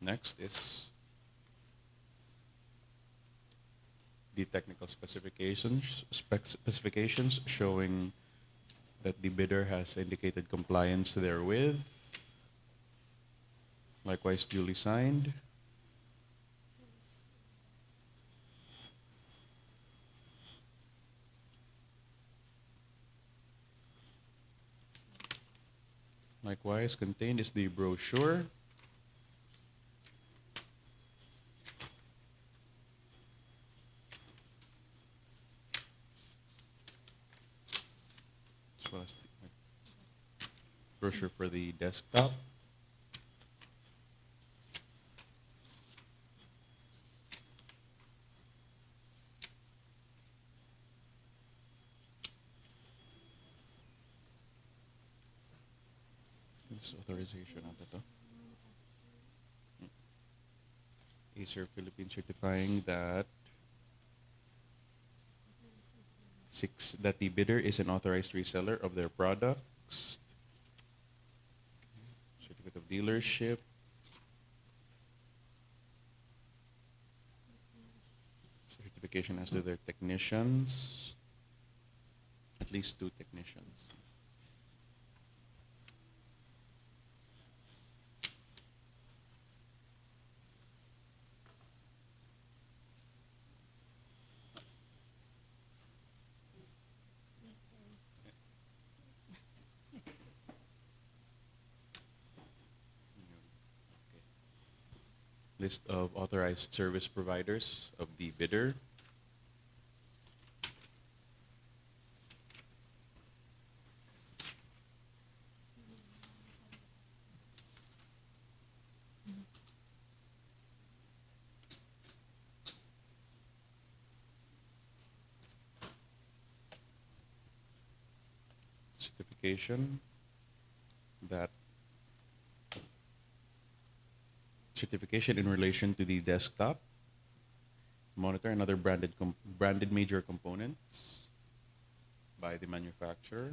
Next is the technical specifications showing that the bidder has indicated compliance therewith, likewise duly signed. Likewise, contained is the brochure. As well as the brochure for the desktop. This authorization ata to. Acer Philippines certifying that that the bidder is an authorized reseller of their products. Certificate of dealership. Certification as to their technicians. At least 2 technicians. List of authorized service providers of the bidder. Certification that certification in relation to the desktop, monitor, and other branded major components by the manufacturer.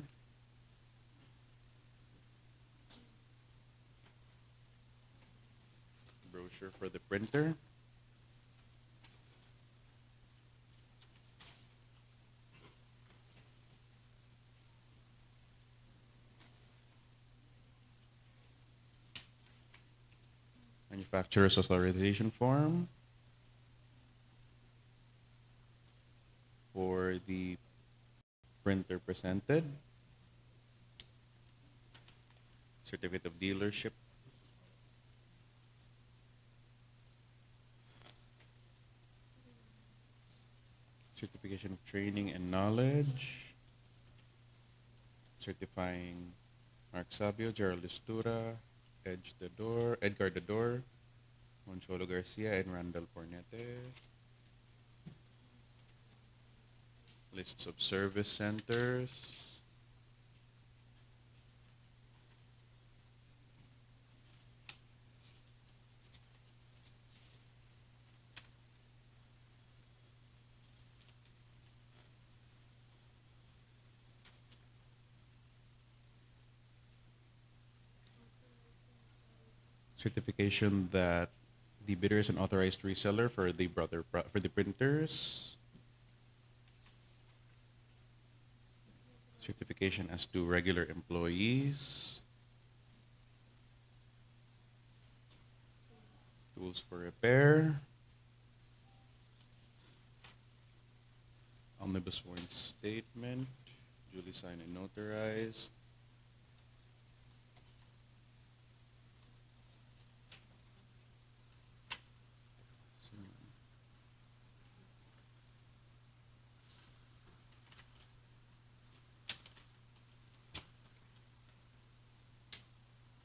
Brochure for the printer. Manufacturer's authorization form for the printer presented. Certificate of dealership. Certification of training and knowledge. Certifying Mark Sabio, Gerald Estura, Edgar Dador, Moncholo Garcia, and Randall Pornete. Lists of service centers. Certification that the bidder is an authorized reseller for the printers. Certification as to regular employees. Tools for repair. Omnibus warrant statement, duly signed and notarized.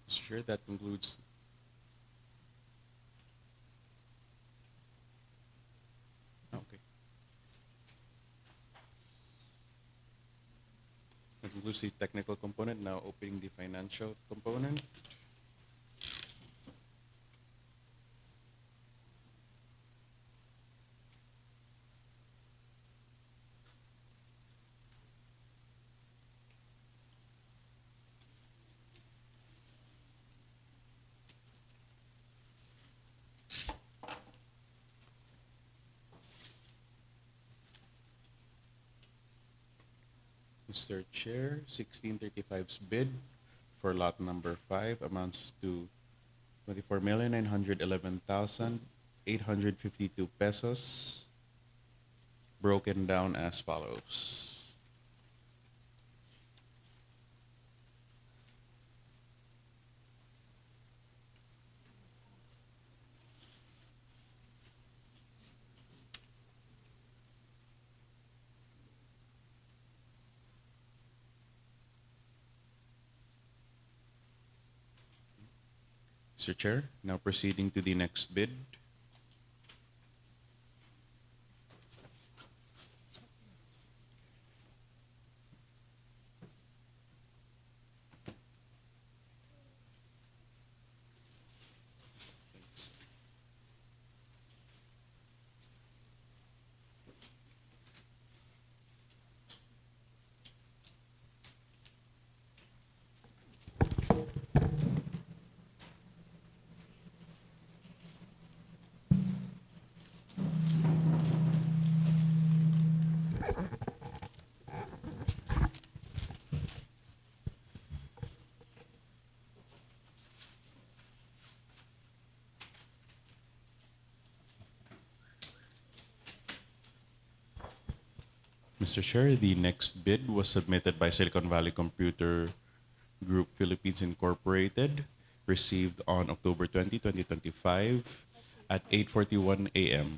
Sure, that concludes. Okay. That concludes the technical component. Now opening the financial component. Mr. Chair, 1635's bid for lot number 5 amounts to 24,911,852 pesos, broken down as follows. Mr. Chair, now proceeding to the next bid. Mr. Chair, the next bid was submitted by Silicon Valley Computer Group Philippines Incorporated, received on October 20, 2025 at 8:41 a.m.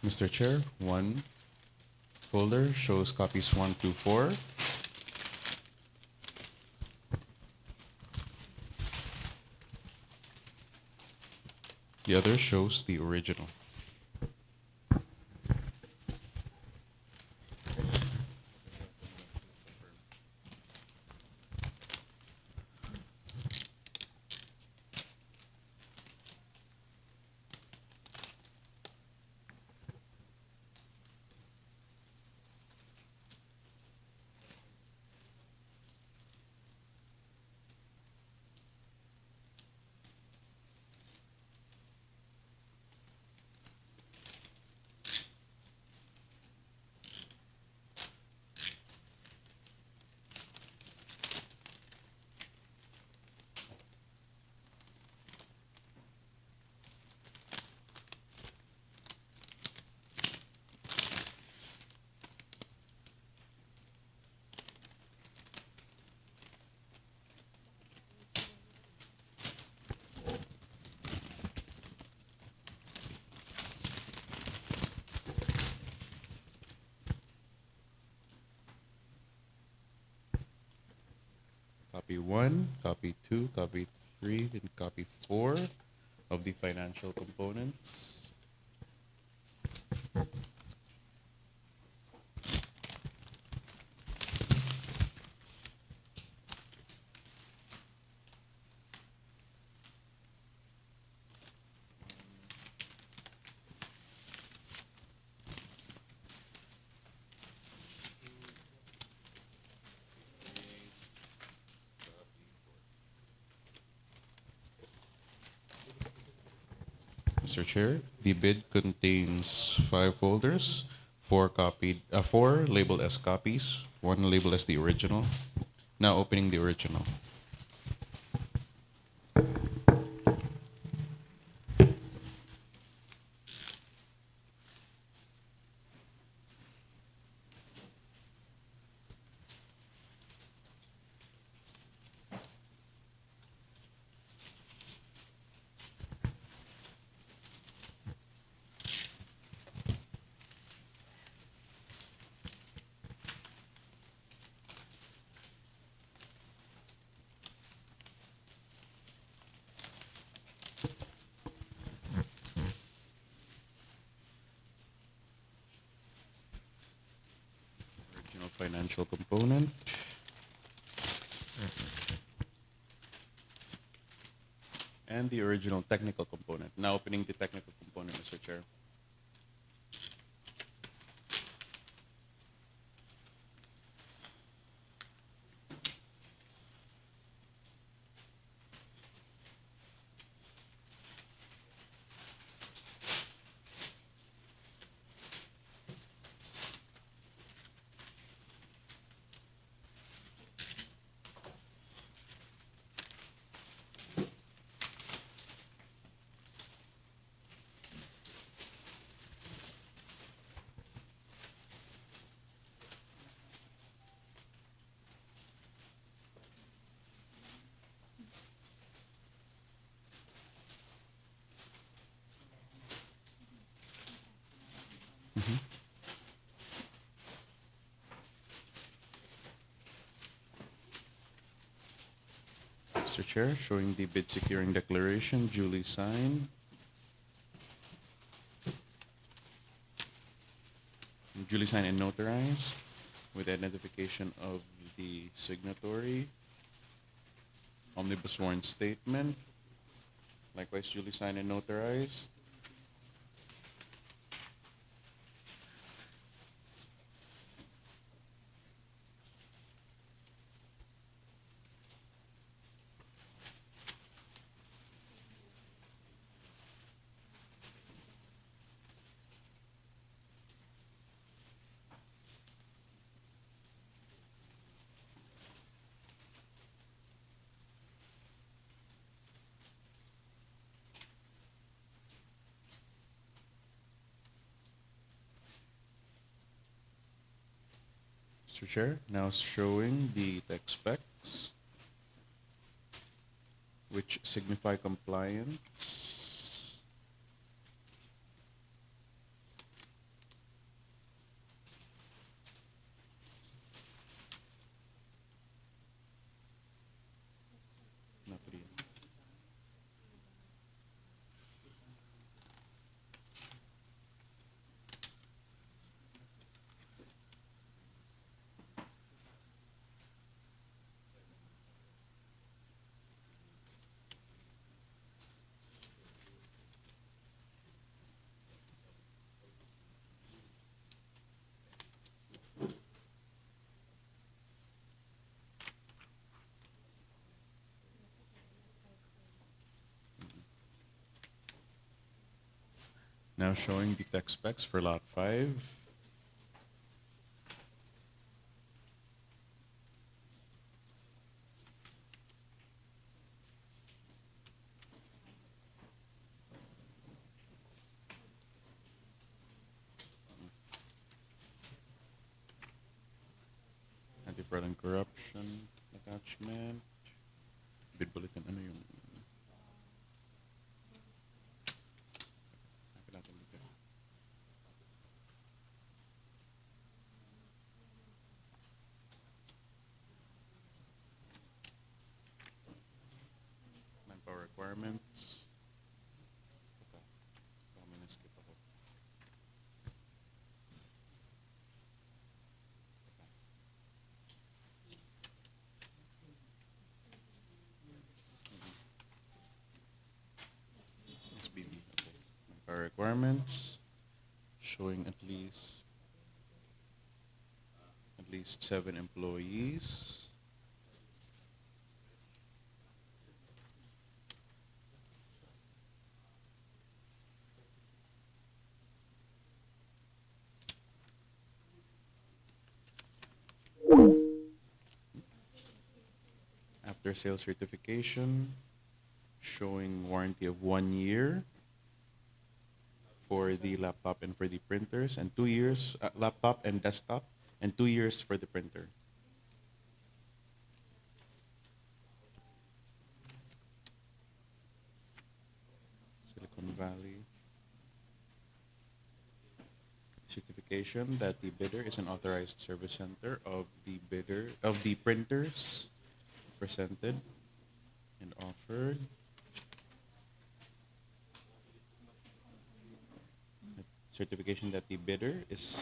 Mr. Chair, one folder shows copies 1 to 4. The other shows the original. Copy 1, copy 2, copy 3, and copy 4 of the financial components. Mr. Chair, the bid contains 5 folders, four labeled as copies, one labeled as the original. Now opening the original. Original financial component. And the original technical component. Now opening the technical component, Mr. Chair. Mr. Chair, showing the bid securing declaration duly signed. Duly signed and notarized with identification of the signatory. Omnibus sworn statement. Likewise duly signed and notarized. Mr. Chair, now showing the tech specs, which signify compliance. Not real. Now showing the tech specs for Lot 5. Anti-fraud and corruption attachment. Bid bulletin, ano yung... Hanapin natin dito. Manpower requirements. Ito. Baka may na-skip ako. SBB. Okay. Manpower requirements. Showing at least 7 employees. after sales certification showing warranty of 1 year for the laptop and for the printers, and 2 years laptop and desktop, and 2 years for the printer. Silicon Valley certification that the bidder is an authorized service center of the printers presented and offered. Certification that the bidder is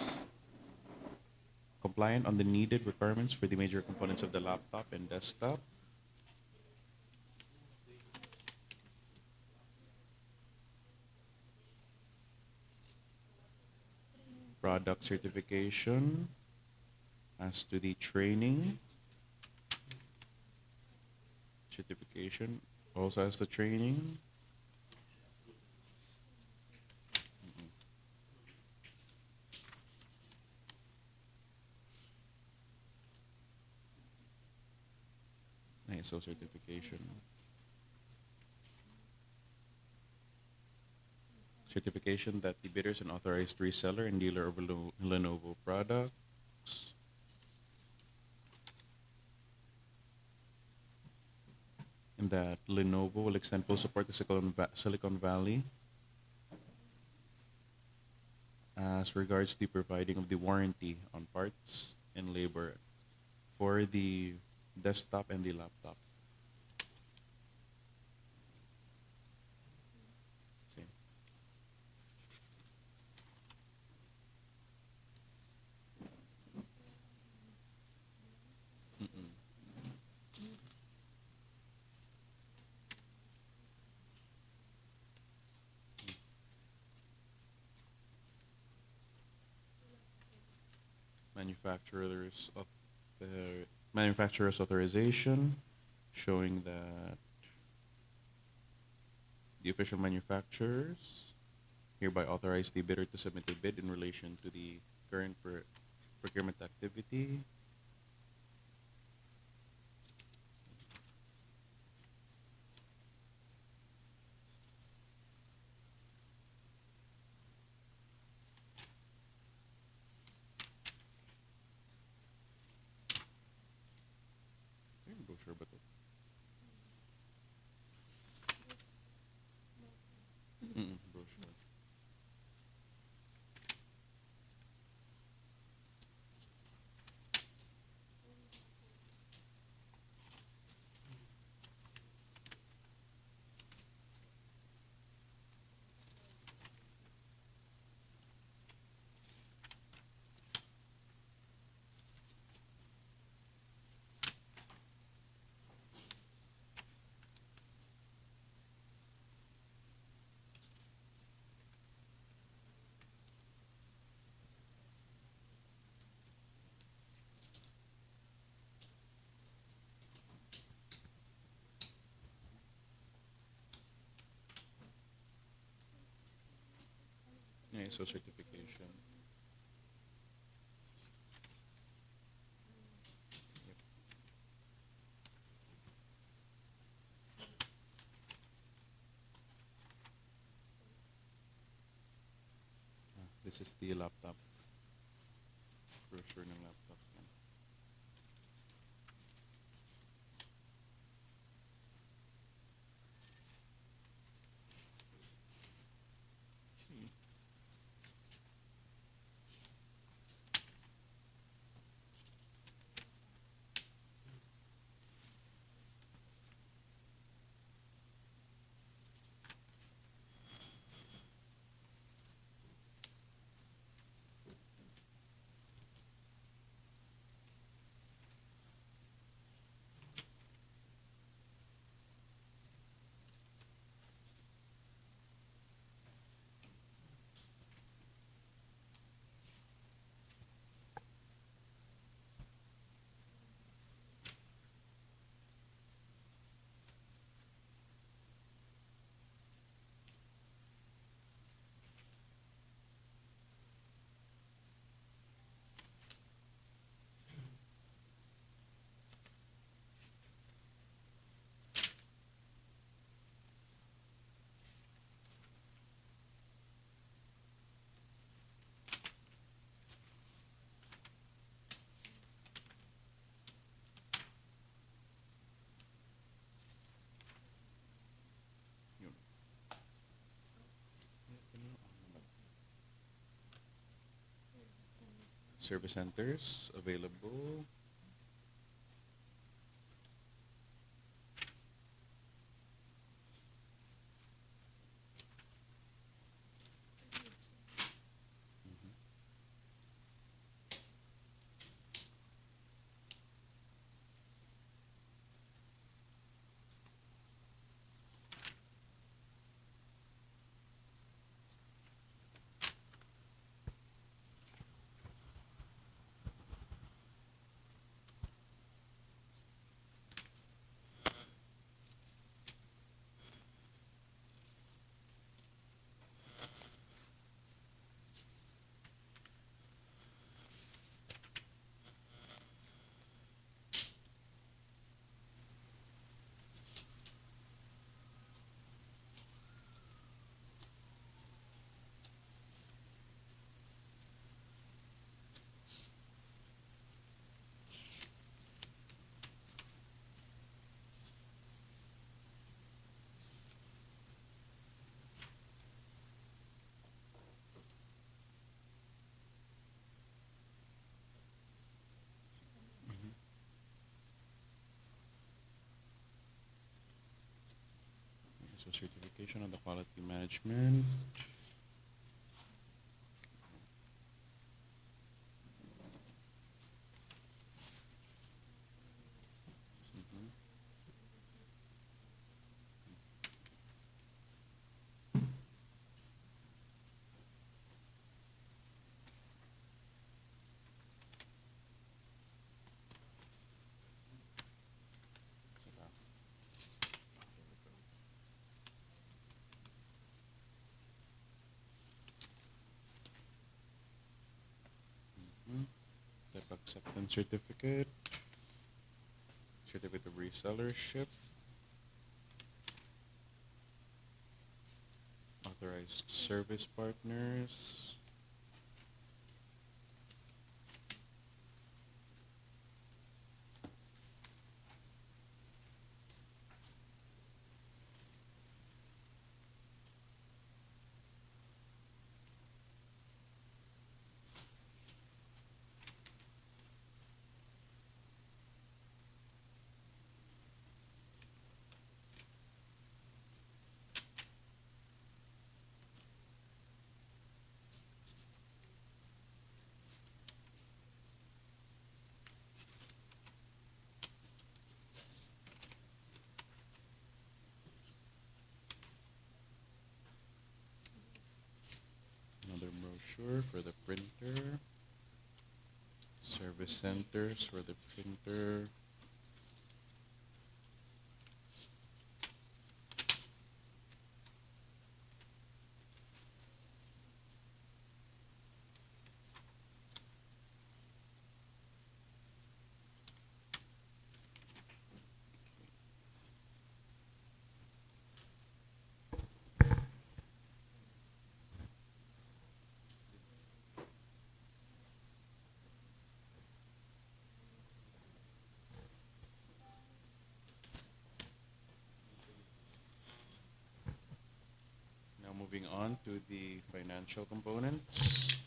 compliant on the needed requirements for the major components of the laptop and desktop. Product certification as to the training. Certification also has the training. ISO certification. Certification that the bidder is an authorized reseller and dealer of Lenovo products. And that Lenovo will extend full support to Silicon Valley as regards the providing of the warranty on parts and labor for the desktop and the laptop. Okay. Mm-mm. Manufacturer's of the manufacturer's authorization showing that the official manufacturers hereby authorize the bidder to submit a bid in relation to the current procurement activity. Brochure ba to? Brochure. ISO certification. Yep. This is the laptop. Brochure ng laptop. Service centers available. So certification on the quality management. Mhm. Mhm. Type acceptance certificate. Certificate of resellership. Authorized service partners. Another brochure for the printer. Service centers for the printer. Now moving on to the financial components.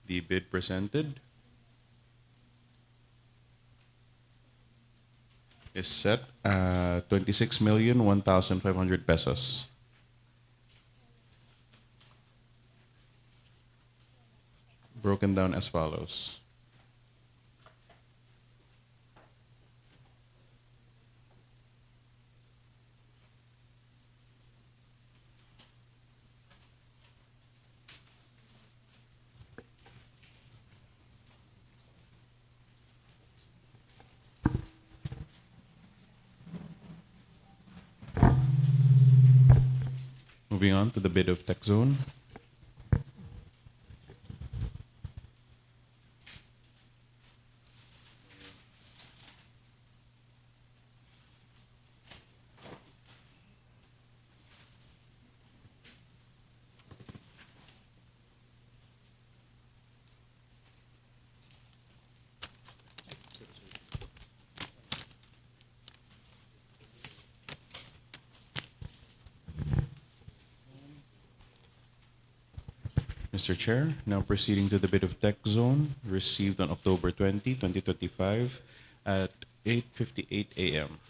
The bid presented is set at 26,001,500 pesos. Broken down as follows. Moving on to the bid of TechZone. Mr. Chair, now proceeding to the bid of TechZone, received on October 20, 2025 at 8:58 a.m.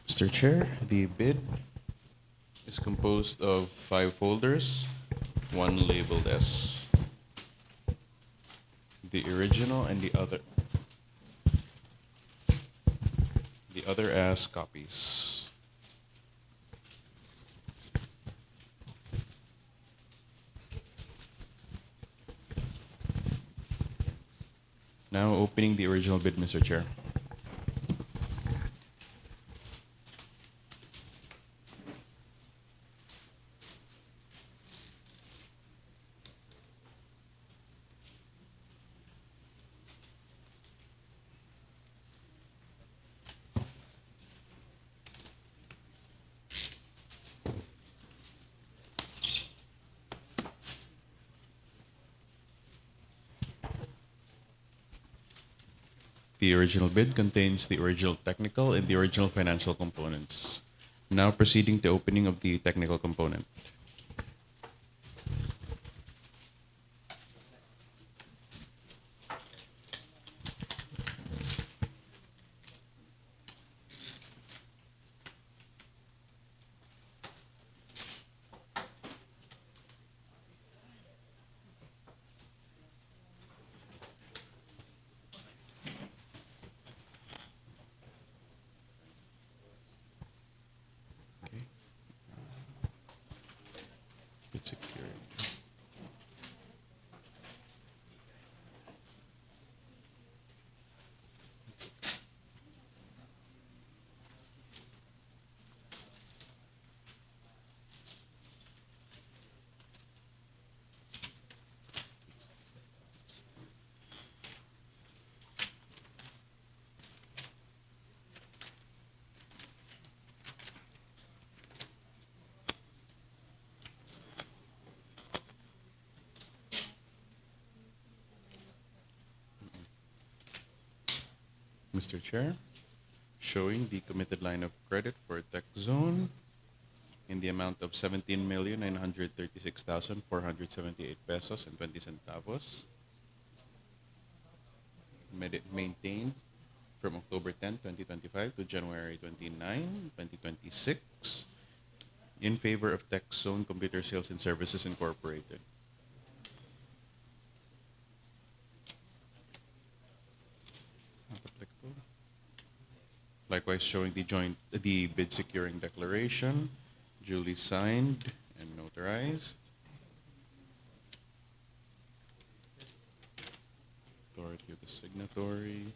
Mr. Chair, the bid is composed of 5 folders, one labeled as the original and the other as copies. Now opening the original bid, Mr. Chair. The original bid contains the original technical and the original financial components. Now proceeding to opening of the technical component. Okay. Bid secured. Mr. Chair, showing the committed line of credit for TechZone in the amount of 17,936,478 pesos and 20 centavos, maintained from October 10, 2025 to January 29, 2026 in favor of TechZone Computer Sales and Services Incorporated. Not applicable. Likewise, showing the bid securing declaration, duly signed and notarized. Authority of the signatory.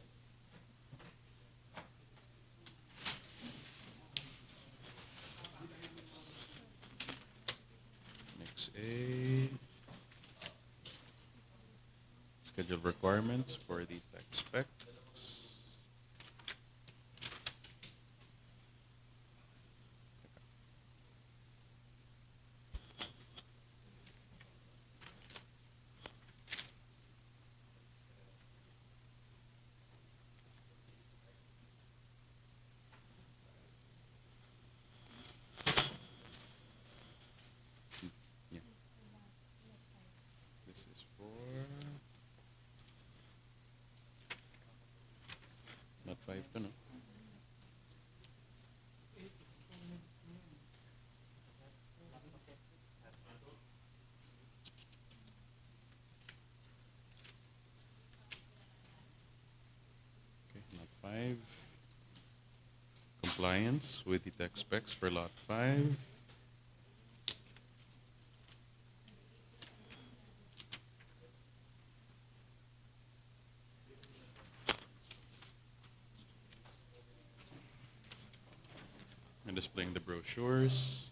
Next A. Schedule requirements for the tech specs. compliance with the tech specs for Lot 5. And displaying the brochures.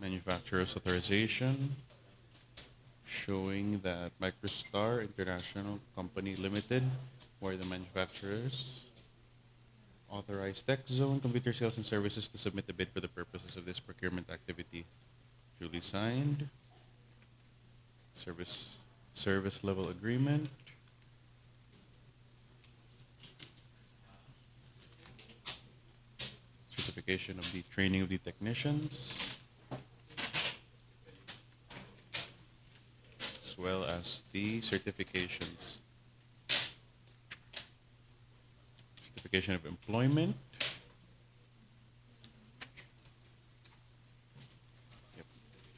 Manufacturer's authorization, showing that Microstar International Company Limited were the manufacturers. Authorized TechZone Computer Sales and Services to submit the bid for the purposes of this procurement activity. Duly signed. Service level agreement. Certification of the training of the technicians, as well as the certifications. Certification of employment. Yep.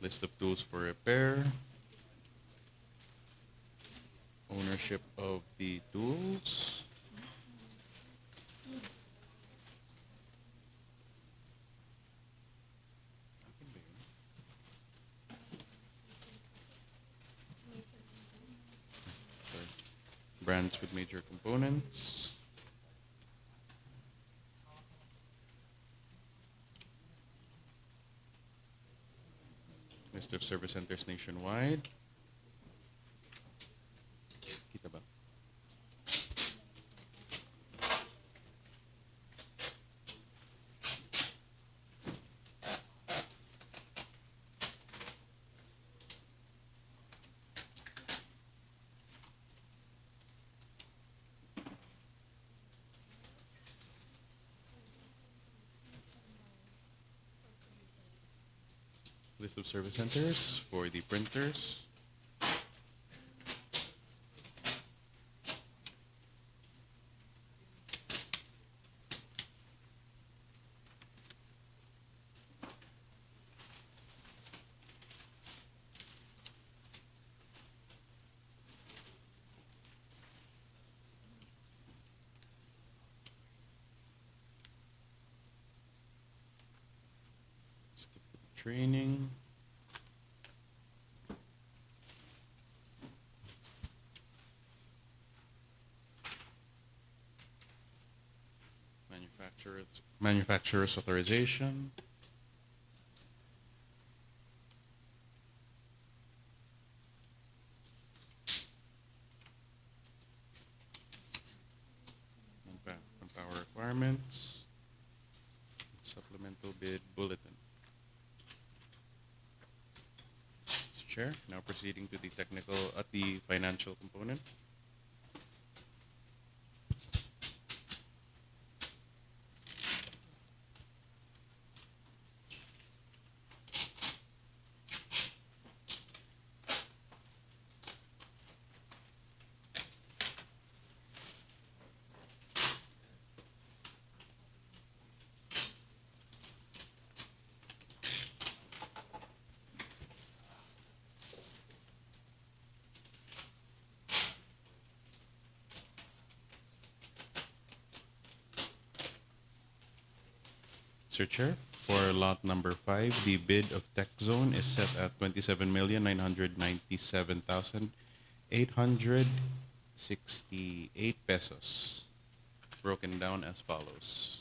List of tools for repair. Ownership of the tools. Sorry. Brands with major components. List of service centers nationwide. Kita ba? List of service centers for the printers. Training. Manufacturer's authorization. Manpower requirements. Supplemental bid bulletin. Mr. Chair, now proceeding to the financial component. Mr. Chair, for lot number 5, the bid of TechZone is set at 27,997,868 pesos, broken down as follows.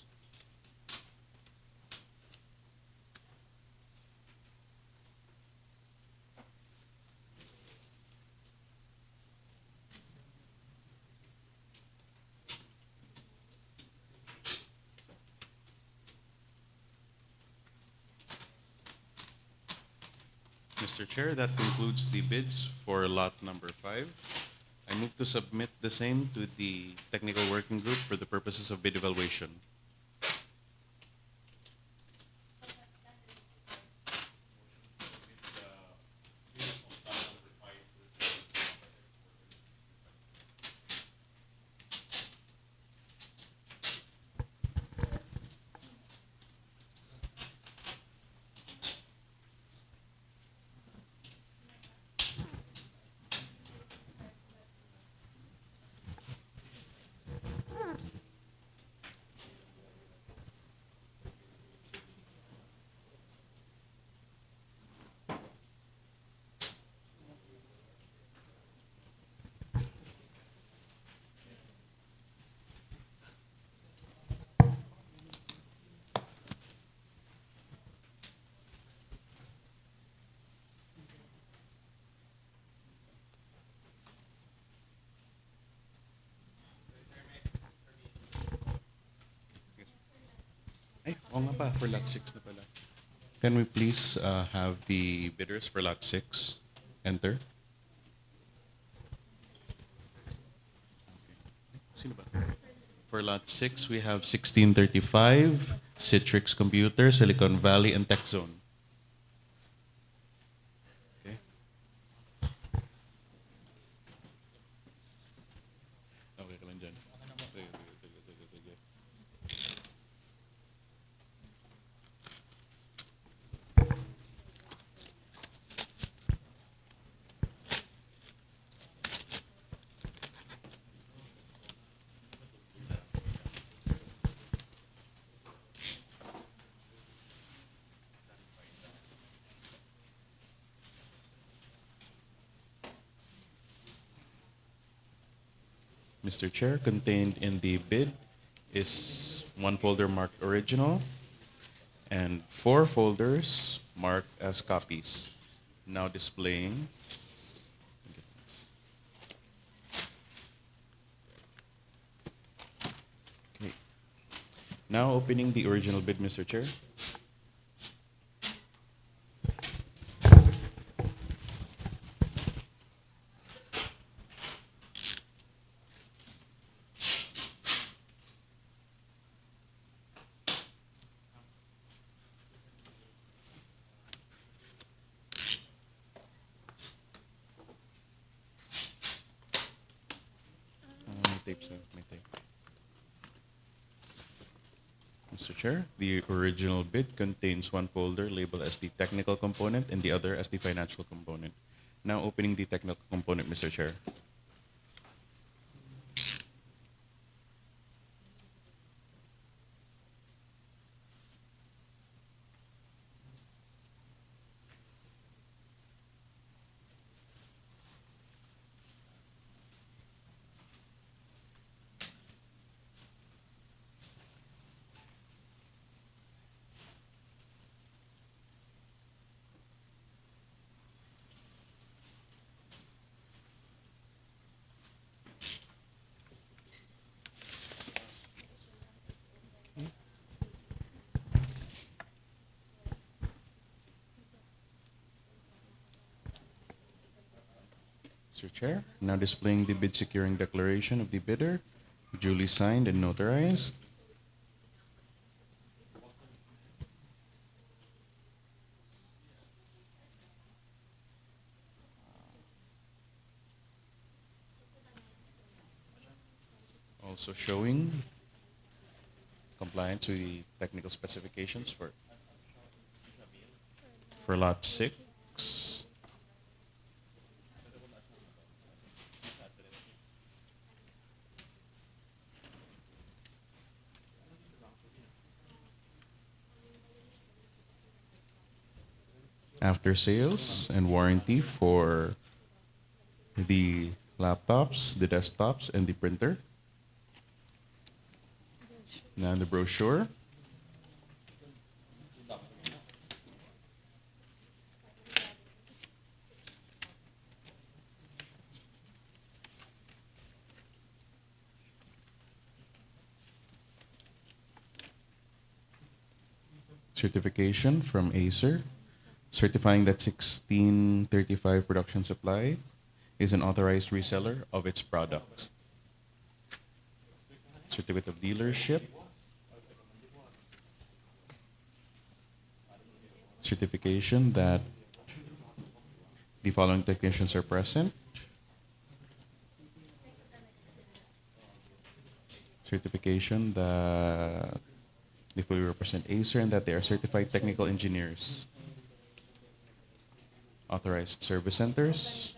Mr. Chair, that concludes the bids for lot number 5. I move to submit the same to the technical working group for the purposes of bid evaluation. Ay, oo nga pa, for lot 6 na pala. Can we please have the bidders for lot 6 enter? Sino ba? For lot 6, we have 1635, Citrix Computer, Silicon Valley, and TechZone. Okay. Okay ka lang dyan. Sige, sige, sige, sige. Mr. Chair, contained in the bid is one folder marked original and 4 folders marked as copies. Now displaying. Okay. Now opening the original bid, Mr. Chair. May tape, sir. May tape. Mr. Chair, the original bid contains one folder labeled as the technical component and the other as the financial component. Now opening the technical component, Mr. Chair. Mr. Chair, now displaying the bid securing declaration of the bidder, duly signed and notarized. Also showing compliance with the technical specifications for lot 6. After sales and warranty for the laptops, the desktops, and the printer. Now the brochure. Certification from Acer, certifying that 1635 production supply is an authorized reseller of its products. Certificate of dealership, certification that the following technicians are present, certification that they fully represent Acer and that they are certified technical engineers, authorized service centers,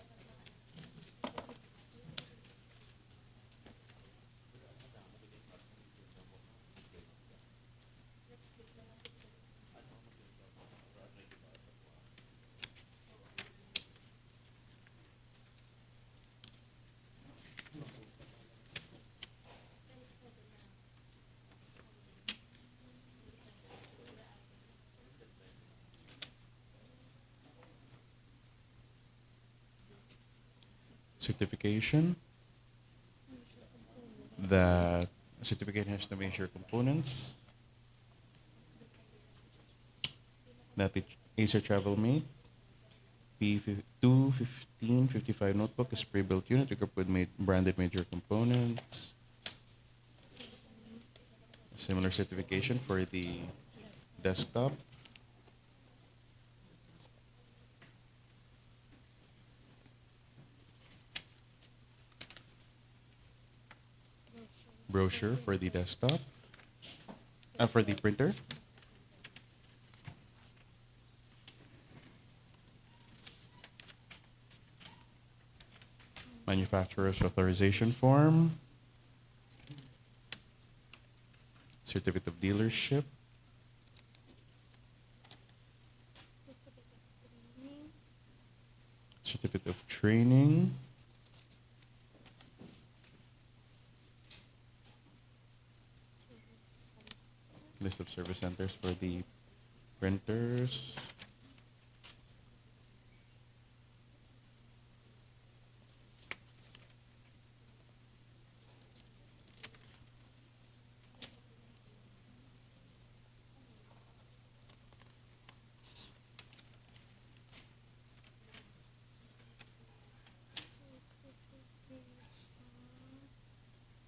certification that certificate has the major components that the Acer TravelMate P21555 notebook is pre-built unit equipped with branded major components. Similar certification for the desktop. Brochure for the desktop. For the printer. Manufacturer's authorization form. Certificate of dealership. Certificate of training. List of service centers for the printers.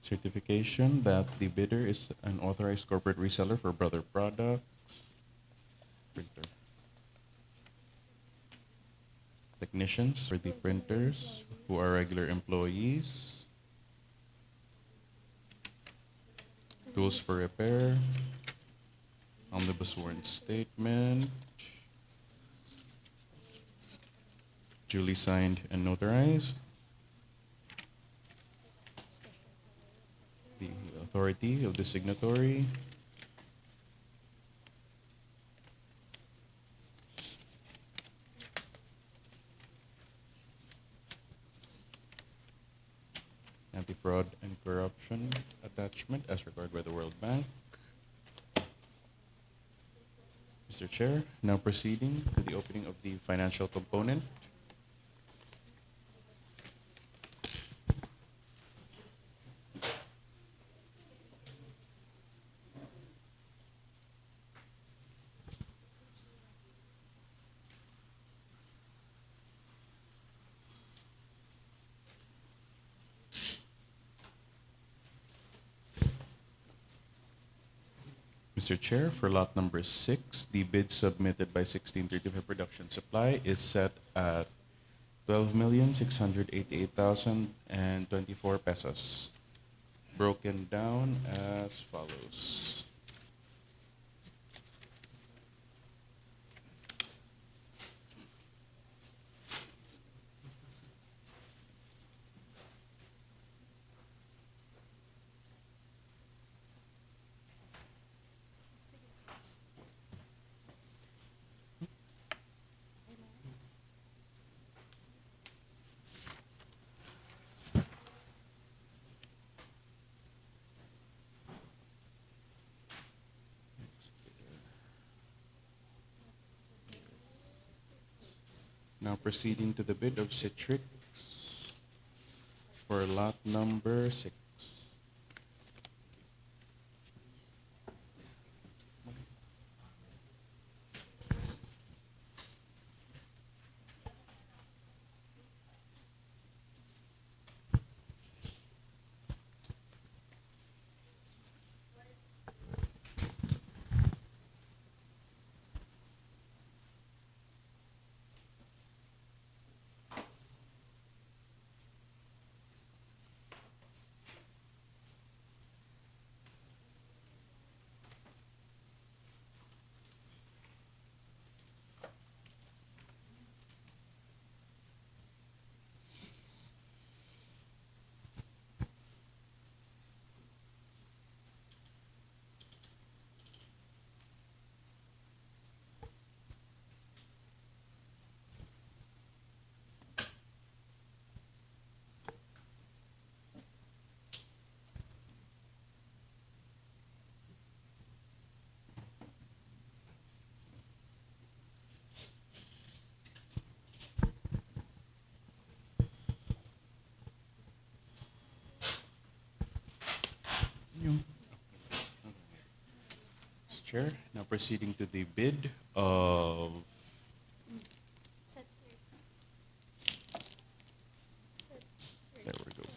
Certification that the bidder is an authorized corporate reseller for Brother Products. Printer. Technicians for the printers who are regular employees. Tools for repair. Omnibus warrant statement. Duly signed and notarized. The authority of the signatory. Anti-fraud and corruption attachment as required by the World Bank. Mr. Chair, now proceeding to the opening of the financial component. Mr. Chair, for lot number 6, the bid submitted by 1635 Production Supply is set at 12,688,024 pesos, broken down as follows. Now proceeding to the bid of Citrix for lot number 6. Chair. Now proceeding to the bid of there we go.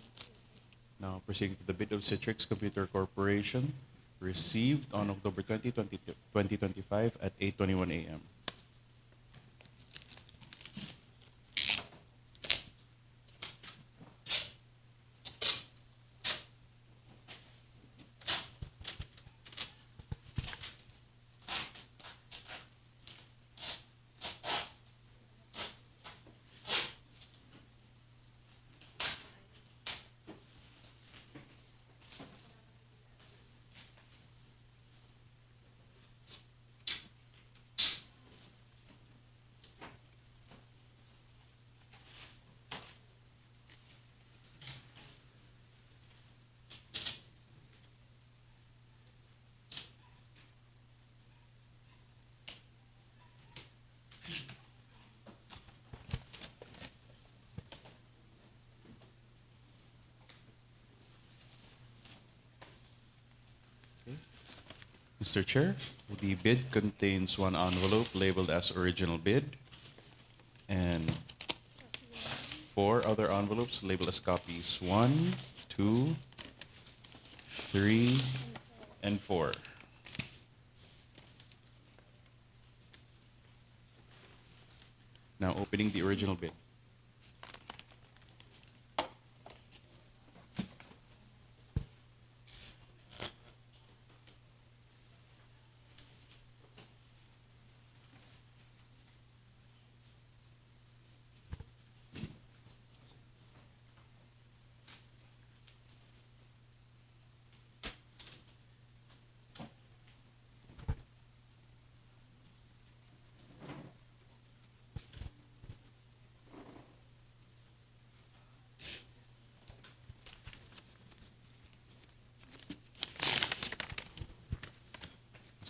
Now proceeding to the bid of Citrix Computer Corporation, received on October 2025 at 8:21 a.m. Mr. Chair, the bid contains one envelope labeled as original bid and four other envelopes labeled as copies 1, 2, 3, and 4. Now opening the original bid.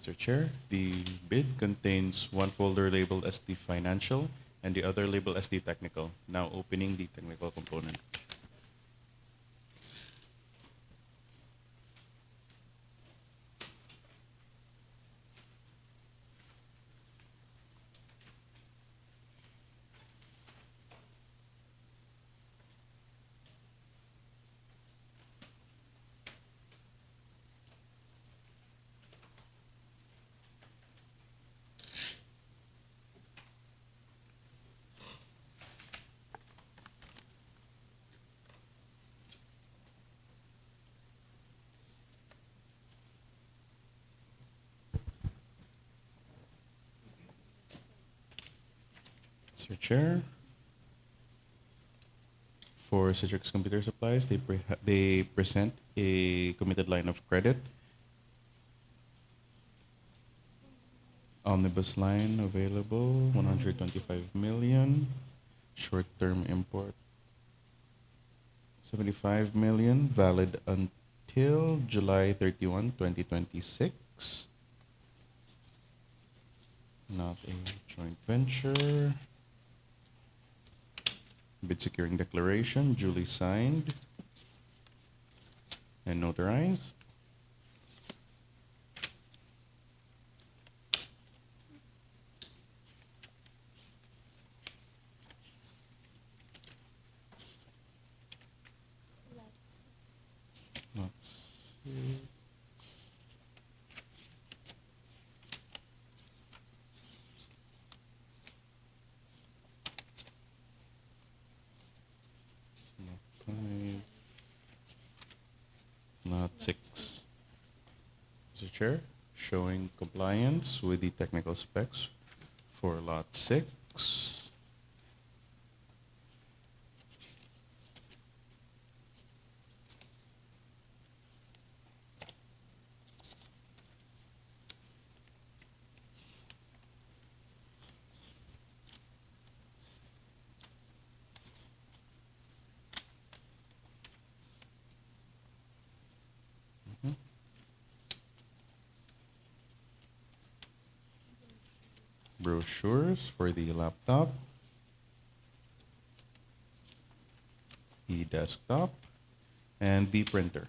Mr. Chair, the bid contains one folder labeled as the financial and the other labeled as the technical. Now opening the technical component. Mr. Chair, for Citrix Computer Supplies, they present a committed line of credit. Omnibus line available, 125 million. Short-term import, 75 million, valid until July 31, 2026. Not a joint venture. Bid securing declaration, duly signed and notarized. Let's see. Not 5, not 6. Mr. Chair, showing compliance with the technical specs for lot 6. Brochures for the laptop, the desktop, and the printer.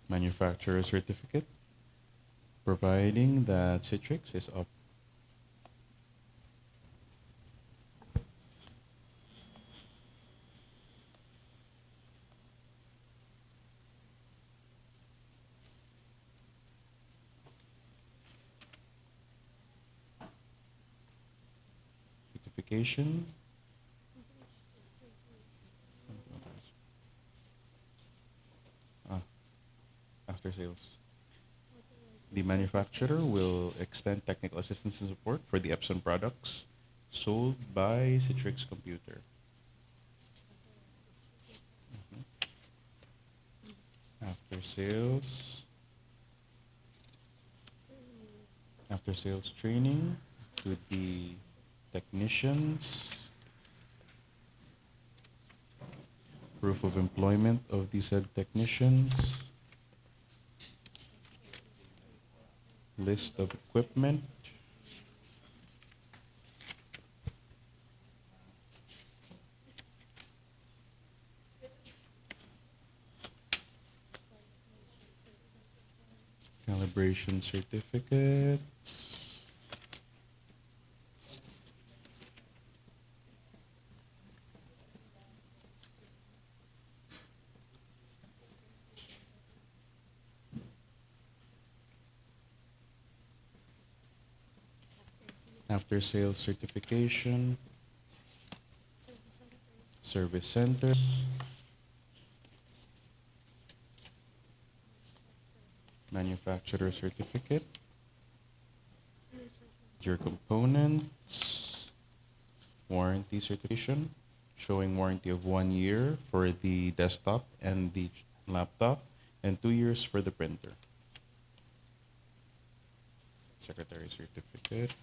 manufacturer certificate, providing that Citrix is up. Certification. Ah, after sales. The manufacturer will extend technical assistance and support for the Epson products sold by Citrix Computer. Mhm. After sales. After sales training to the technicians. Proof of employment of the said technicians. List of equipment. Calibration certificates. After sales certification. Service centers. Manufacturer certificate. Your components. Warranty certification showing warranty of 1 year for the desktop and the laptop and 2 years for the printer. Secretary certificate.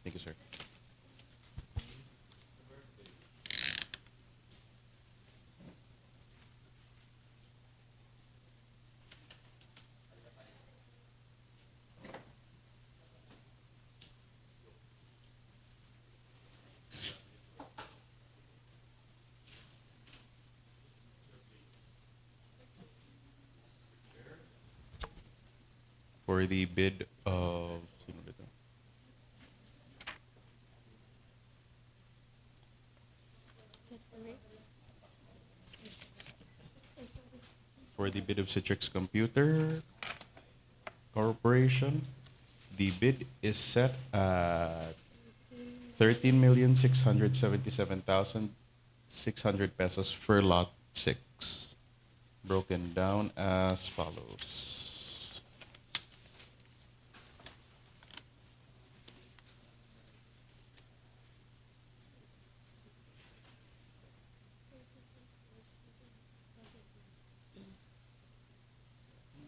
Thank you, sir. For the bid of for the bid of Citrix Computer Corporation, the bid is set at 13,677,600 pesos for lot 6, broken down as follows.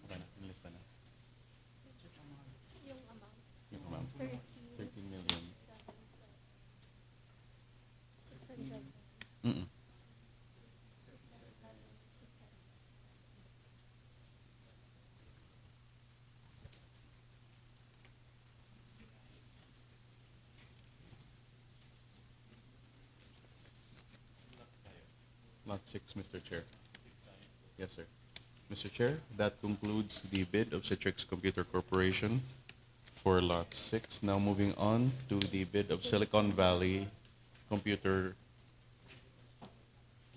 Okay na, nilista na. Yung amount. 13 million. Mm-mm. Lot 6, Mr. Chair. Yes, sir. Mr. Chair, that concludes the bid of Citrix Computer Corporation for Lot 6. Now moving on to the bid of Silicon Valley Computer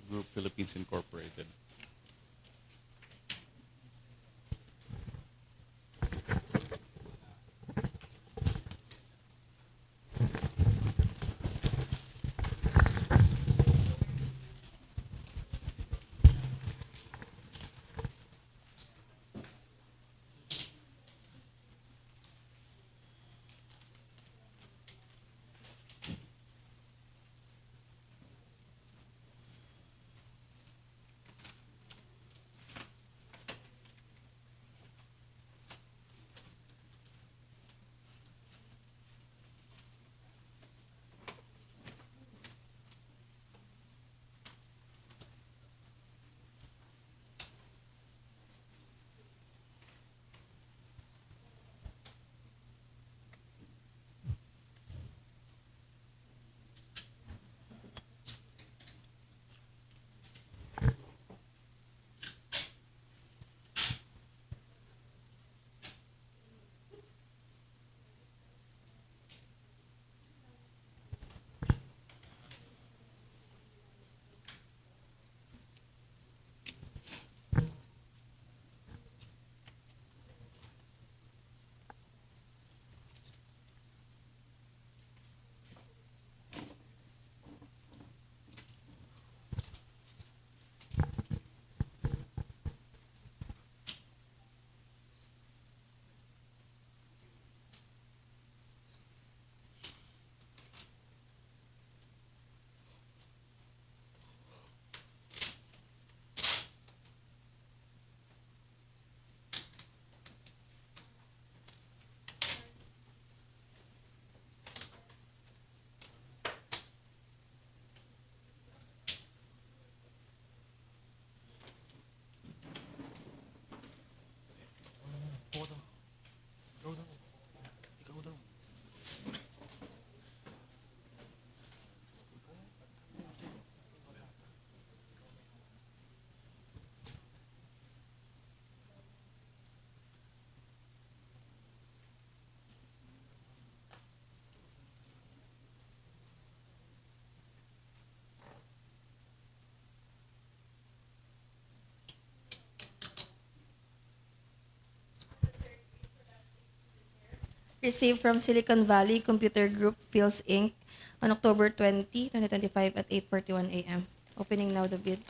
Group Philippines Incorporated. Received from Silicon Valley Computer Group Fields Inc. on October 20, 2025 at 8:41 a.m. Opening now the bid.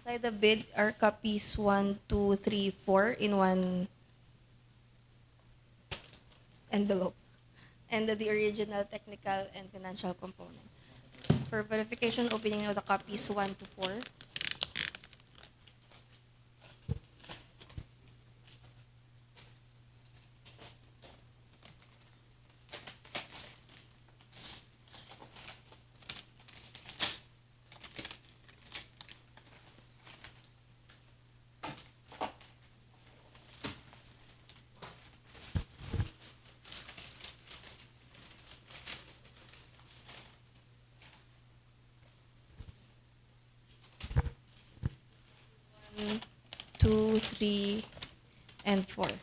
Inside the bid are copies 1, 2, 3, 4 in one envelope, and the original technical and financial component. For verification, opening of the copies 1 to 4. One, 2, 3, and 4. Okay.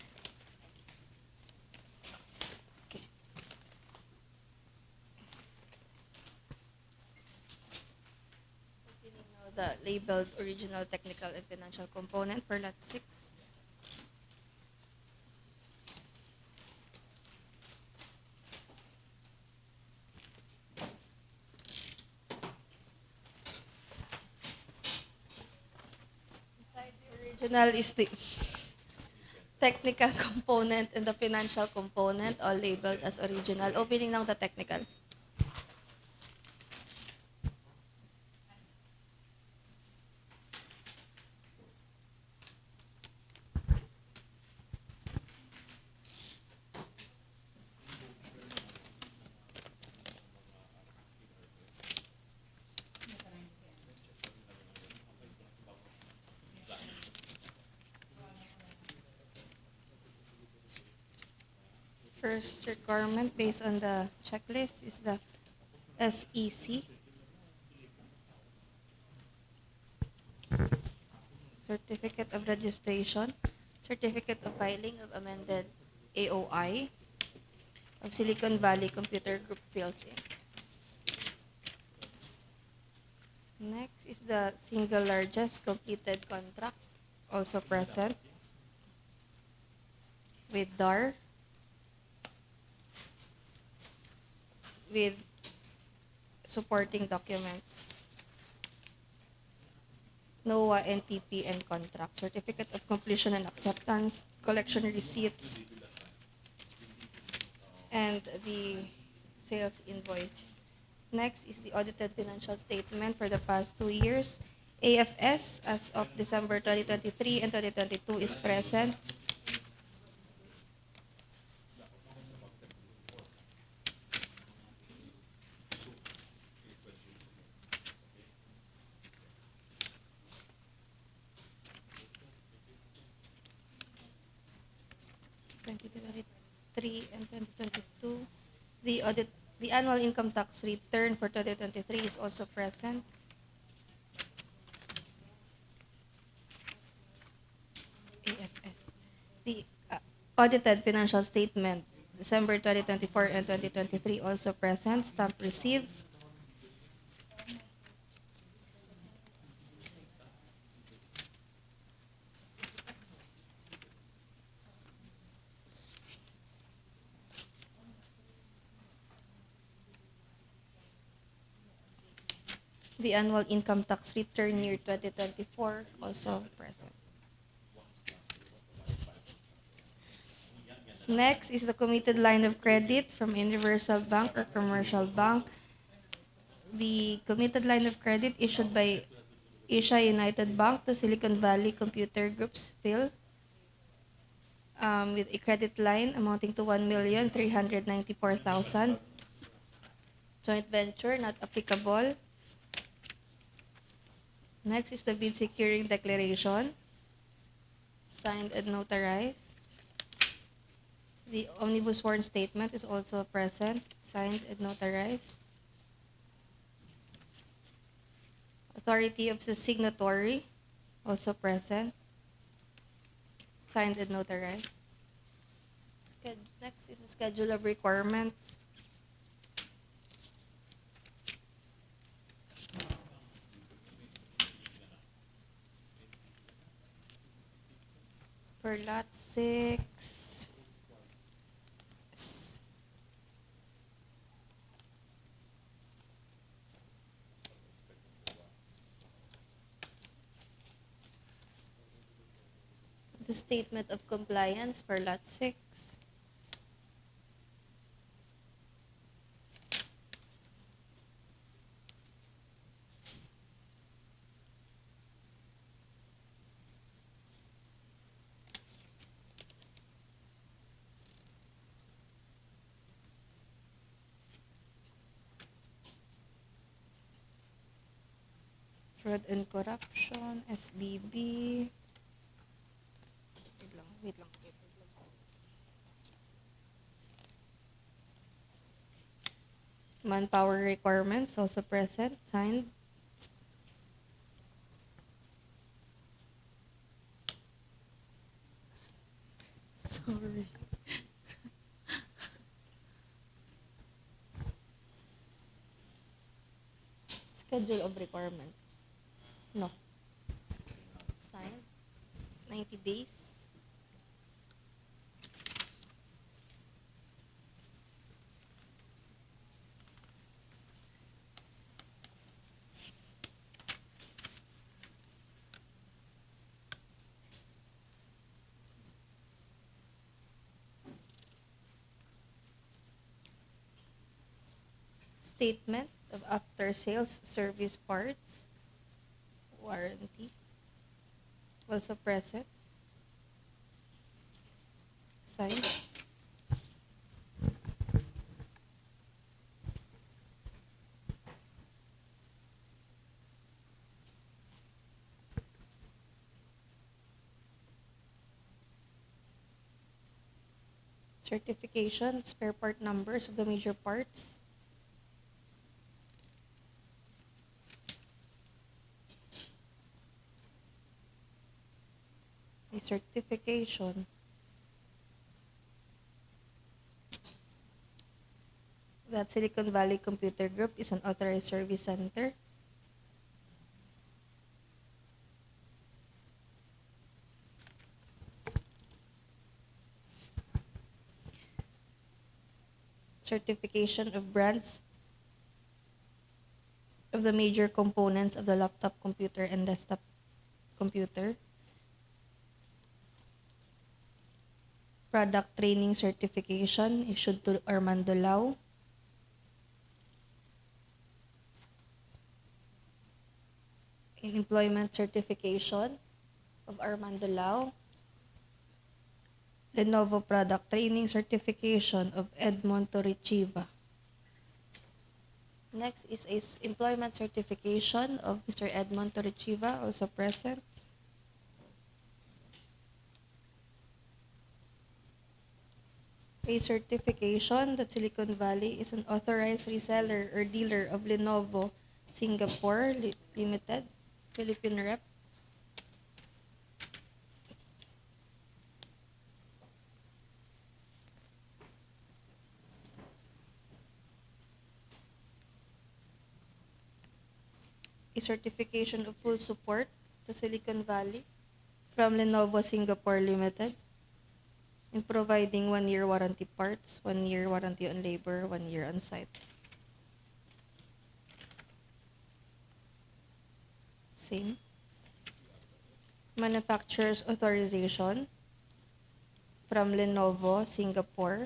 Opening now the labeled original technical and financial component for lot 6. Inside the original is the technical component and the financial component, all labeled as original. Opening ng the technical. First requirement based on the checklist is the SEC, Certificate of Registration, Certificate of Filing of Amended AOI of Silicon Valley Computer Group PLC. Next is the single largest completed contract, also present, with DAR, with supporting documents, NOAA, NTP, and contract, certificate of completion and acceptance, collection receipts, and the sales invoice. Next is the audited financial statement for the past 2 years. AFS as of December 2023 and 2022 is present. and 2022. The annual income tax return for 2023 is also present. AFS. The audited financial statement, December 2024 and 2023, also present. Stamp received. The annual income tax return year 2024 also present. Next is the committed line of credit from Universal Bank or Commercial Bank. The committed line of credit issued by Asia United Bank to Silicon Valley Computer Group SPIL, with a credit line amounting to 1,394,000. Joint venture not applicable. Next is the bid securing declaration, signed and notarized. The omnibus sworn statement is also present, signed and notarized. Authority of the signatory, also present, signed and notarized. Next is the schedule of requirements. For lot 6, the statement of compliance for lot 6. Fraud and corruption, SBB. Wait lang. Manpower requirements also present, signed. Sorry. Schedule of requirement. No. Signed. 90 days. statement of after-sales service parts, warranty, also present. Signed. Certification, spare part numbers of the major parts. A certification that Silicon Valley Computer Group is an authorized service center. Certification of brands of the major components of the laptop computer and desktop computer. Product training certification issued to Armando Lau. An employment certification of Armando Lau. Lenovo product training certification of Edmond Torrechiva. Next is employment certification of Mr. Edmond Torrechiva, also present. A certification that Silicon Valley is an authorized reseller or dealer of Lenovo Singapore Limited, Philippine Rep. A certification of full support to Silicon Valley from Lenovo Singapore Limited in providing 1-year warranty parts, 1-year warranty on labor, 1 year on site. Same. Manufacturer's authorization from Lenovo Singapore.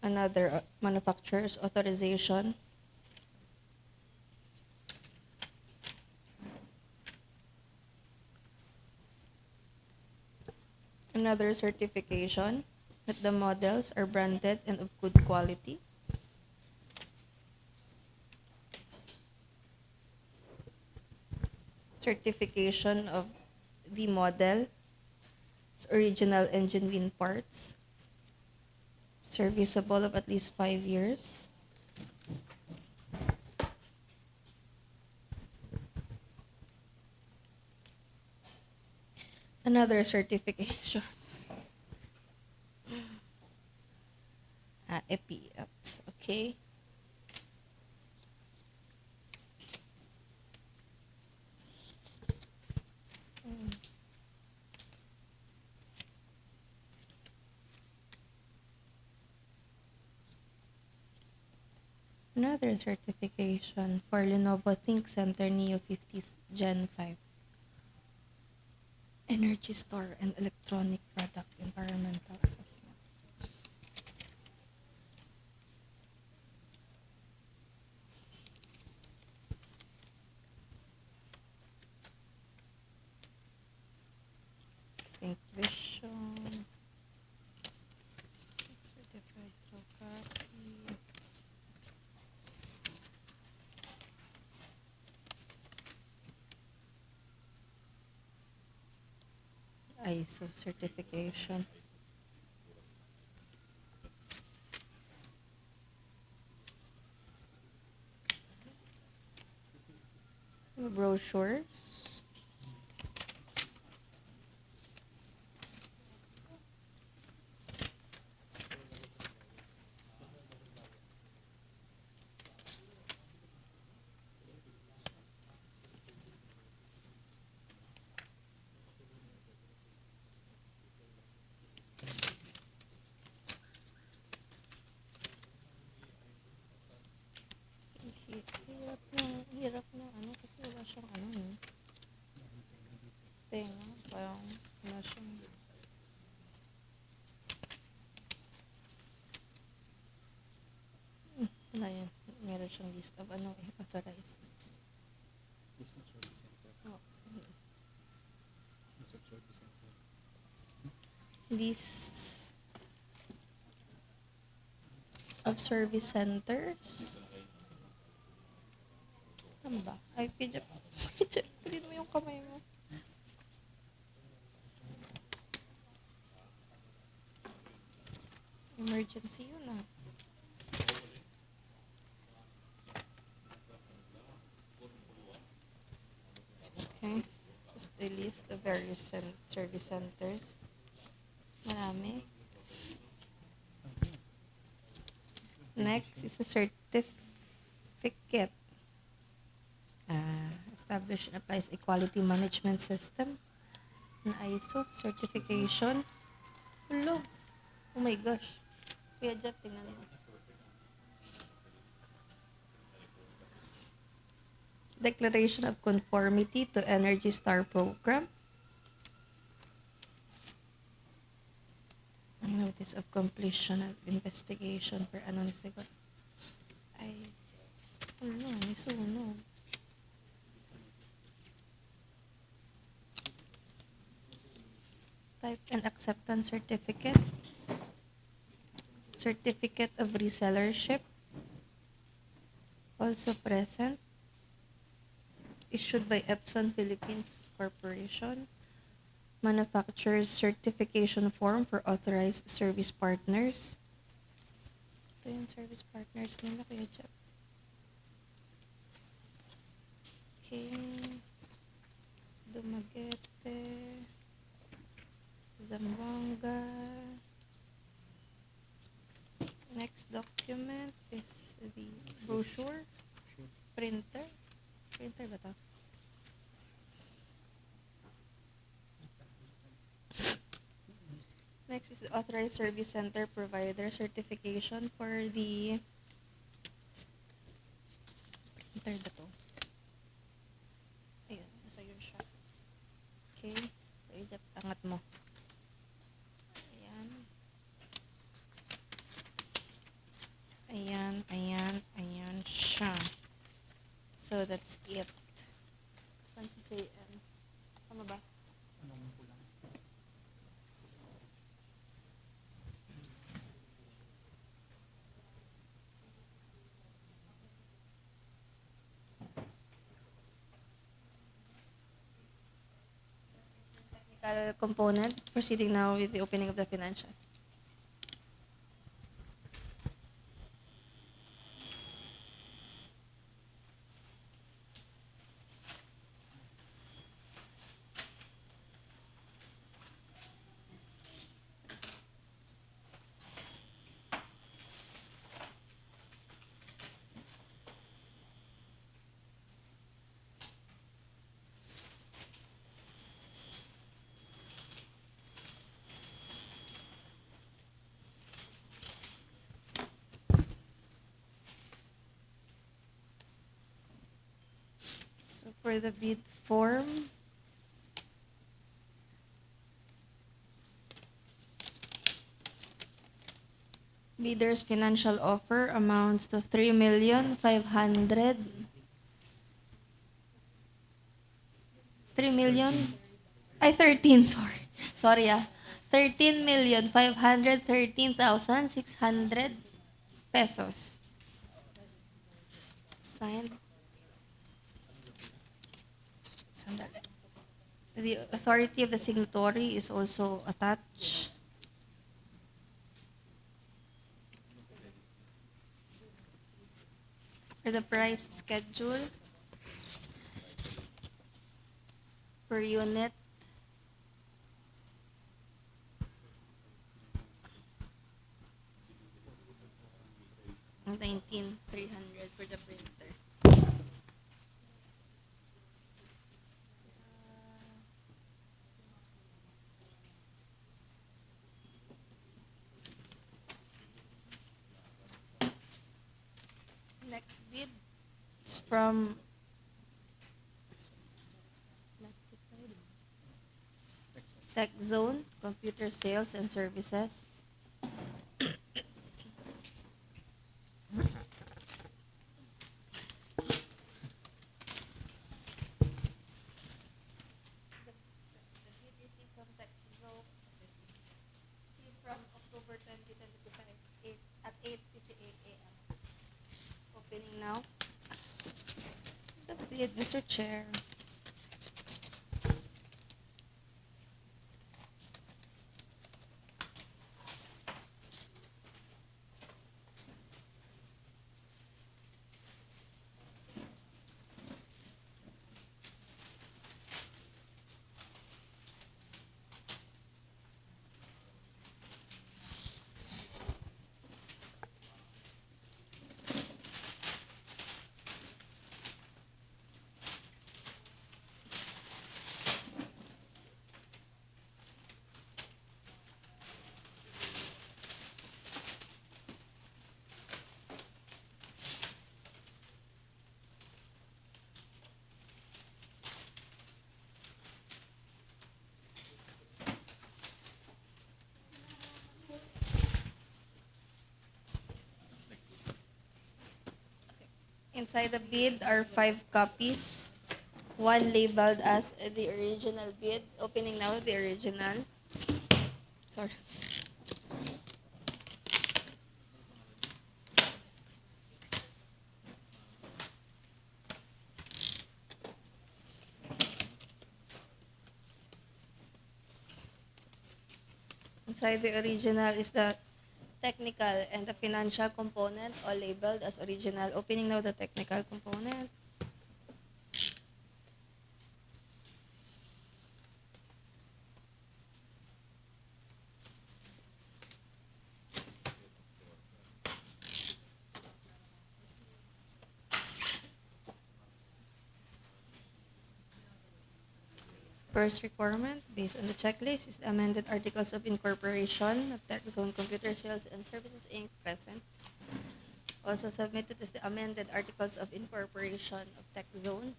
Another manufacturer's authorization. Another certification that the models are branded and of good quality. Certification of the model's original and genuine parts. Serviceable of at least 5 years. Another certification. EPIAT. Okay. Another certification for Lenovo ThinkCentre Neo 50 Gen 5. Energy store and electronic product environmental assessment. Think Vision. Certified true copy. ISO certification. Brochures. Hirap na ano kasi wala siyang ano. Ano yan? Meron siyang list of authorized. Oh. List of service centers. Ano ba? Ay, Pidgep. Pidgep, piliin mo yung kamay mo. Emergency yun ah. Okay. Just a list of various service centers. Marami. Next is a certificate. Establish and applies a quality management system. An ISO certification. Hello. Oh my gosh. Kuya Jeff, tingnan mo. Declaration of conformity to Energy Star program. Notice of completion of investigation for ano siguro. Ay, ano, may sunog. Type and acceptance certificate. Certificate of resellership. Also present. Issued by Epson Philippines Corporation. Manufacturer's certification form for authorized service partners. Ito yung service partners nila, Kuya Jeff. Okay. Dumaguete. Zamboanga. Next document is the brochure. Printer. Printer ba to? Next is the authorized service center provider certification for the printer ba to? Ayun, nasa yun siya. Okay. So, angat mo. Ayan. Ayan, ayan, ayan siya. So, that's it. Saan si JM? Tama ba? Technical component. Proceeding now with the opening of the financial. So, for the bid form, bidder's financial offer amounts to 3,500,000. 13, sorry. Sorry 13,513,600 pesos. Signed. Sandali. The authority of the signatory is also attached. For the price schedule per unit, $19,300 for the printer. Next bid is from Tech Zone Computer Sales and Services. bid, Mr. Chair. Inside the bid are 5 copies. One labeled as the original bid. Opening now the original. Sorry. Inside the original is the technical and the financial component, all labeled as original. Opening now the technical component. First requirement, based on the checklist, is the amended Articles of Incorporation of Tech Zone Computer Sales and Services Inc. present. Also submitted is the amended Articles of Incorporation of Tech Zone.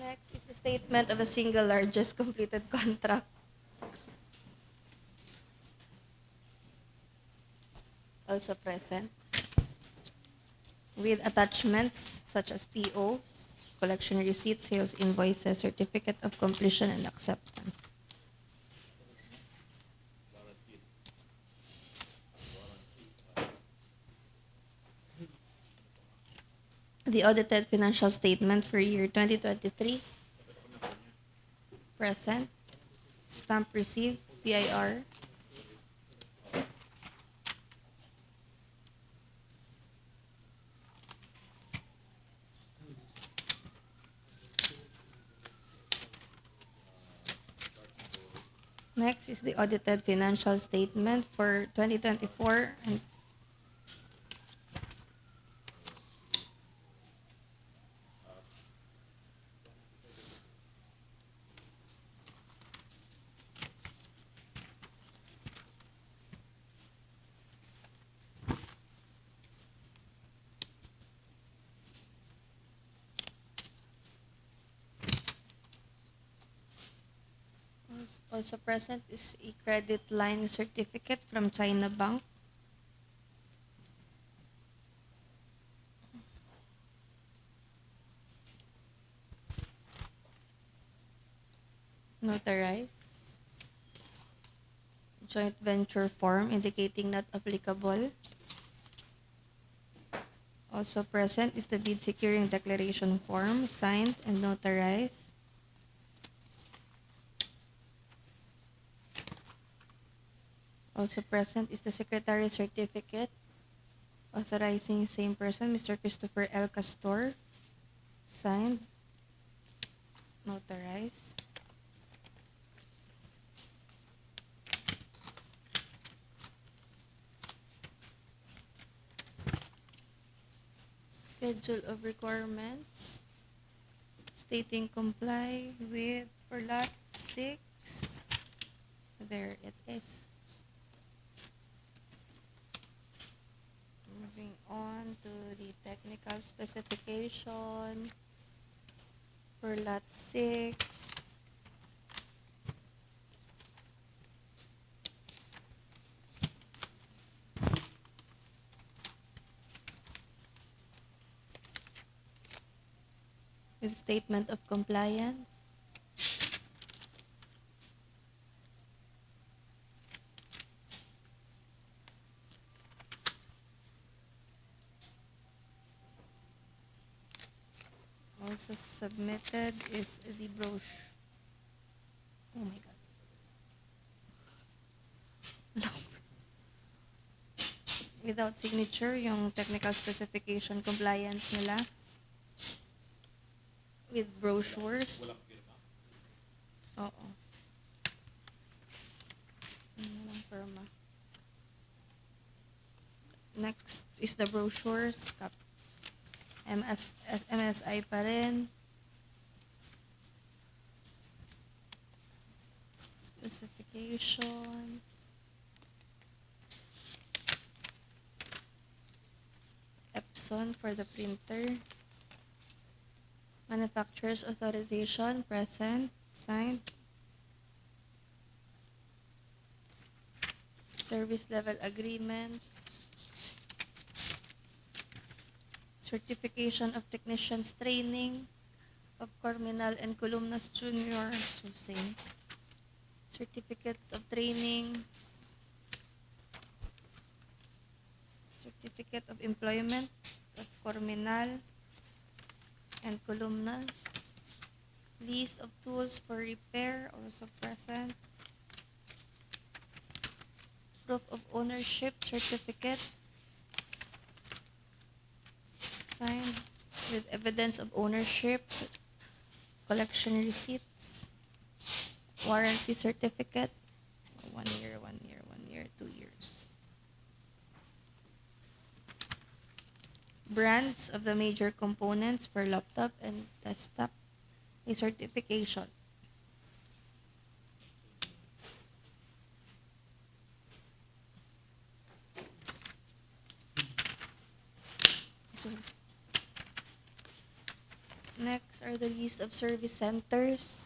Next is the statement of a single largest completed contract. Also present. With attachments such as POs, collection receipts, sales invoices, certificate of completion, and acceptance. The audited financial statement for year 2023. Present. Stamp received, PIR. Next is the audited financial statement for 2024 and also present is a credit line certificate from China Bank. Notarized. Joint venture form indicating not applicable. Also present is the bid securing declaration form, signed and notarized. Also present is the secretary certificate authorizing same person, Mr. Christopher L. Castor, signed, notarized. Schedule of requirements stating comply with for lot 6. There it is. Moving on to the technical specification for lot 6. with statement of compliance. Also submitted is the brochure. Oh my God. Without signature, yung technical specification compliance nila. With brochures. Oo. Walang firma. Next is the brochures. MSI pa rin. Specifications. Epson for the printer. Manufacturer's authorization, present, signed. Service level agreement. Certification of technicians training of Corminal and Columnas Jr. So same. Certificate of training. Certificate of employment of Corminal and Columnas. List of tools for repair, also present. Proof of ownership certificate. Signed with evidence of ownership, collection receipts, warranty certificate, 1 year, 1 year, 1 year, 2 years. Brands of the major components for laptop and desktop, a certification. So, next are the list of service centers.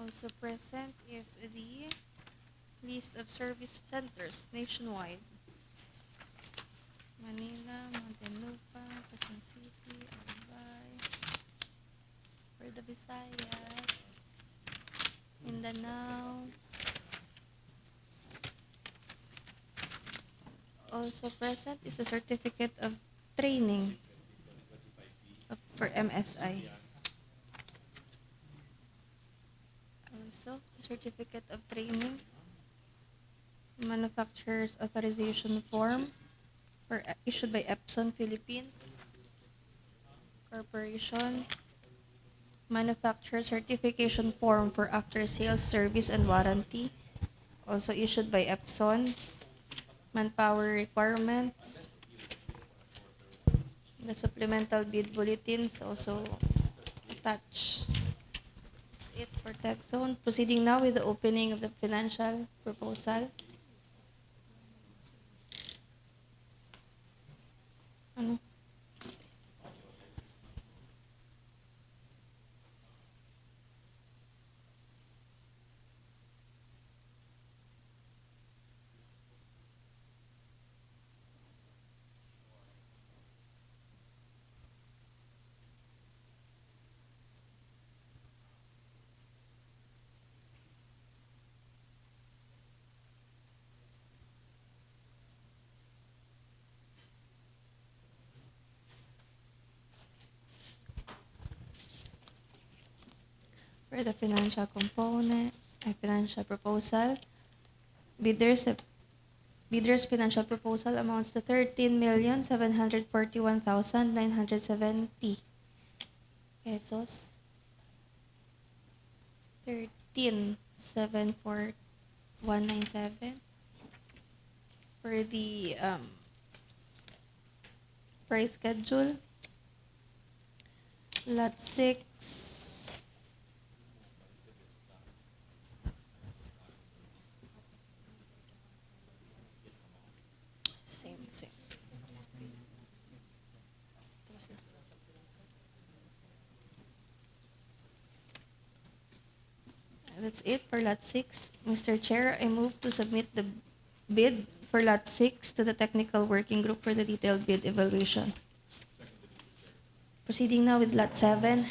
Also present is the list of service centers nationwide. Manila, Muntinlupa, Quezon City, Albay, for the Visayas, Mindanao. Also present is the certificate of training for MSI. Also, certificate of training, manufacturer's authorization form issued by Epson Philippines Corporation, manufacturer certification form for after sales service and warranty, also issued by Epson, manpower requirements, the supplemental bid bulletins also attached. That's it for Tech Zone. Proceeding now with the opening of the financial proposal. Ano? For the financial component, financial proposal, bidders financial proposal amounts to 13,741,970 pesos. 13,74197 for the price schedule. Lot 6. Same. Tapos na. That's it for Lot 6. Mr. Chair, I move to submit the bid for Lot 6 to the Technical Working Group for the detailed bid evaluation. Proceeding now with Lot 7.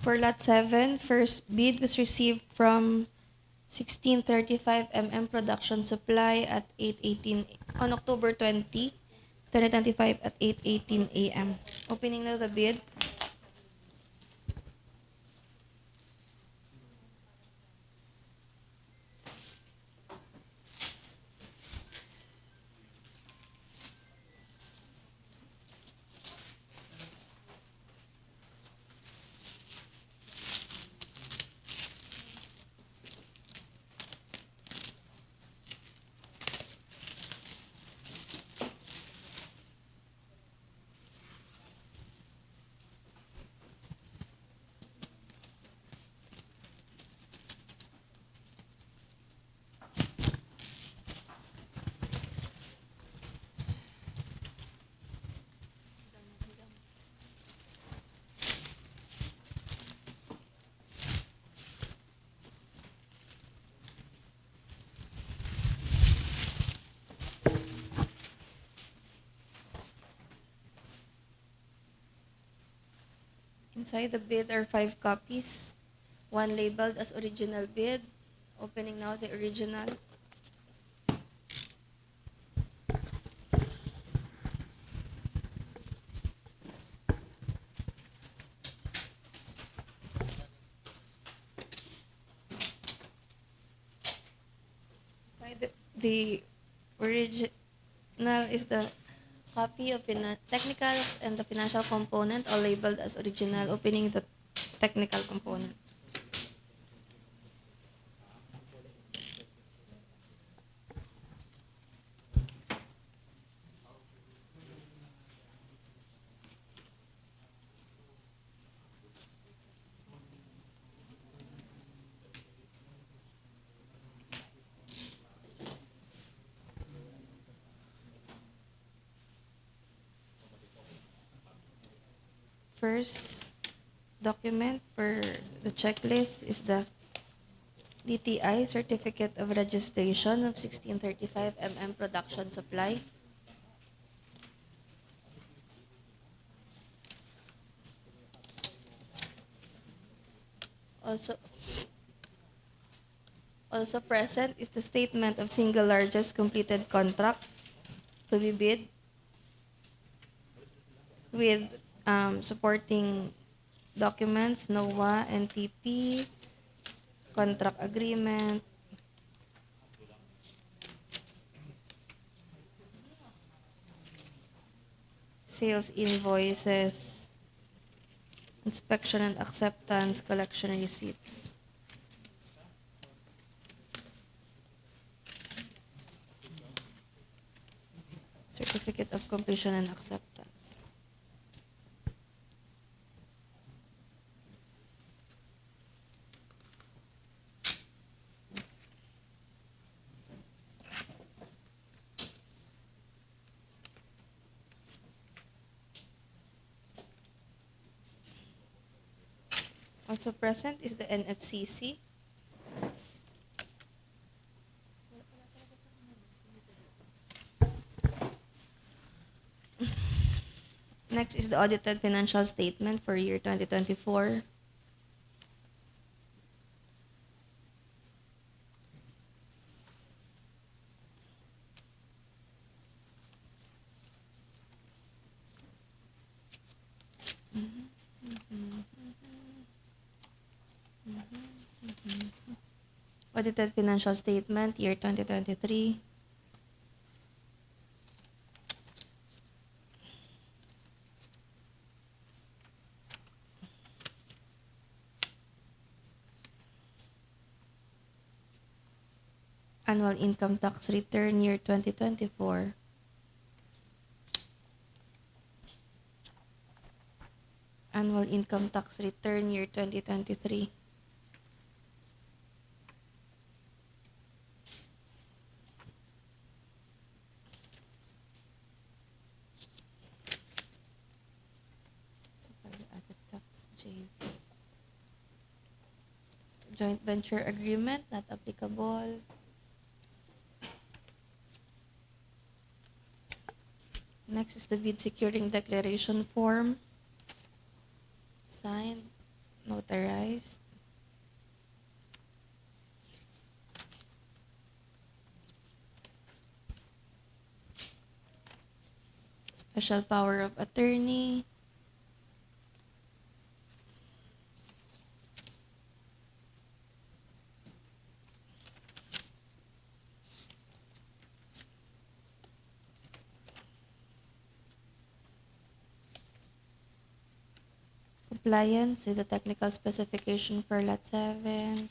For Lot 7, first bid was received from 1635 Production Supply at 8:18 on October 20, 2025 at 8:18 a.m. Opening now the bid. Inside the bid are 5 copies, one labeled as original bid. Opening now the original. Inside the original is the copy of technical and the financial component, all labeled as original. Opening the technical component. First document for the checklist is the DTI Certificate of Registration of 1635 Production Supply. Also present is the statement of single largest completed contract to be bid with supporting documents, NOAA, NTP, contract agreement, sales invoices, inspection and acceptance, collection receipts. Certificate of completion and acceptance. Also present is the NFCC. Next is the audited financial statement for year 2024. Audited financial statement, year 2023. Annual income tax return, year 2024. annual income tax return year 2023. Sa value-added tax, JV. Joint venture agreement, not applicable. Next is the bid securing declaration form. Signed, notarized. Special power of attorney. Compliance with the technical specification for Lot 7.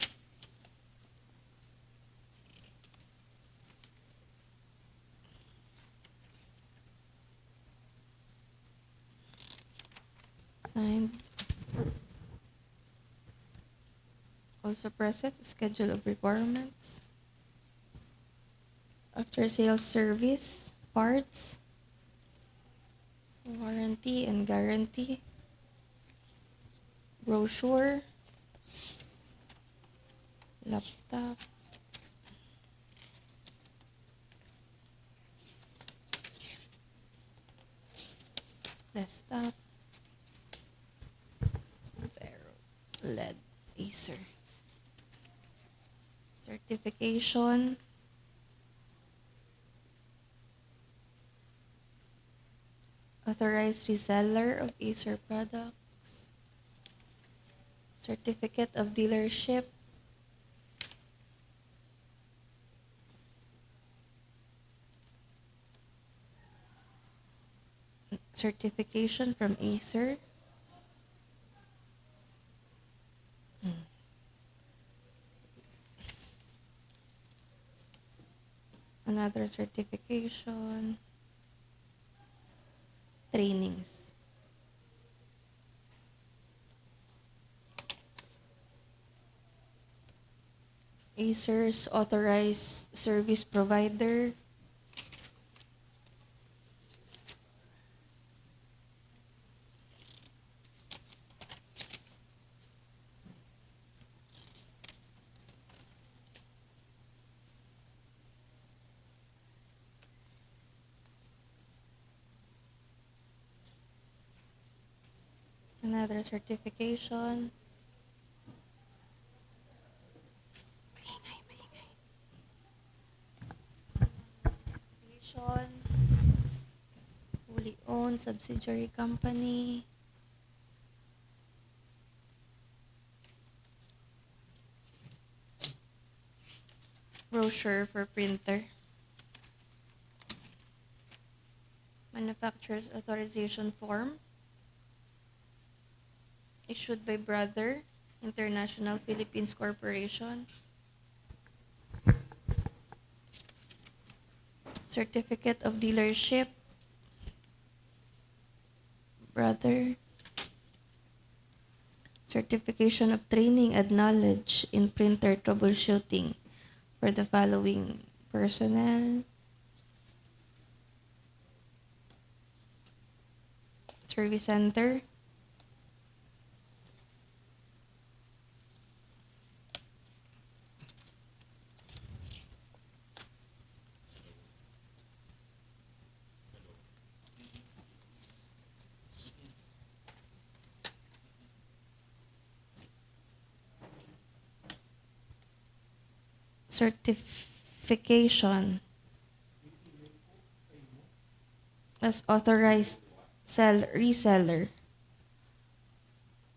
Signed. Also present, schedule of requirements. After sales service, parts, warranty and guarantee, brochure, laptop, desktop, Vero, LED, Acer. Certification, authorized reseller of Acer products, certificate of dealership, certification from Acer, another certification, trainings. Acer's authorized service provider, another certification. Certification, wholly owned subsidiary company, brochure for printer, manufacturer's authorization form, issued by Brother International Philippines Corporation, certificate of dealership, Brother, certification of training and knowledge in printer troubleshooting for the following personnel, service center, certification as authorized reseller,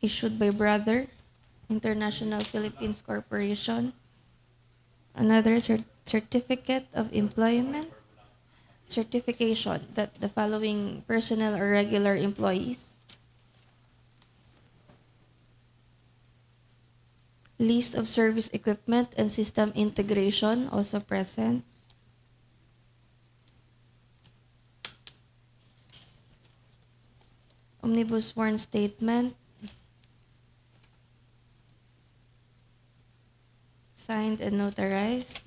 issued by Brother International Philippines Corporation, another certificate of employment, certification that the following personnel are regular employees, list of service equipment and system integration also present, omnibus sworn statement, Signed and notarized.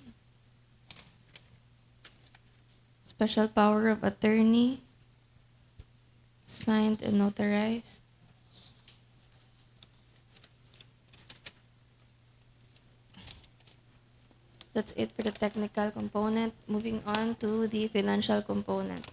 Special power of attorney. Signed and notarized. That's it for the technical component. Moving on to the financial component.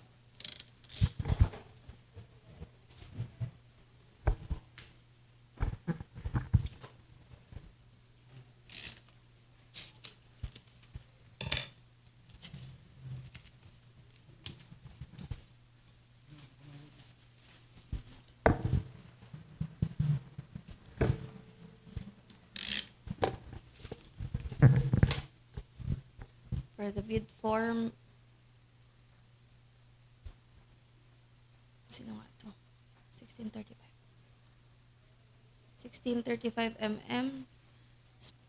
For the bid form, sino nga to? 1635. 1635 mm.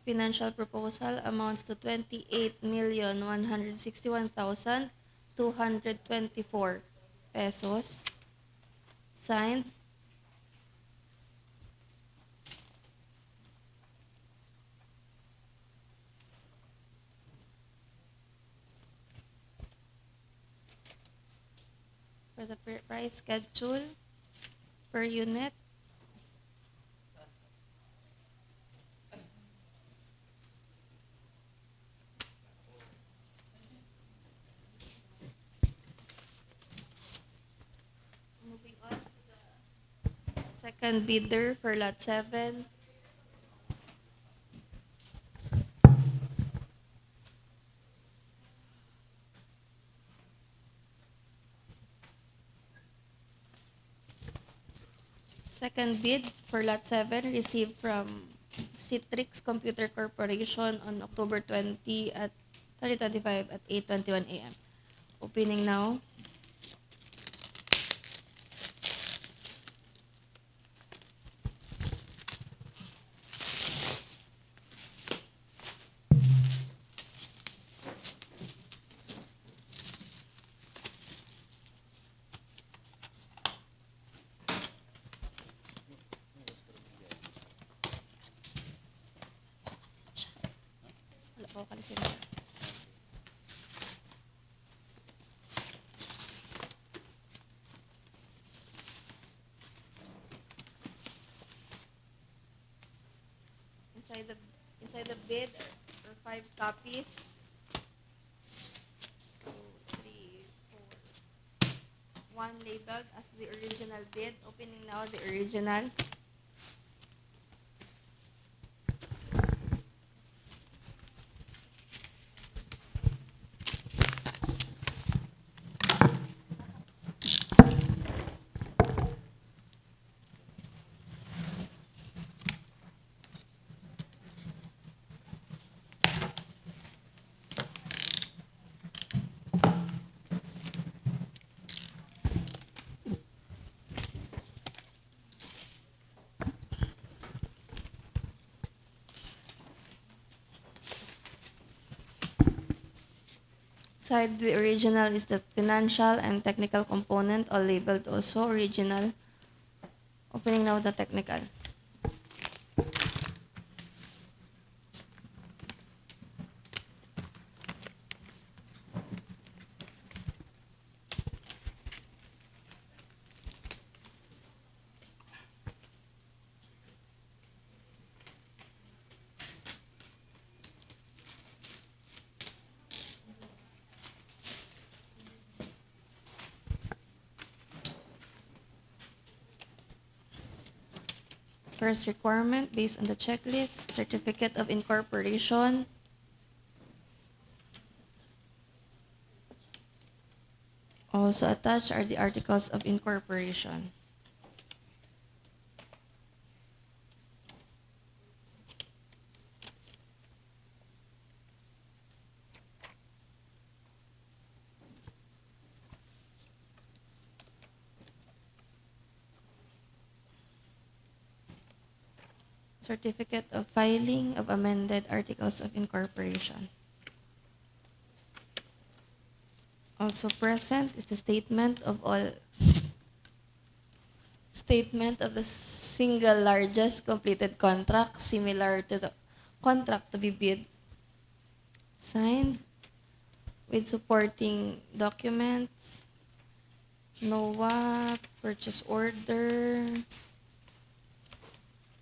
Financial proposal amounts to 28,161,224 pesos. Signed. For the price schedule per unit, moving on to the second bidder for lot 7. Second bid for lot 7 received from Citrix Computer Corporation on October 20 at 2025 at 8:21 a.m. Opening now. Wala pa ako kalisin. Inside the bid are 5 copies. 2, 3, 4. One labeled as the original bid. Opening now the original. Inside the original is the financial and technical component, all labeled also original. Opening now the technical. First requirement based on the checklist, certificate of incorporation. Also attached are the articles of incorporation. Certificate of filing of amended articles of incorporation. Also present is the statement of the single largest completed contract similar to the contract to be bid Signed with supporting documents, NOA, purchase order,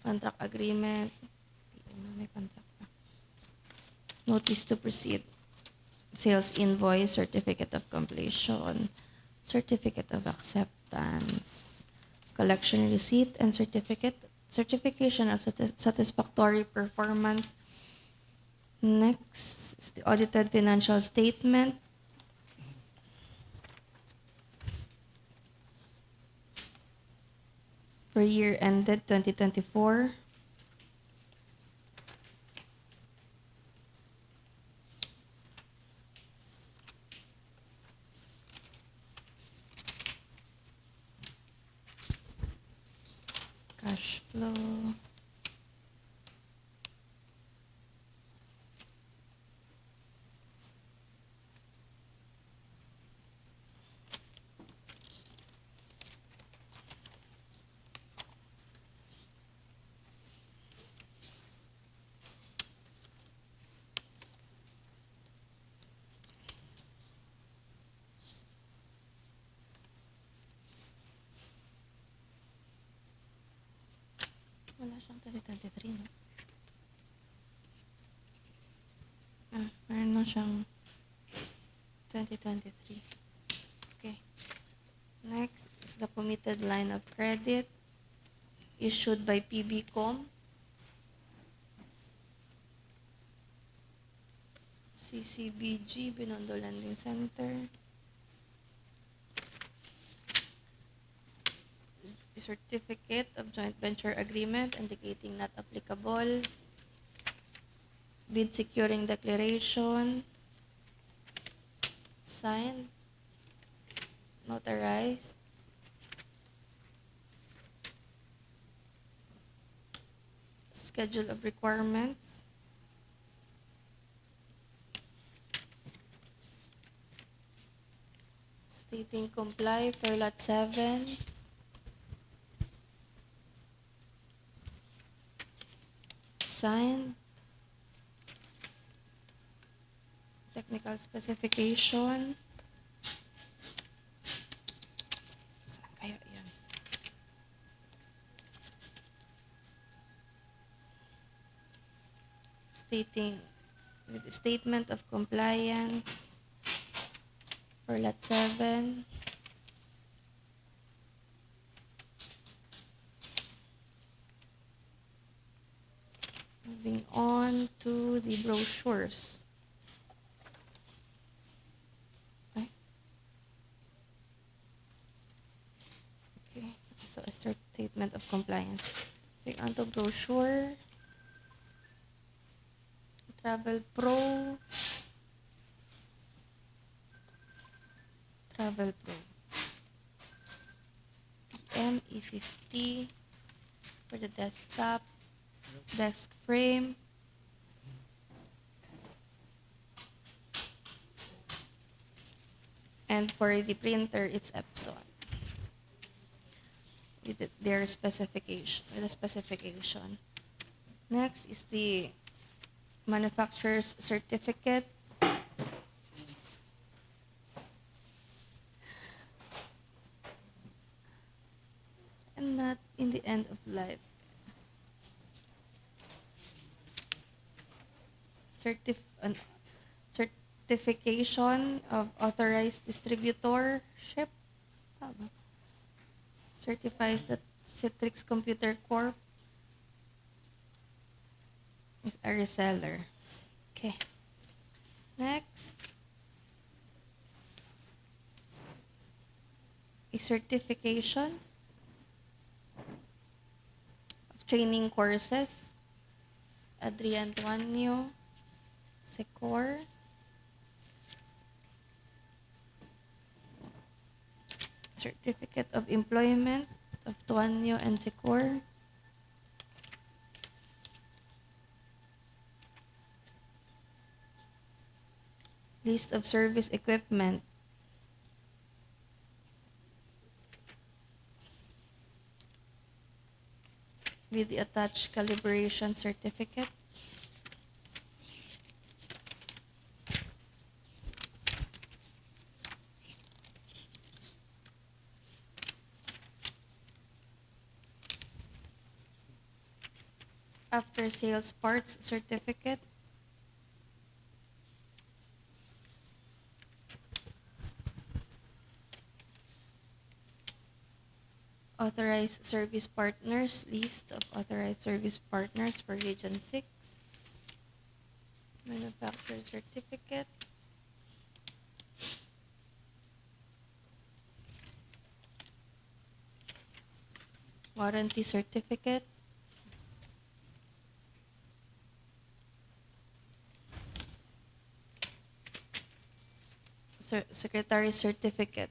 contract agreement, may contract pa. Notice to proceed, sales invoice, certificate of completion, certificate of acceptance, collection receipt, and certification of satisfactory performance. Next is the audited financial statement. For year ended 2024. Cash flow. Wala siyang 2023, no? Meron mo siyang 2023. Okay. Next is the committed line of credit issued by PBCom, CCBG, Binondo Lending Center. Certificate of joint venture agreement indicating not applicable. Bid securing declaration. Signed. Notarized. Schedule of requirements. Stating comply for lot 7. Signed. Technical specification. Saan kaya yan? Stating with the statement of compliance for lot 7. Moving on to the brochures. Okay, so a statement of compliance. Moving on to brochure. Travel Pro. Travel Pro. PME50 for the desktop. Desk frame. And for the printer, it's Epson. With their specification, with the specification. Next is the manufacturer's certificate. And not in the end of life. Certification of authorized distributorship. Certifies that Citrix Computer Corp is a reseller. Okay. Next. A certification of training courses. Adrian Tuanyo, Secor. Certificate of Employment of Tuanyo and Secor. List of service equipment. With the attached calibration certificate. After sales parts certificate. Authorized service partners, list of authorized service partners for Region 6. Manufacturer certificate. Warranty certificate. Secretary certificate.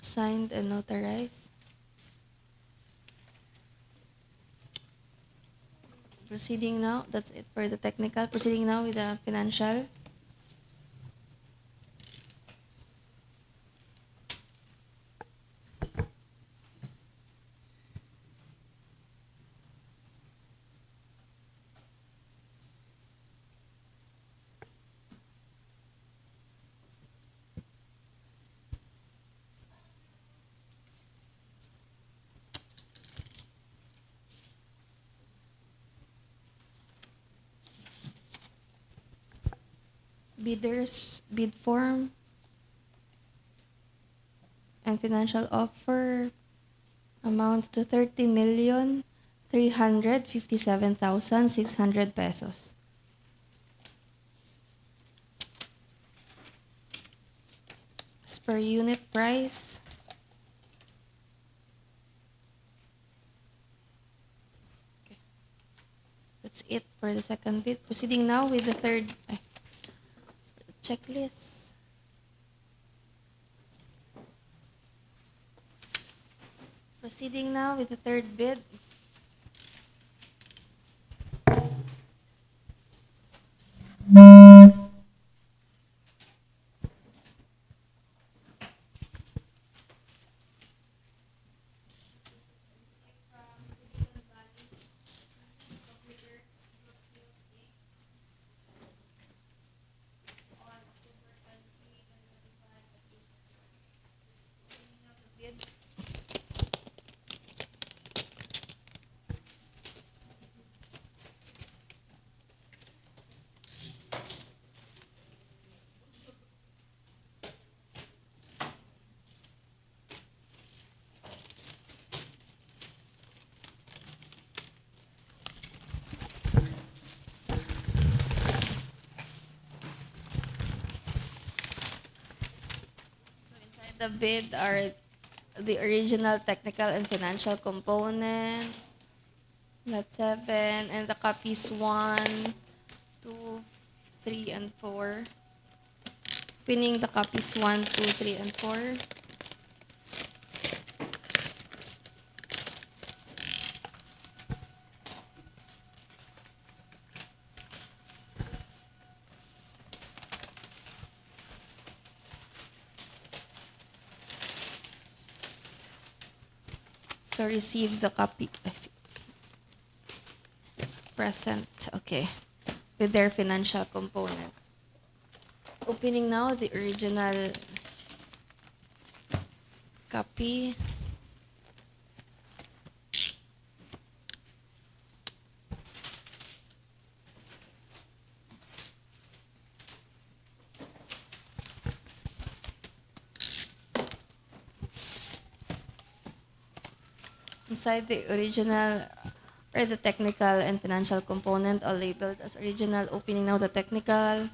Signed and notarized. Proceeding now, that's it for the technical. Proceeding now with the financial. Bidders, bid form, and financial offer amounts to 30,357,600 pesos. As per unit price, okay. That's it for the second bid. Proceeding now with the third checklist. Proceeding now with the third bid. Inside the bid are the original technical and financial component, lot 7, and the copies 1, 2, 3, and 4. Pinning the copies 1, 2, 3, and 4. So receive the copy. Present, okay. With their financial component. Opening now the original copy. Inside the original or the technical and financial component all labeled as original. Opening now the technical.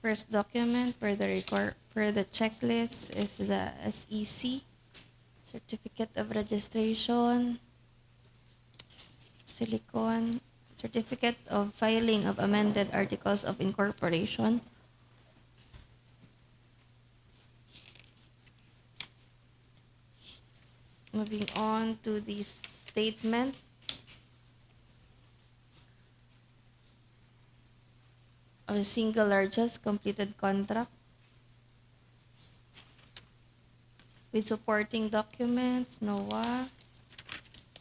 First document for the checklist is the SEC, Certificate of Registration, Silicon, Certificate of Filing of Amended Articles of Incorporation, Moving on to the statement of a single largest completed contract with supporting documents, NOAA,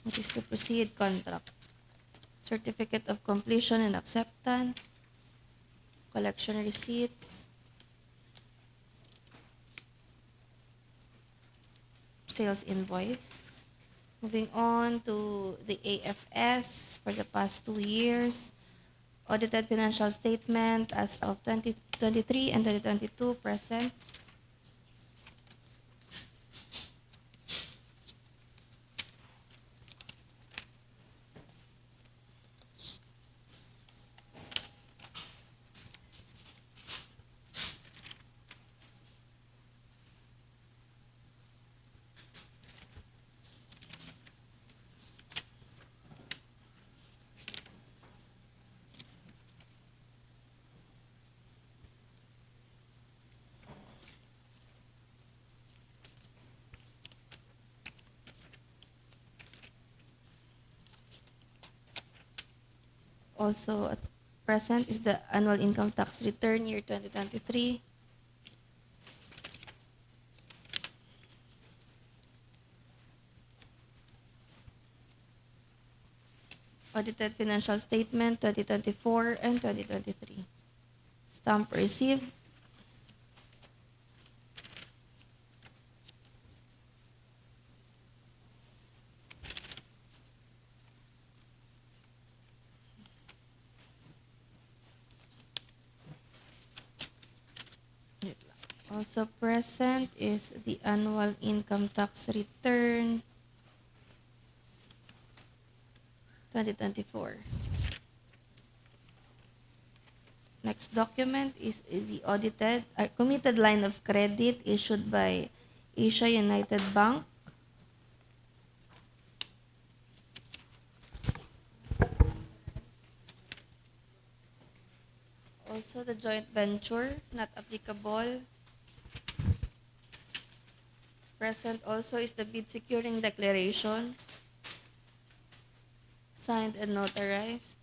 notice to proceed, contract, certificate of completion and acceptance, collection receipts, sales invoice. Moving on to the AFS for the past 2 years, audited financial statement as of 2023 and 2022 present. Also at present is the annual income tax return year 2023. Audited financial statement 2024 and 2023. Stamp received. Also present is the annual income tax return 2024. Next document is the audited committed line of credit issued by Asia United Bank. Also the joint venture, not applicable. Present also is the bid securing declaration, signed and notarized.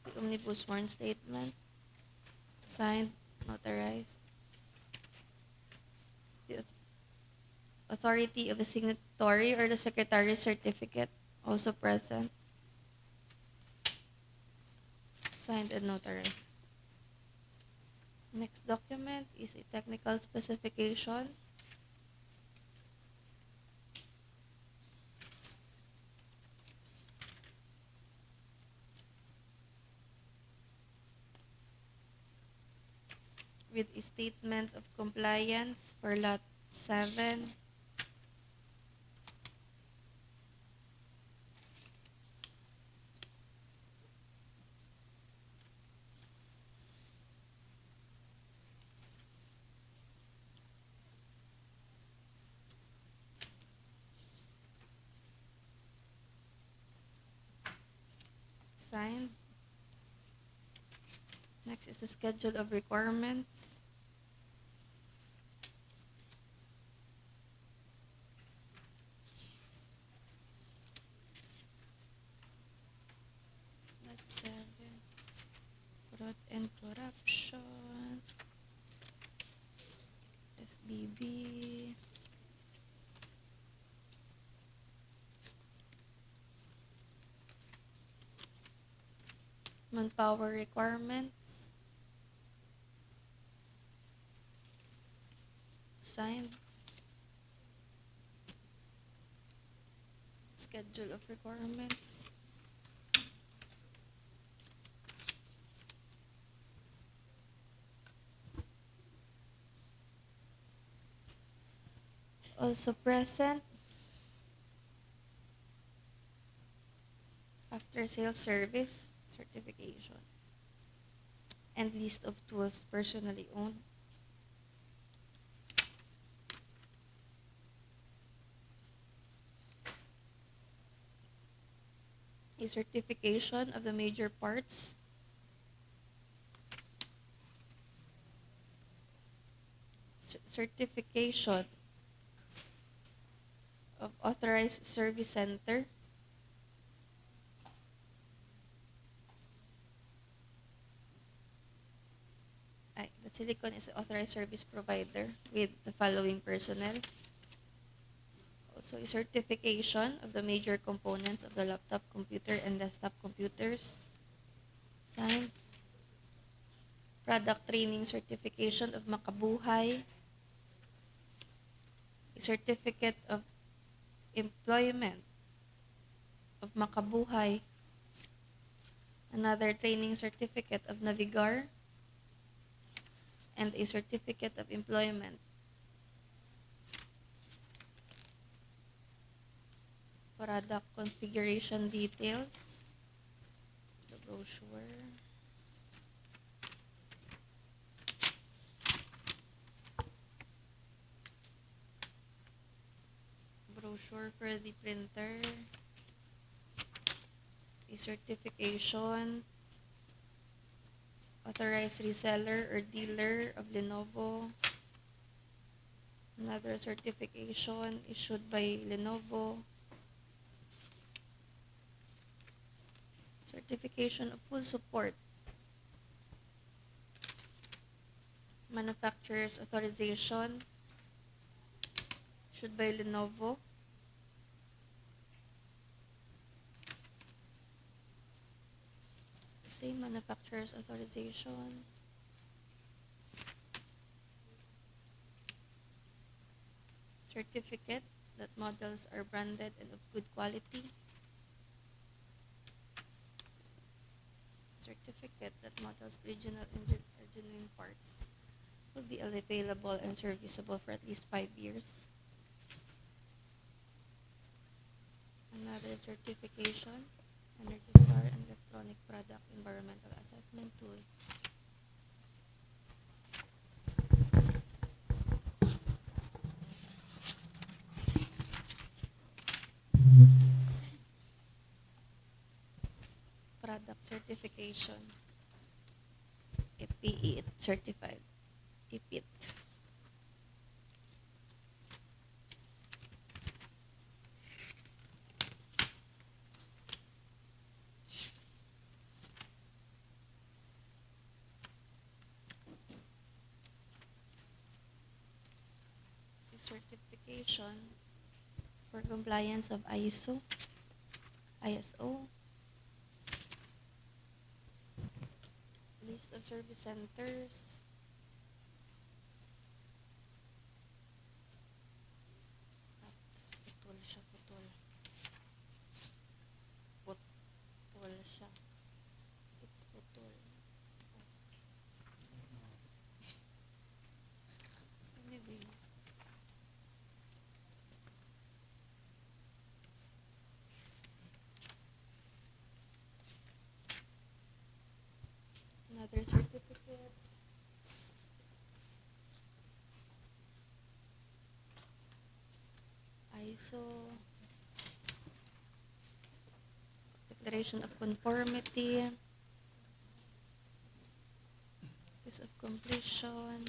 The omnibus sworn statement, signed, notarized. The authority of the signatory or the secretary's certificate, also present, signed and notarized. Next document is a technical specification. With a statement of compliance for lot 7. Signed. Next is the schedule of requirements. Lot 7. Fraud and corruption. SBB. Manpower requirements. Signed. Schedule of requirements. Also present, after sales service certification and list of tools personally owned. A certification of the major parts. Certification of Authorized Service Center. The Silicon is the authorized service provider with the following personnel. Also, a certification of the major components of the laptop computer and desktop computers. Signed. Product training certification of Makabuhay. A certificate of employment of Makabuhay. Another training certificate of Navigar. And a certificate of employment. Product configuration details. The brochure. Brochure for the printer. A certification. Authorized reseller or dealer of Lenovo. Another certification issued by Lenovo. Certification of full support. Manufacturer's authorization issued by Lenovo. Same manufacturer's authorization. Certificate that models are branded and of good quality. Certificate that models original or genuine parts will be available and serviceable for at least 5 years. Another certification, Energy Star and Electronic Product Environmental Assessment Tool. Product certification. EPIT certified. EPIT. Certification for compliance of ISO. List of service centers. Putol siya, putol. Putol siya. It's putol. Anyway. Another certificate. ISO. Declaration of conformity. Notice of completion.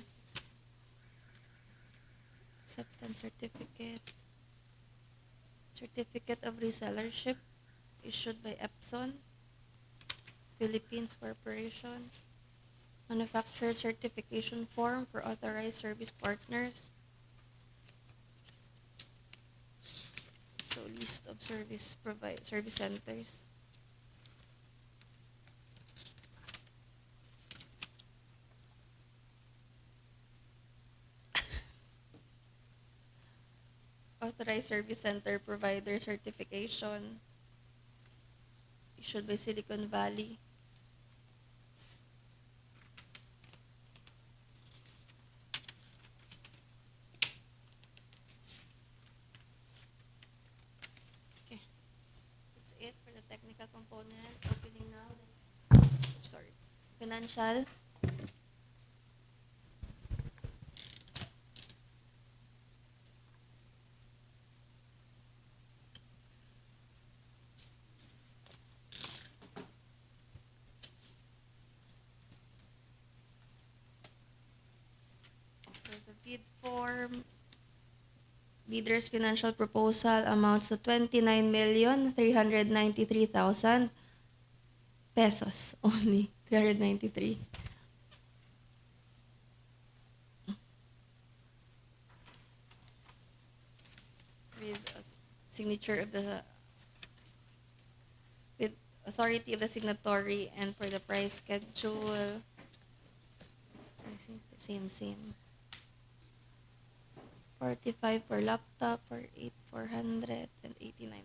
Acceptance certificate. Certificate of resellership issued by Epson Philippines Corporation. Manufacturer certification form for authorized service partners. So list of service centers. Authorized service center provider certification issued by Silicon Valley. Okay, that's it for the technical component. Opening now. Sorry. Financial. For the bid form, Bidder's financial proposal amounts to 29,393,000 pesos only. 393. With a signature of the with authority of the signatory, and for the price schedule, I think the same. 45 for laptop, for 8,400 and 8,900.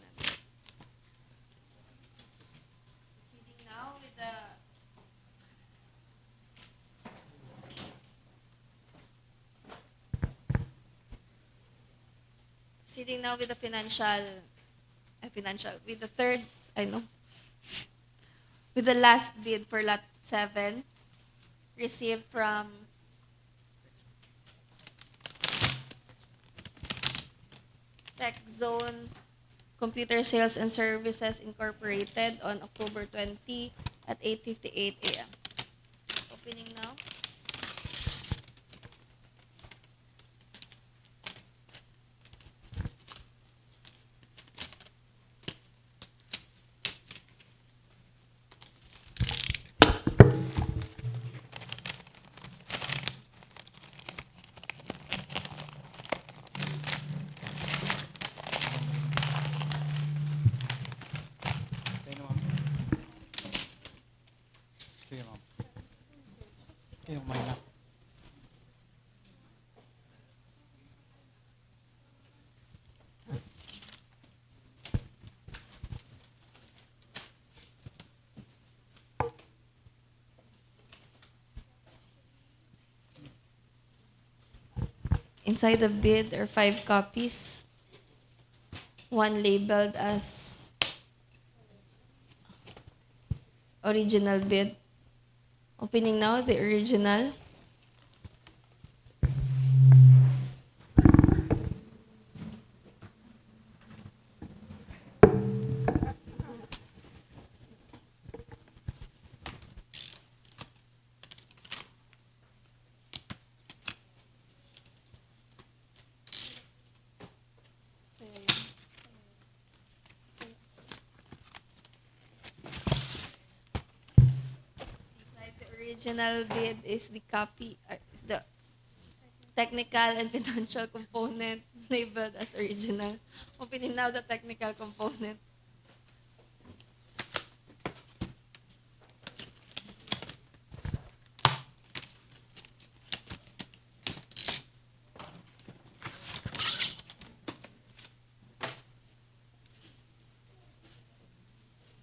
Proceeding now with the financial with the third, I know, with the last bid for lot 7 received from Tech Zone Computer Sales and Services Incorporated on October 20 at 8:58 a.m. Opening now. Okay na, ma'am. Sige, ma'am. Yung may na. Inside the bid are 5 copies, one labeled as original bid. Opening now the original. Inside the original bid is the copy, is the technical and financial component labeled as original. Opening now the technical component.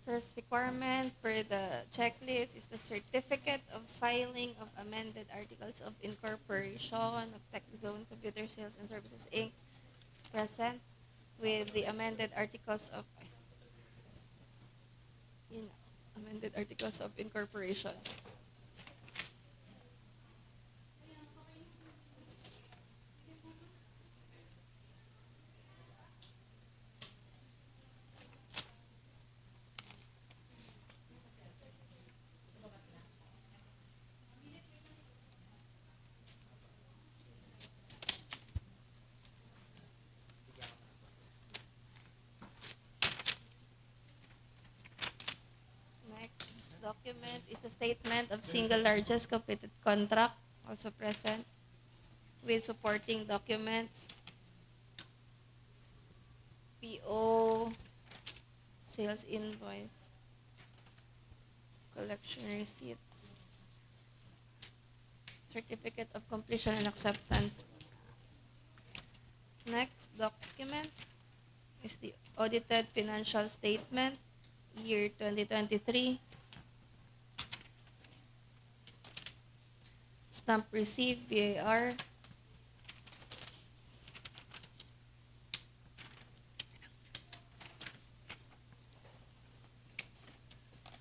First requirement for the checklist is the certificate of filing of amended articles of incorporation of Tech Zone Computer Sales and Services Inc. present with the amended articles of amended articles of incorporation. Next document is the statement of single largest completed contract, also present with supporting documents, PO, sales invoice, collection receipts, certificate of completion and acceptance. Next document is the audited financial statement, year 2023. Stamp received, BAR.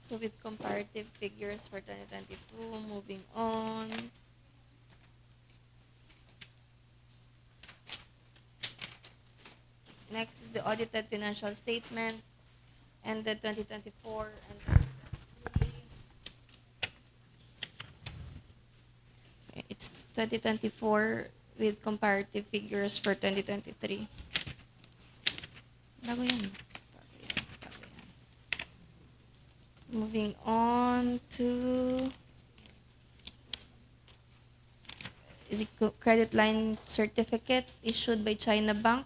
So with comparative figures for 2022, moving on. Next is the audited financial statement, ended 2024 and 2023. It's 2024 with comparative figures for 2023. Bago yan. Bago yan. Moving on to the credit line certificate issued by China Bank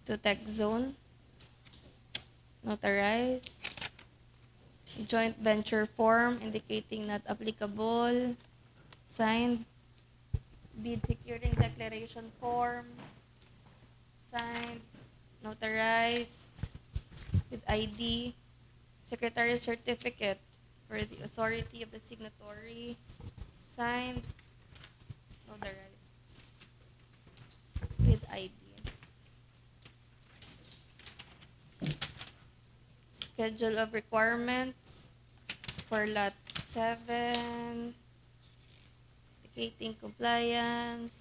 to Tech Zone. Notarized. Joint venture form indicating not applicable. Signed. Bid securing declaration form. Signed. Notarized. With ID. Secretary certificate for the authority of the signatory. Signed. Notarized. With ID. Schedule of requirements for Lot 7, indicating compliance,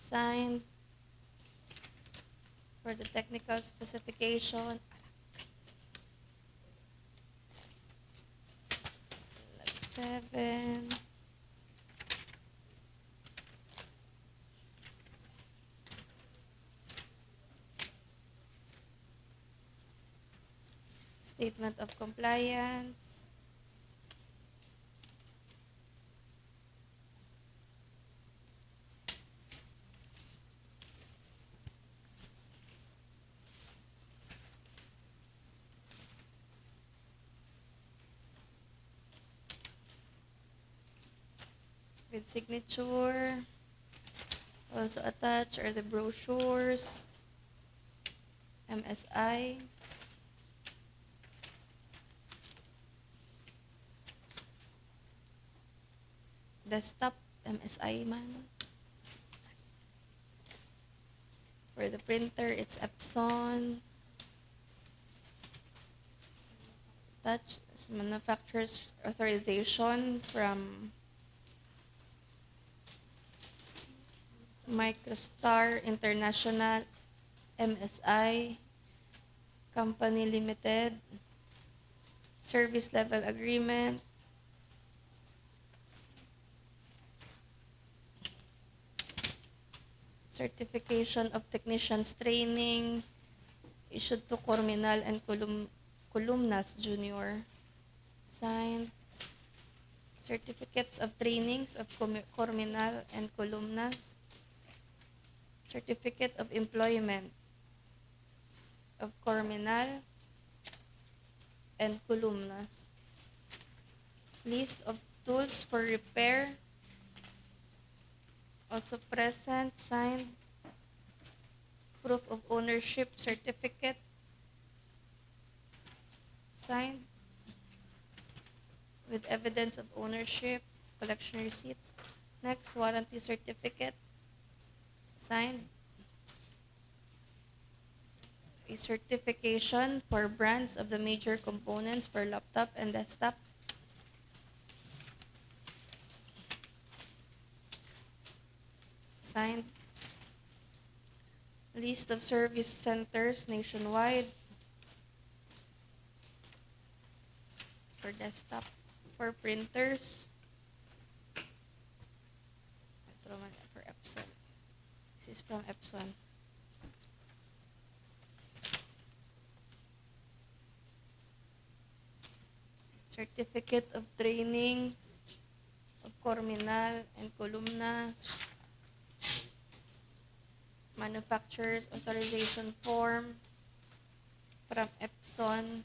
signed for the technical specification. Lot 7. Statement of compliance. With signature. Also attached are the brochures, MSI, desktop, MSI man. For the printer, it's Epson. Touch manufacturer's authorization from Microstar International, MSI, Company Limited, service level agreement, certification of technicians training issued to Corminal and Columnas Junior. Signed. Certificates of trainings of Corminal and Columnas. Certificate of employment of Corminal and Columnas. List of tools for repair. Also present, signed. Proof of ownership certificate. Signed. With evidence of ownership, collection receipts. Next, warranty certificate. Signed. A certification for brands of the major components for laptop and desktop. Signed. List of service centers nationwide for desktop, for printers. Ito naman for Epson. This is from Epson. Certificate of training of Corminal and Columnas. Manufacturer's authorization form from Epson.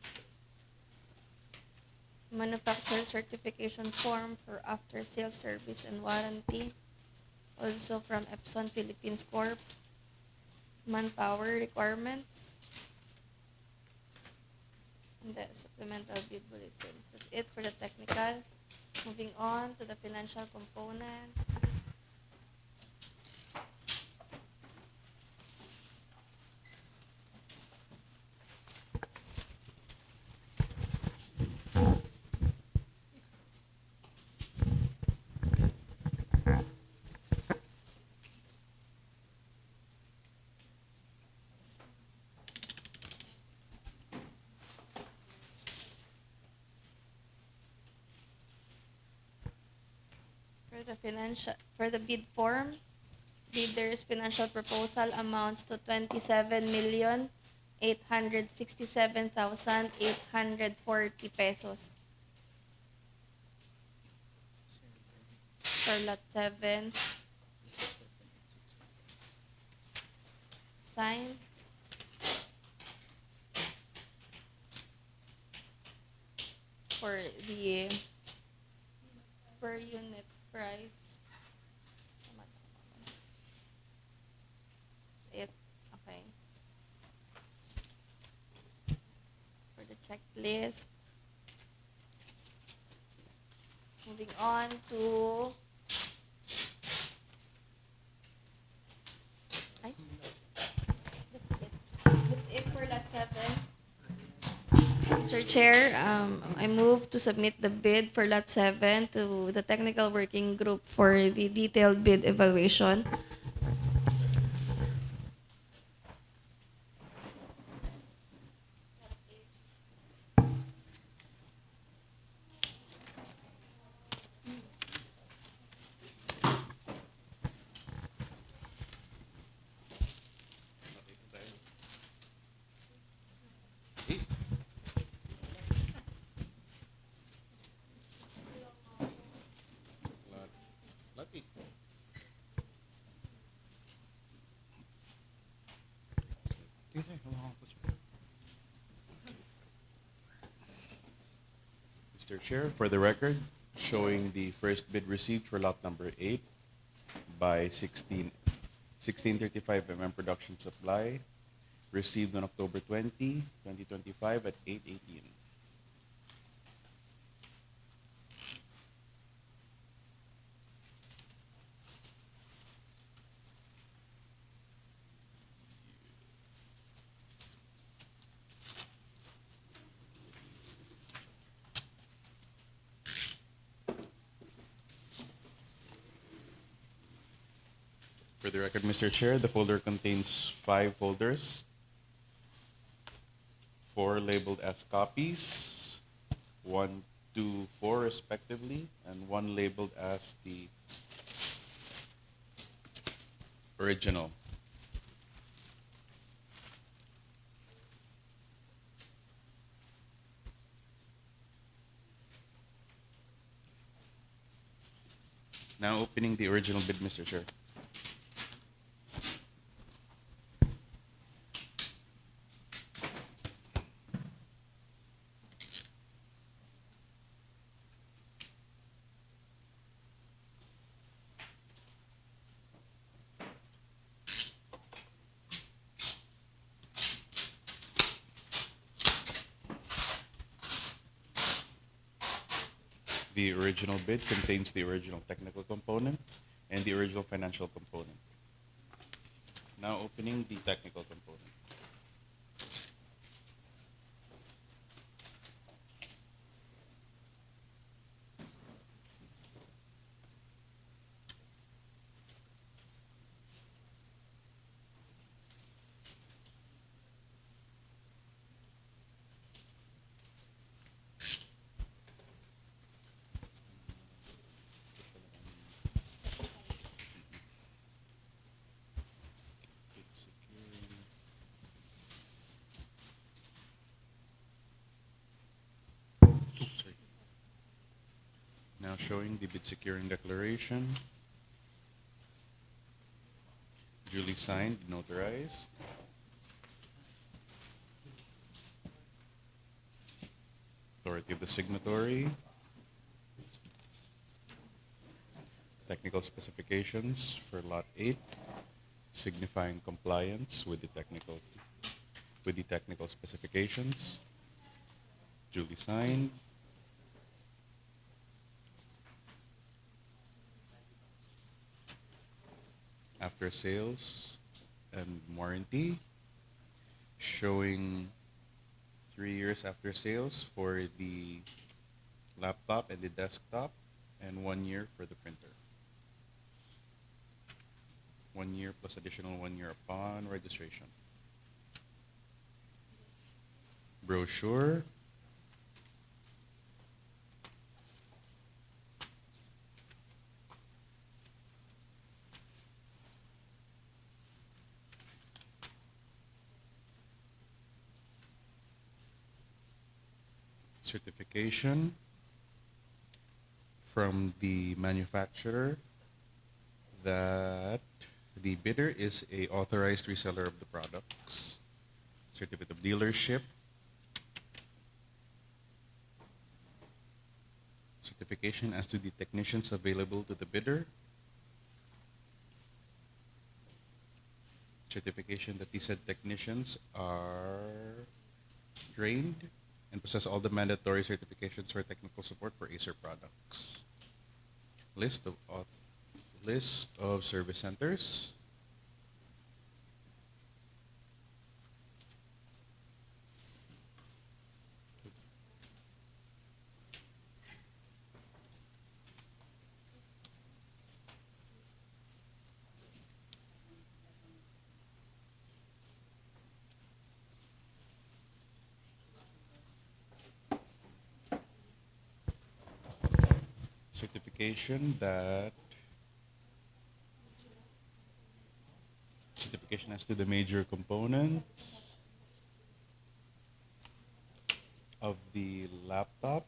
Manufacturer certification form for after sales service and warranty, also from Epson Philippines Corp. Manpower requirements, and the supplemental bid bulletin. That's it for the technical. Moving on to the financial component. For the bid form, bidder's financial proposal amounts to 27,867,840 pesos for lot 7. Signed. For the per unit price. It okay. For the checklist. Moving on to ay, that's it for lot 7. Mr. Chair, I move to submit the bid for Lot 7 to the Technical Working Group for the detailed bid evaluation. Lot 8. Sige, sir. Hawakan ko, sir. Mr. Chair, for the record, showing the first bid received for lot number 8 by 1635 Production Supply, received on October 20, 2025 at 8:18. For the record, Mr. Chair, the folder contains 5 folders, 4 labeled as copies, 1, 2, 4 respectively, and 1 labeled as the original. Now opening the original bid, Mr. Chair. The original bid contains the original technical component and the original financial component. Now opening the technical component. Sorry. Now showing the bid securing declaration, duly signed, notarized. Authority of the signatory. Technical specifications for lot 8, signifying compliance with the technical specifications. Duly signed. After sales and warranty, showing 3 years after sales for the laptop and the desktop, and 1 year for the printer. 1 year plus additional 1 year upon registration. Brochure. certification from the manufacturer that the bidder is a authorized reseller of the products, certificate of dealership, certification as to the technicians available to the bidder, certification that the said technicians are trained and possess all the mandatory certifications for technical support for Acer products. List of service centers. Certification that certification as to the major components of the laptop,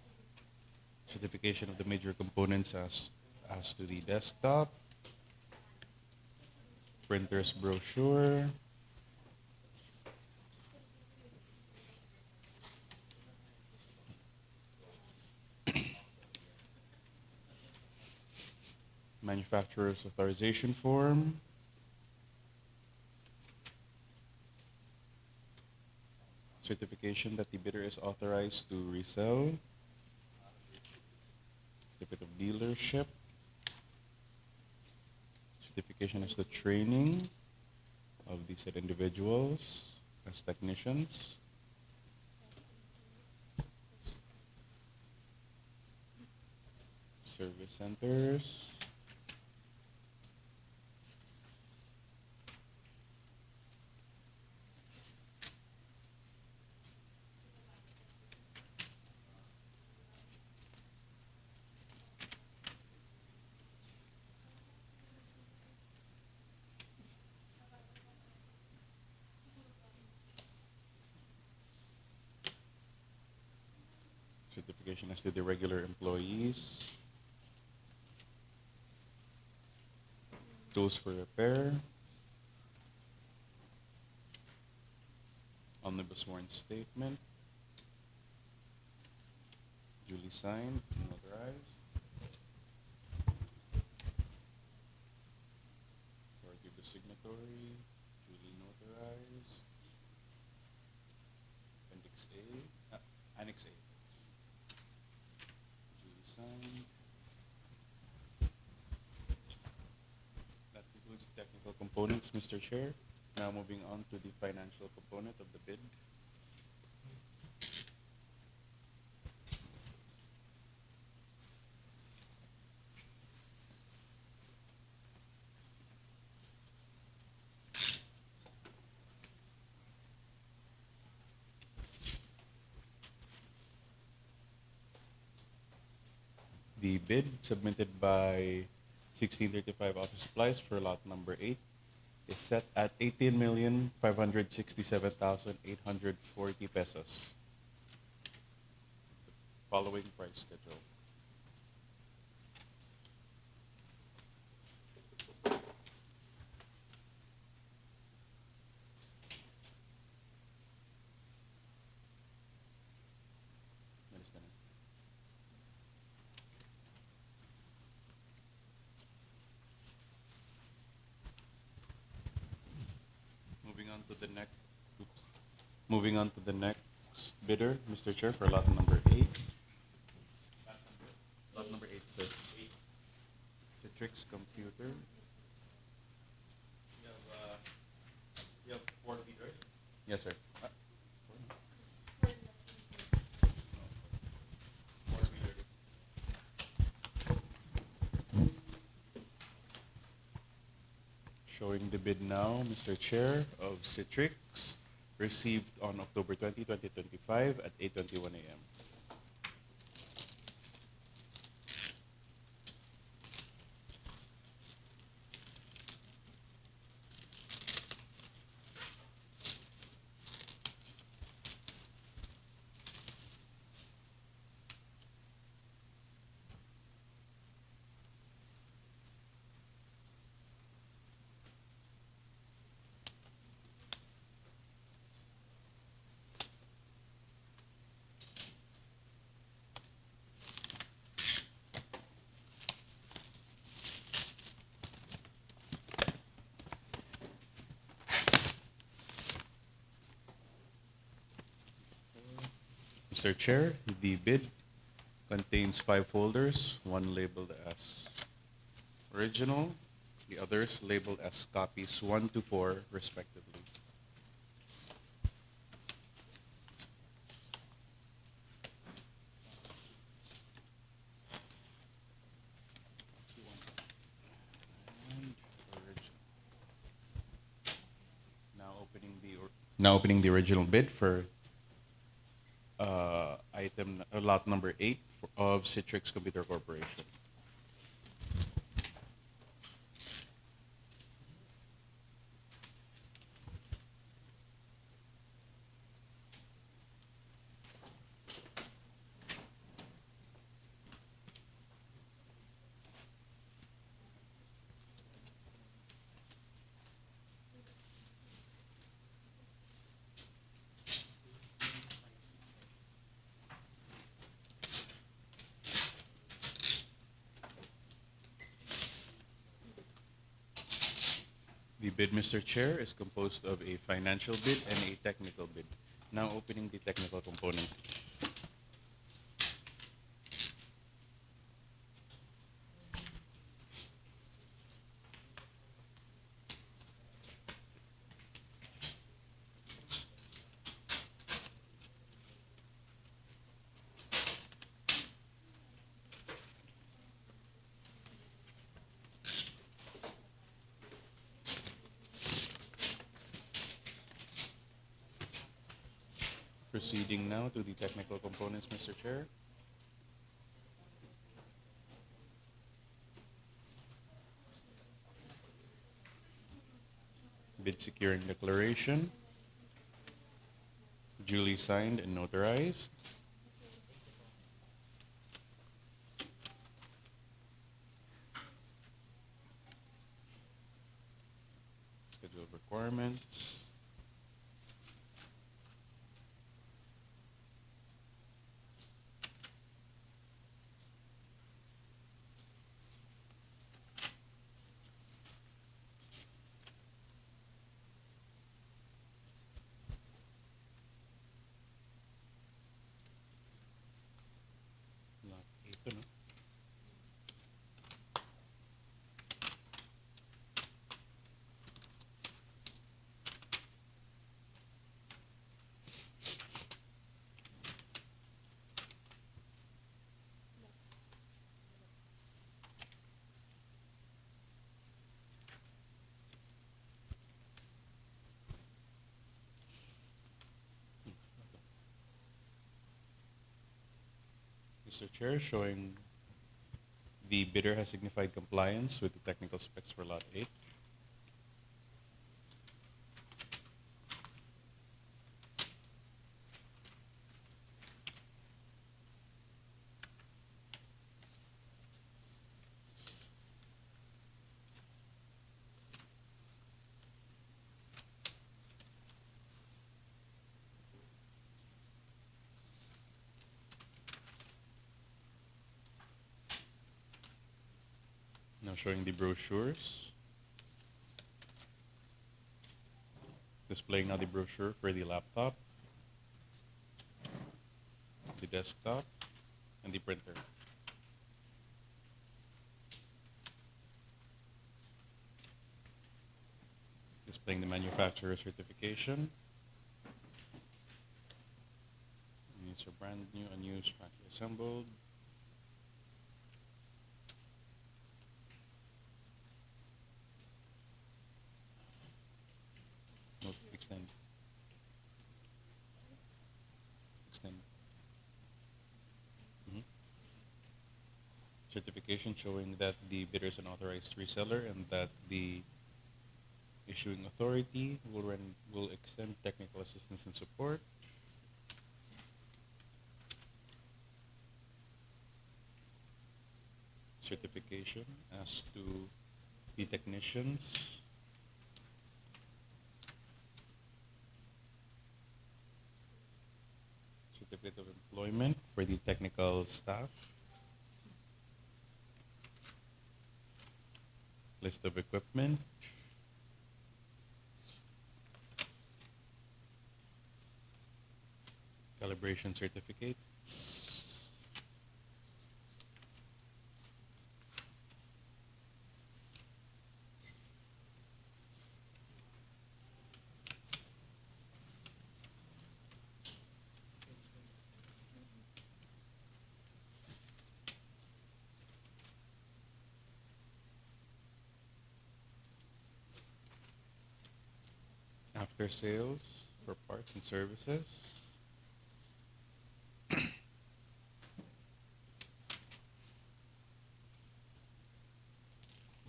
certification of the major components as to the desktop, printer's brochure, manufacturer's authorization form, certification that the bidder is authorized to resell, certificate of dealership, certification as the training of the said individuals as technicians, service centers, certification as to the regular employees, tools for repair, omnibus warrant statement, duly signed, notarized, authority of the signatory, duly notarized, Appendix A, Annex A, duly signed. That concludes the technical components, Mr. Chair. Now moving on to the financial component of the bid. The bid submitted by 1635 Office Supplies for lot number 8 is set at 18,567,840 pesos. Following price schedule. Understand? Moving on to the next. Oops. Moving on to the next bidder, Mr. Chair, for lot number 8. Lot number 8, sir. Citrix Computer. You have 4 bidders. Yes, sir. 4 bidders. Showing the bid now, Mr. Chair, of Citrix, received on October 20, 2025 at 8:21 a.m. Mr. Chair, the bid contains 5 folders, one labeled as original, the others labeled as copies 1 to 4, respectively. And original. Now opening the original bid for lot number 8 of Citrix Computer Corporation. The bid, Mr. Chair, is composed of a financial bid and a technical bid. Now opening the technical component. Proceeding now to the technical components, Mr. Chair. Bid securing declaration, duly signed and notarized. Schedule of requirements. Lot 8, ano? Mr. Chair, showing the bidder has signified compliance with the technical specs for Lot 8. Now showing the brochures. Displaying now the brochure for the laptop, the desktop, and the printer. Displaying the manufacturer certification. These are brand new, unused, factory assembled. No, extend. Extend. Mhm. Certification showing that the bidder is an authorized reseller and that the issuing authority will extend technical assistance and support. Certification as to the technicians. Certificate of employment for the technical staff. List of equipment. calibration certificates. After sales for parts and services.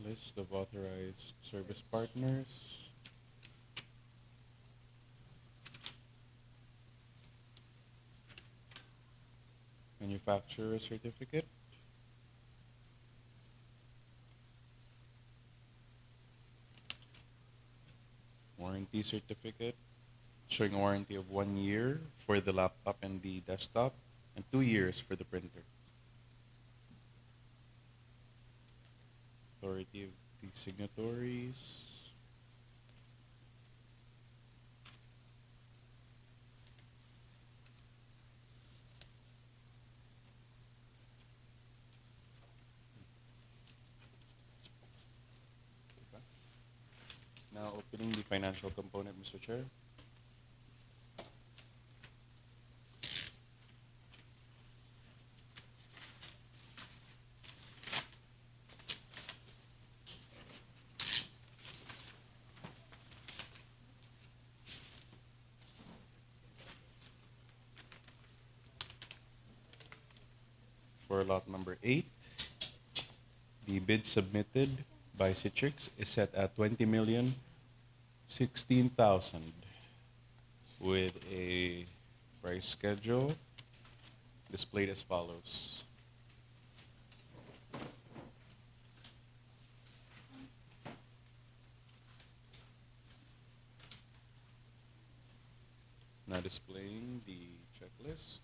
List of authorized service partners. Manufacturer certificate. Warranty certificate showing a warranty of 1 year for the laptop and the desktop and 2 years for the printer. Authority of the signatories. Okay. Now opening the financial component, Mr. Chair. For lot number 8, the bid submitted by Citrix is set at 20,016,000 with a price schedule displayed as follows. Now displaying the checklist.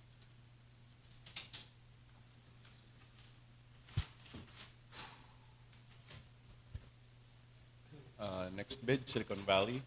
Next bid, Silicon Valley.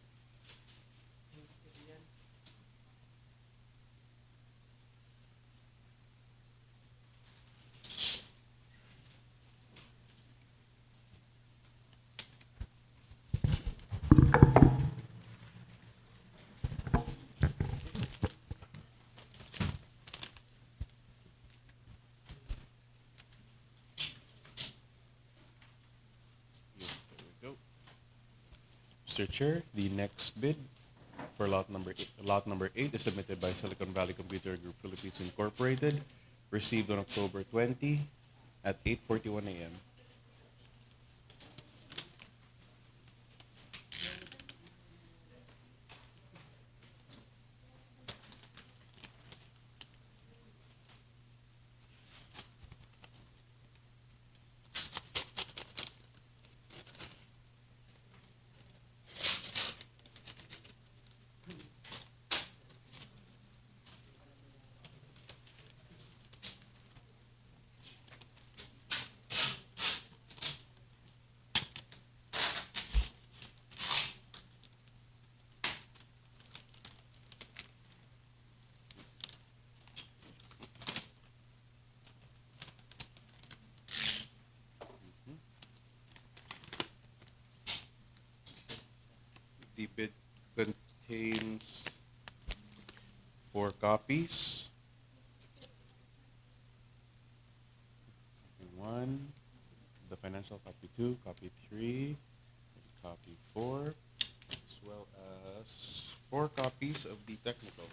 Yes, there we go. Mr. Chair, the next bid for lot number 8 is submitted by Silicon Valley Computer Group Philippines Incorporated, received on October 20 at 8:41 a.m. The bid contains 4 copies. Copy 1, the financial copy 2, copy 3, and copy 4, as well as 4 copies of the technical.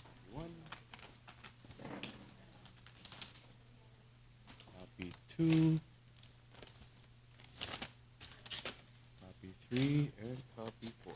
Copy 1, copy 2, copy 3, and copy 4.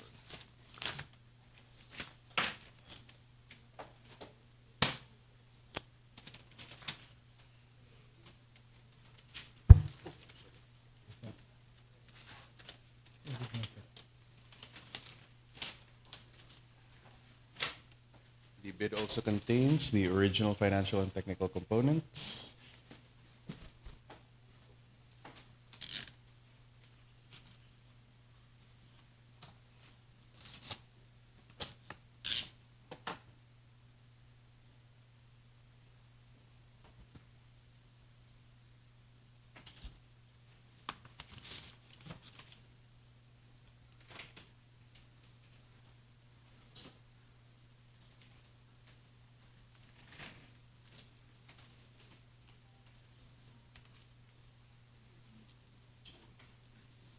The bid also contains the original financial and technical components,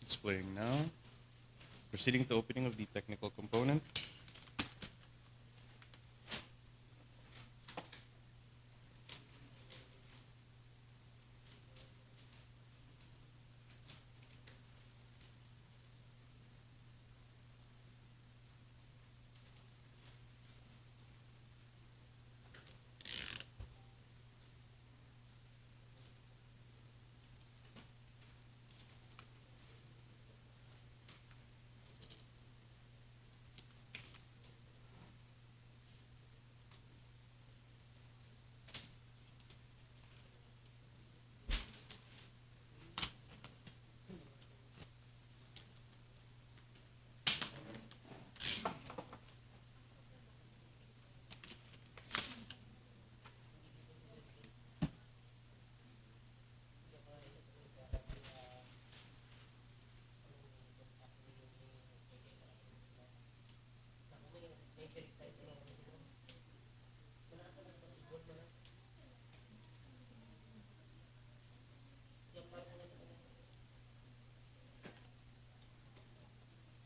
Displaying now. Proceeding to opening of the technical component.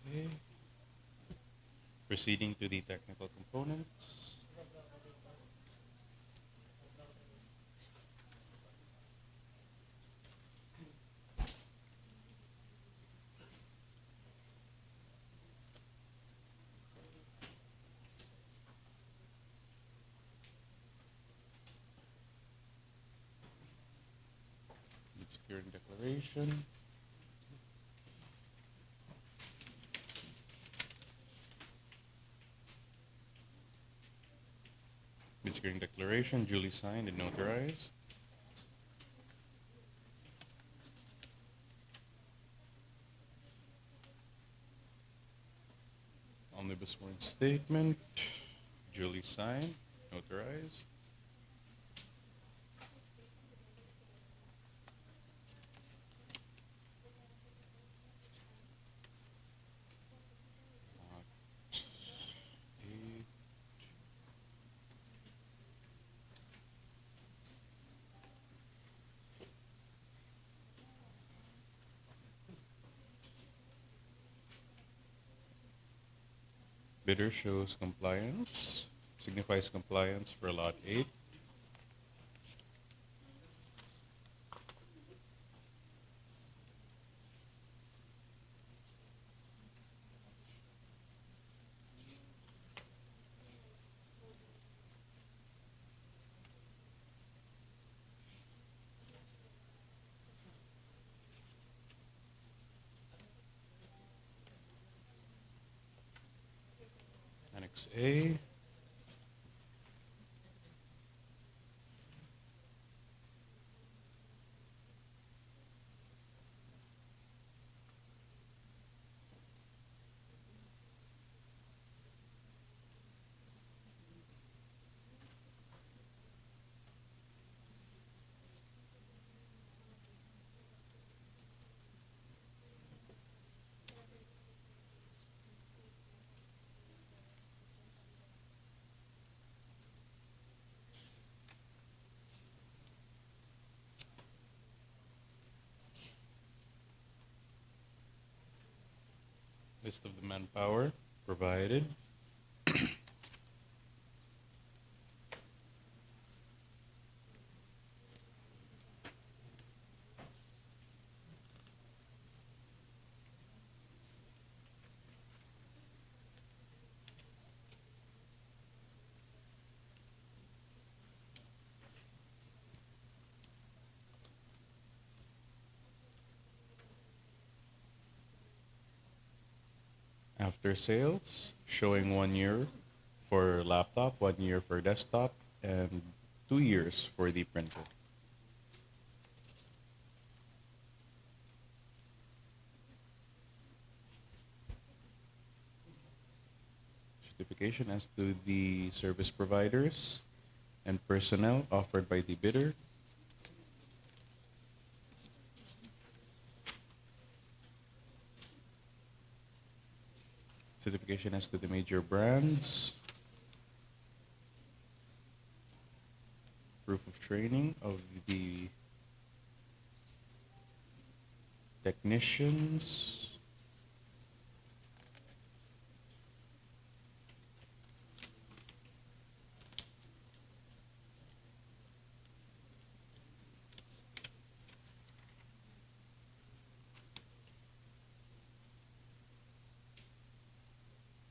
Okay. Proceeding to the technical components. Securing declaration. Securing declaration duly signed and notarized. Omnibus warrant statement duly signed, notarized. Lot 8. Bidder shows compliance, signifies compliance for lot 8. Annex A. List of the manpower provided. After sales, showing 1 year for laptop, 1 year for desktop, and 2 years for the printer. Certification as to the service providers and personnel offered by the bidder. Certification as to the major brands. Proof of training of the Technicians.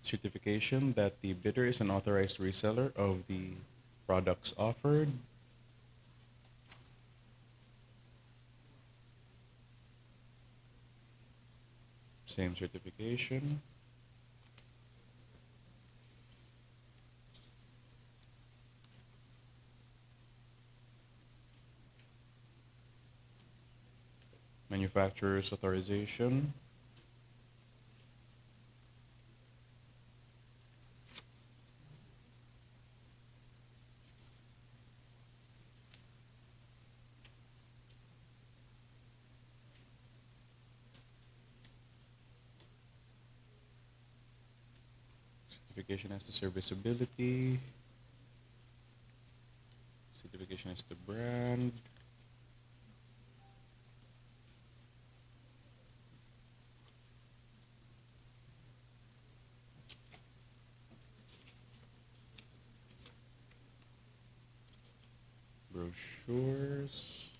Certification that the bidder is an authorized reseller of the products offered. Same certification. Manufacturer's authorization. Certification as to serviceability. Certification as to brand. Brochures.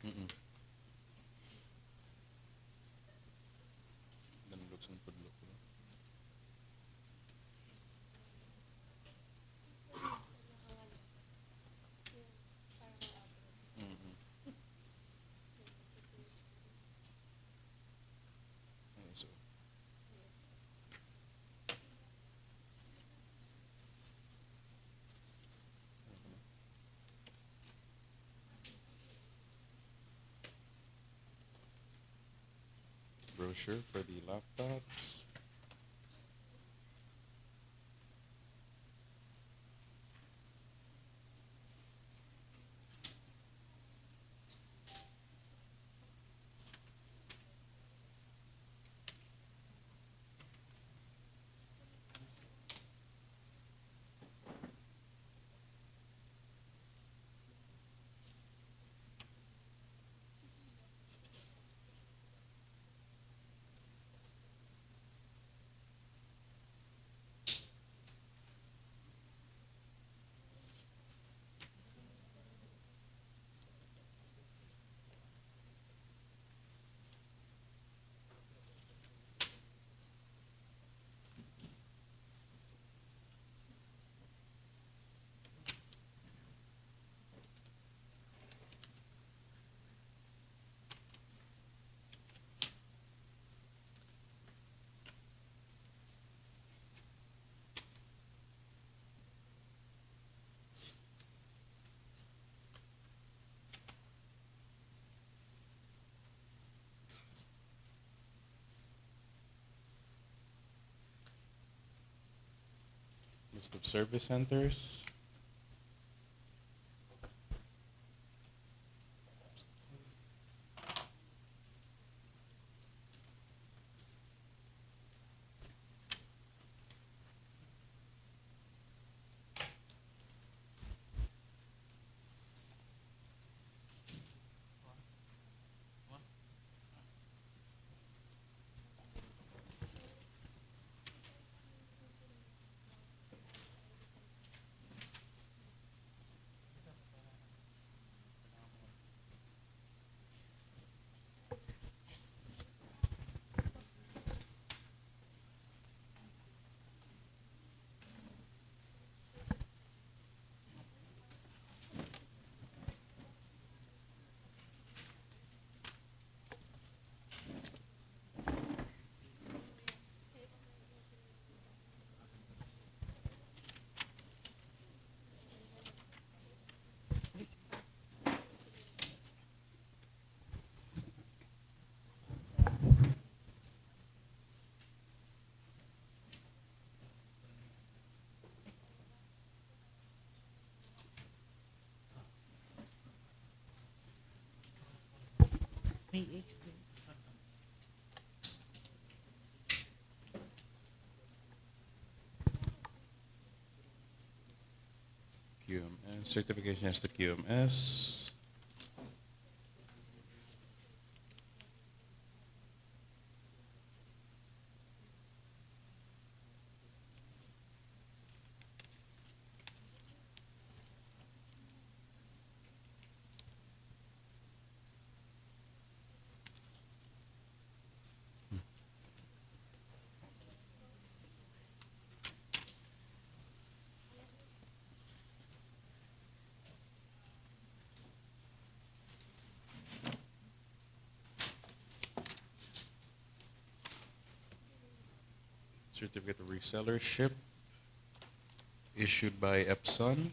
Mm-mm. Danlog sa pudlok ko. Mm-mm. Okay, so brochure for the laptops. List of service centers. May explain. QMS, certification as to QMS. Certificate of resellership issued by Epson.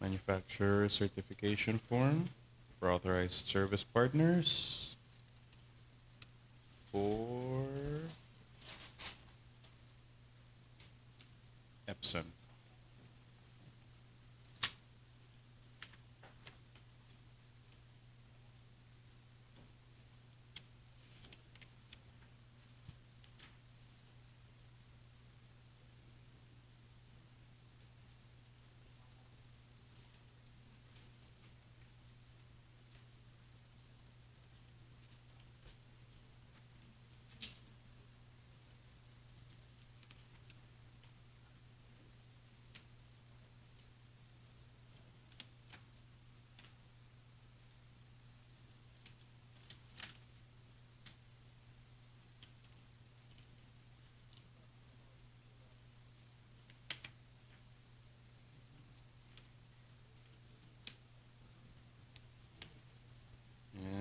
Manufacturer certification form for authorized service partners for Epson.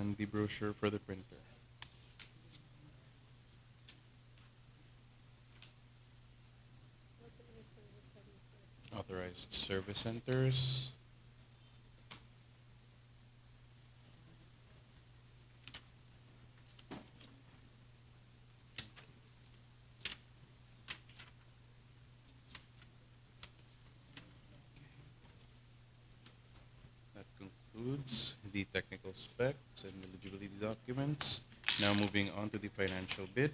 And the brochure for the printer. Authorized service centers. That concludes the technical specs and eligibility documents. Now moving on to the financial bid.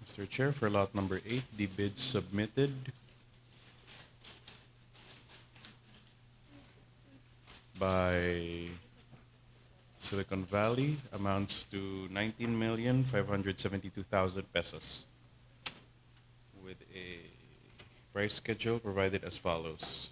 Mr. Chair, for lot number 8, the bids submitted by Silicon Valley amounts to 19,572,000 pesos with a price schedule provided as follows.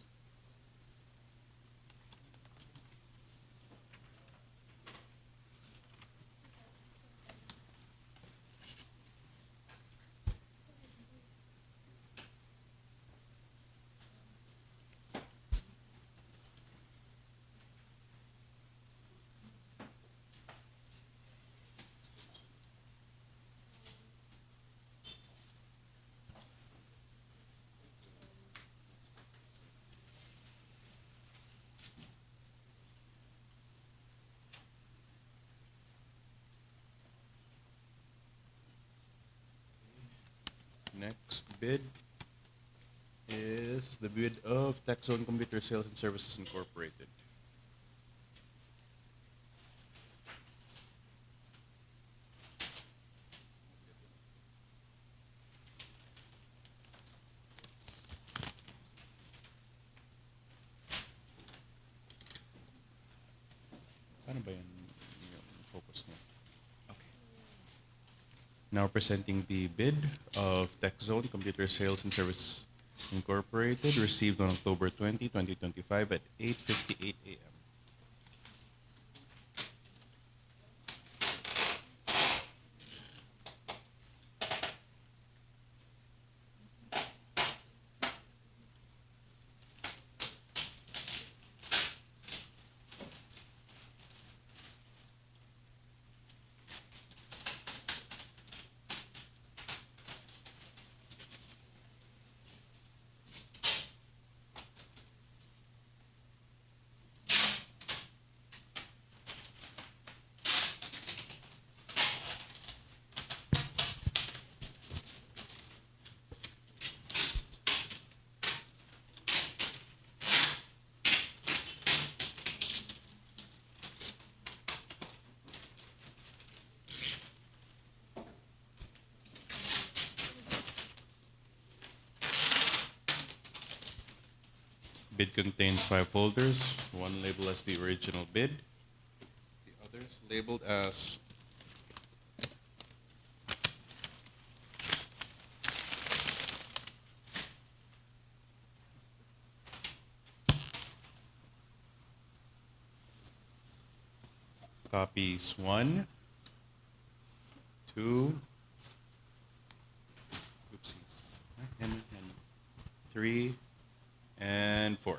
Next bid is the bid of TechZone Computer Sales and Services Incorporated. Paano ba yan yung focus niya? Okay. Now presenting the bid of TechZone Computer Sales and Service Incorporated, received on October 20, 2025 at 8:58 a.m. Bid contains 5 folders, one labeled as the original bid, the others labeled as copies 1, 2, oopsies, and 3, and 4.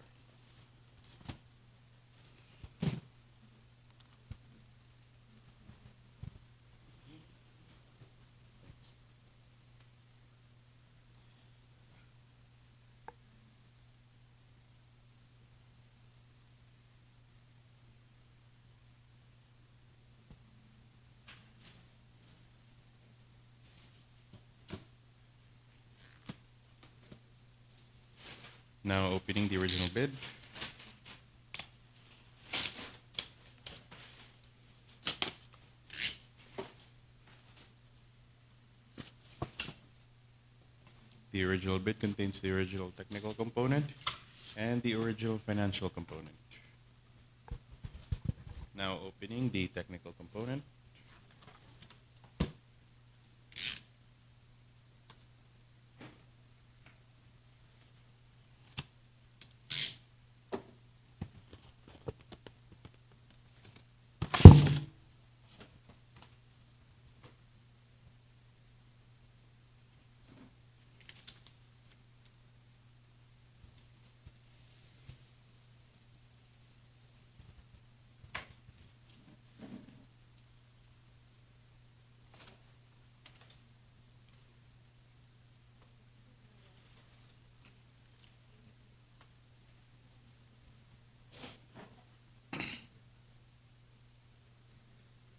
Now opening the original bid. The original bid contains the original technical component and the original financial component. Now opening the technical component.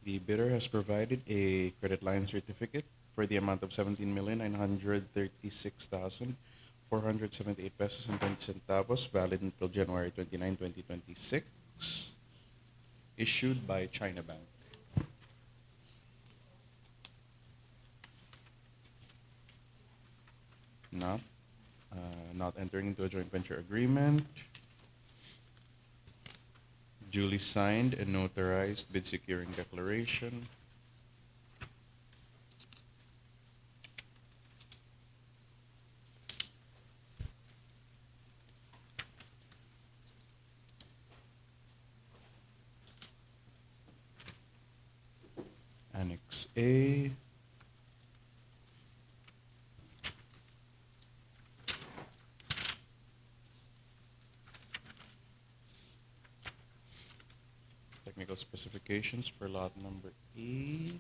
The bidder has provided a credit line certificate for the amount of 17,936,478 pesos and 20 centavos, valid until January 29, 2026, issued by China Bank. Not, not entering into a joint venture agreement. Duly signed and notarized bid securing declaration. Annex A. Technical specifications for lot number 8.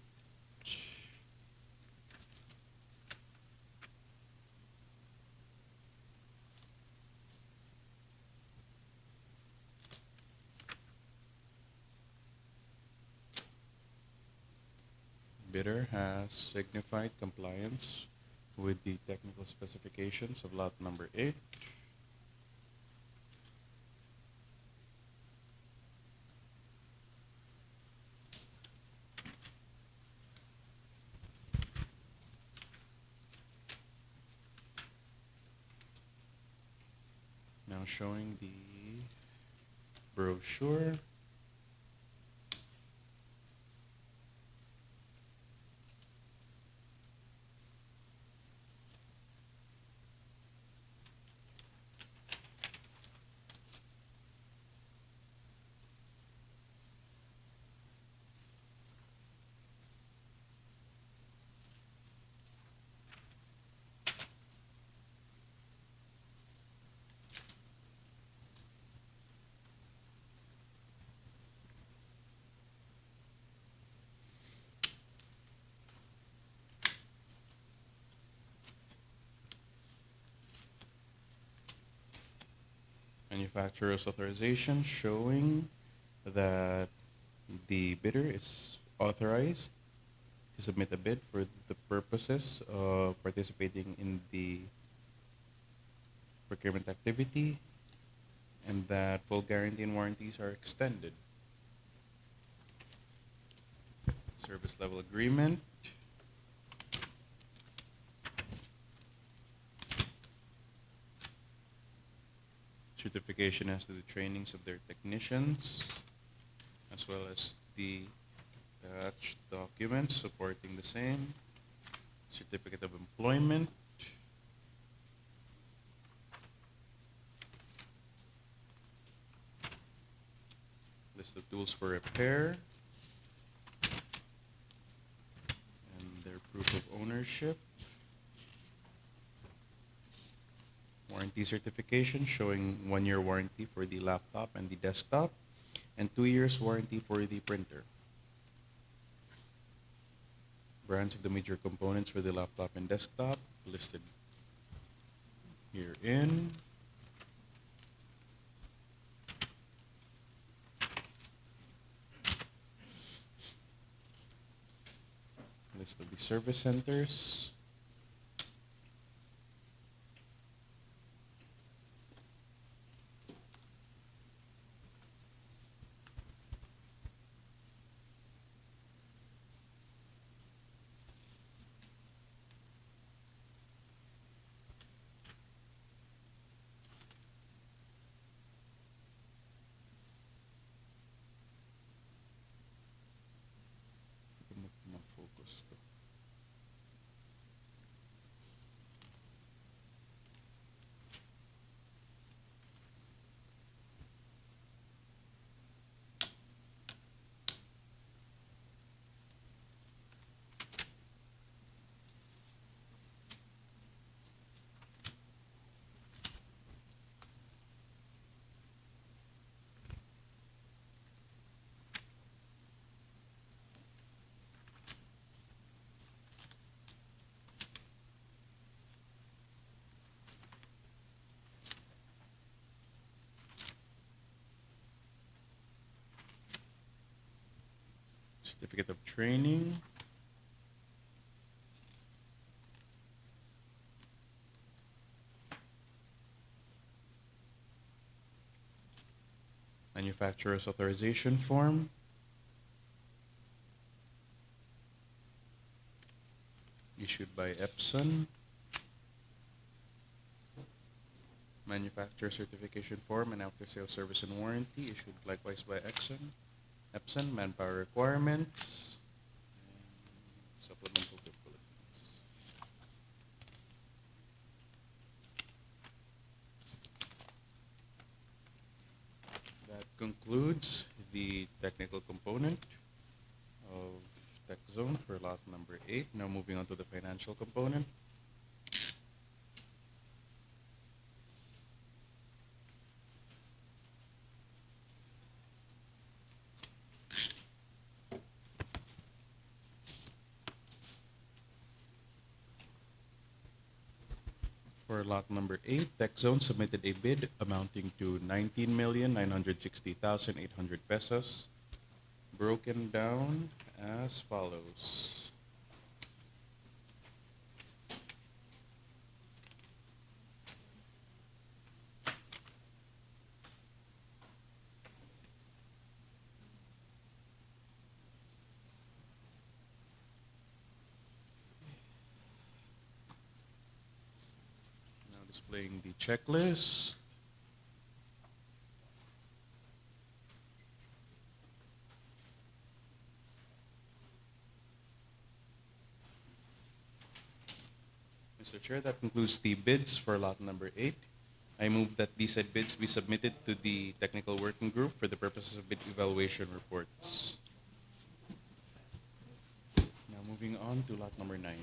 Bidder has signified compliance with the technical specifications of lot number 8. Now showing the brochure. Manufacturer's authorization showing that the bidder is authorized to submit a bid for the purposes of participating in the procurement activity, and that full guarantee and warranties are extended. Service level agreement. certification as to the trainings of their technicians, as well as the attached documents supporting the same, certificate of employment, list of tools for repair, and their proof of ownership, warranty certification showing 1-year warranty for the laptop and the desktop, and 2 years warranty for the printer. Brands of the major components for the laptop and desktop listed herein. List of the service centers. Focus. Certificate of training. Manufacturer's authorization form. Issued by Epson. Manufacturer certification form and after-sales service and warranty issued likewise by Epson. Manpower requirements. And supplemental bulletins. That concludes the technical component of TechZone for lot number 8. Now moving on to the financial component. For lot number 8, TechZone submitted a bid amounting to 19,960,800 pesos, broken down as follows. Now displaying the checklist. Mr. Chair, that concludes the bids for lot number 8. I move that these said bids be submitted to the technical working group for the purposes of bid evaluation reports. Now moving on to lot number 9.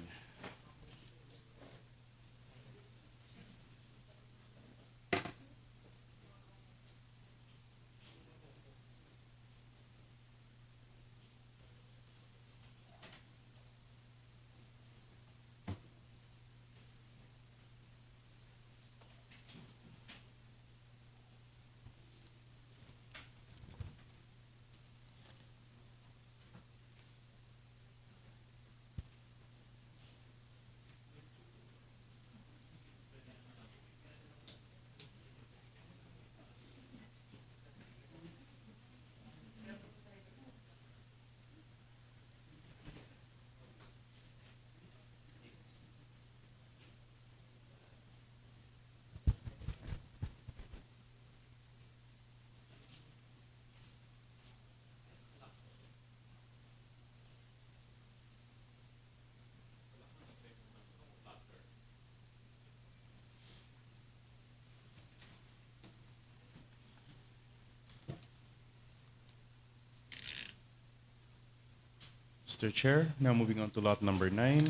Mr. Chair, now moving on to lot number 9,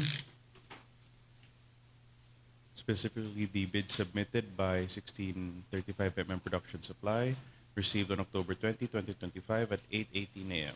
specifically the bid submitted by 1635mm Production Supply, received on October 20, 2025 at 8:18 a.m.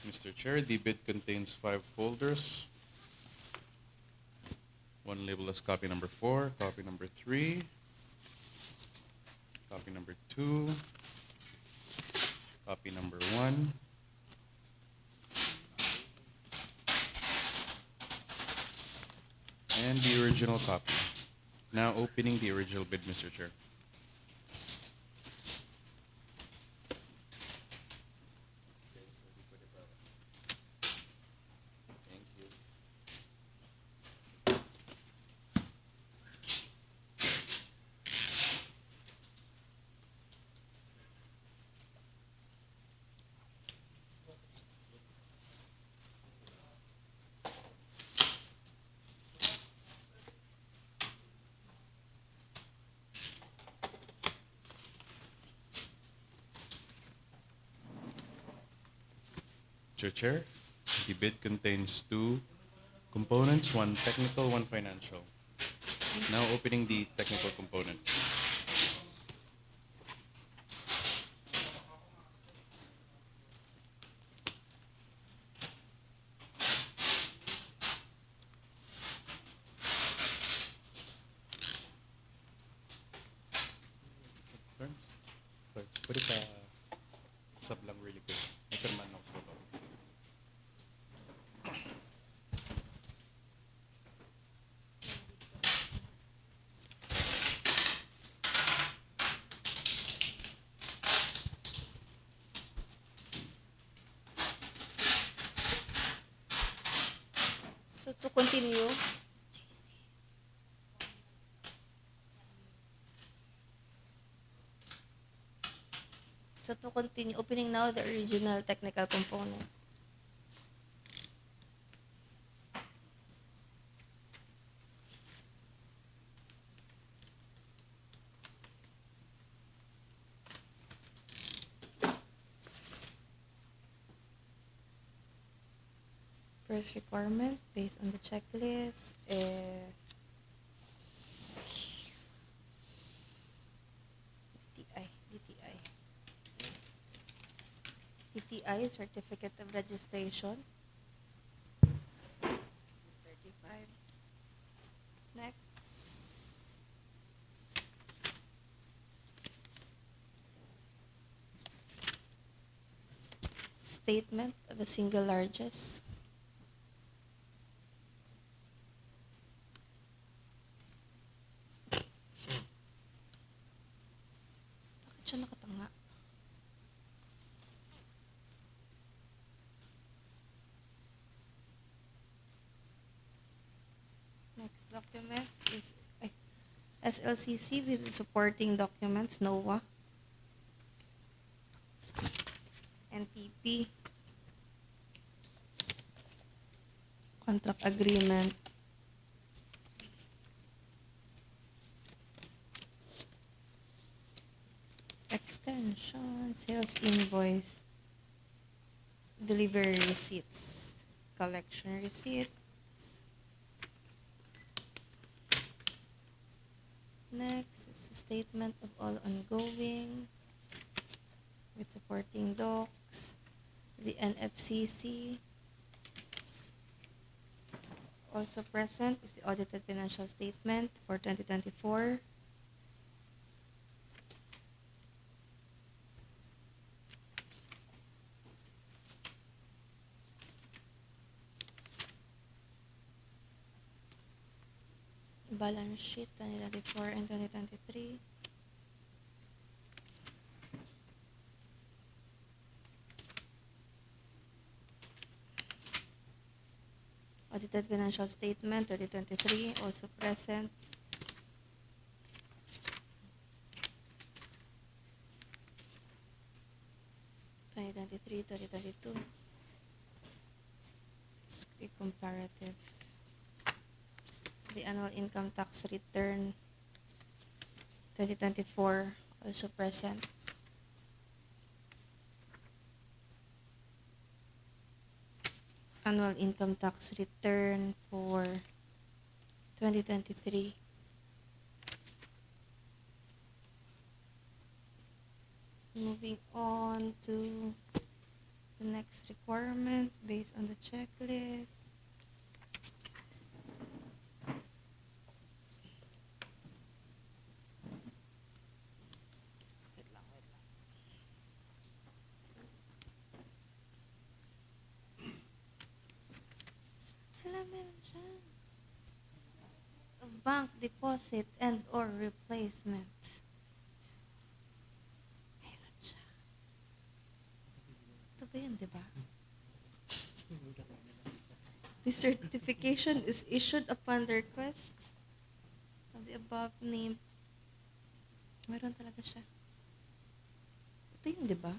Mr. Chair, the bid contains 5 folders. One labeled as copy number 4, copy number 3, copy number 2, copy number 1, and the original copy. Now opening the original bid, Mr. Chair. Thank you. Mr. Chair, the bid contains 2 components, one technical, one financial. Now opening the technical component. Friends, pwede ka sub lang really quick. May pirmahan ako sa baba. So to continue, opening now the original technical component. First requirement based on the checklist is DTI Certificate of Registration. 35. Next. Statement of a single largest. Bakit siya nakatanga? Next document is SLCC with supporting documents, NOAA, NTP, contract agreement, extension, sales invoice, delivery receipts, collection receipt. Next is a statement of all ongoing with supporting docs, the NFCC. Also present is the audited financial statement for 2024. Balance sheet 2024 and 2023. Audited financial statement 2023, also present. Twenty 2022. Quick comparative. The annual income tax return 2024, also present. Annual income tax return for 2023. Moving on to the next requirement based on the checklist. Wait lang, wait lang. Hala, meron siya. A bank deposit and or replacement. Meron siya. Ito ba yun, di ba? The certification is issued upon the request of the above named. Meron talaga siya. Ito yun, di ba?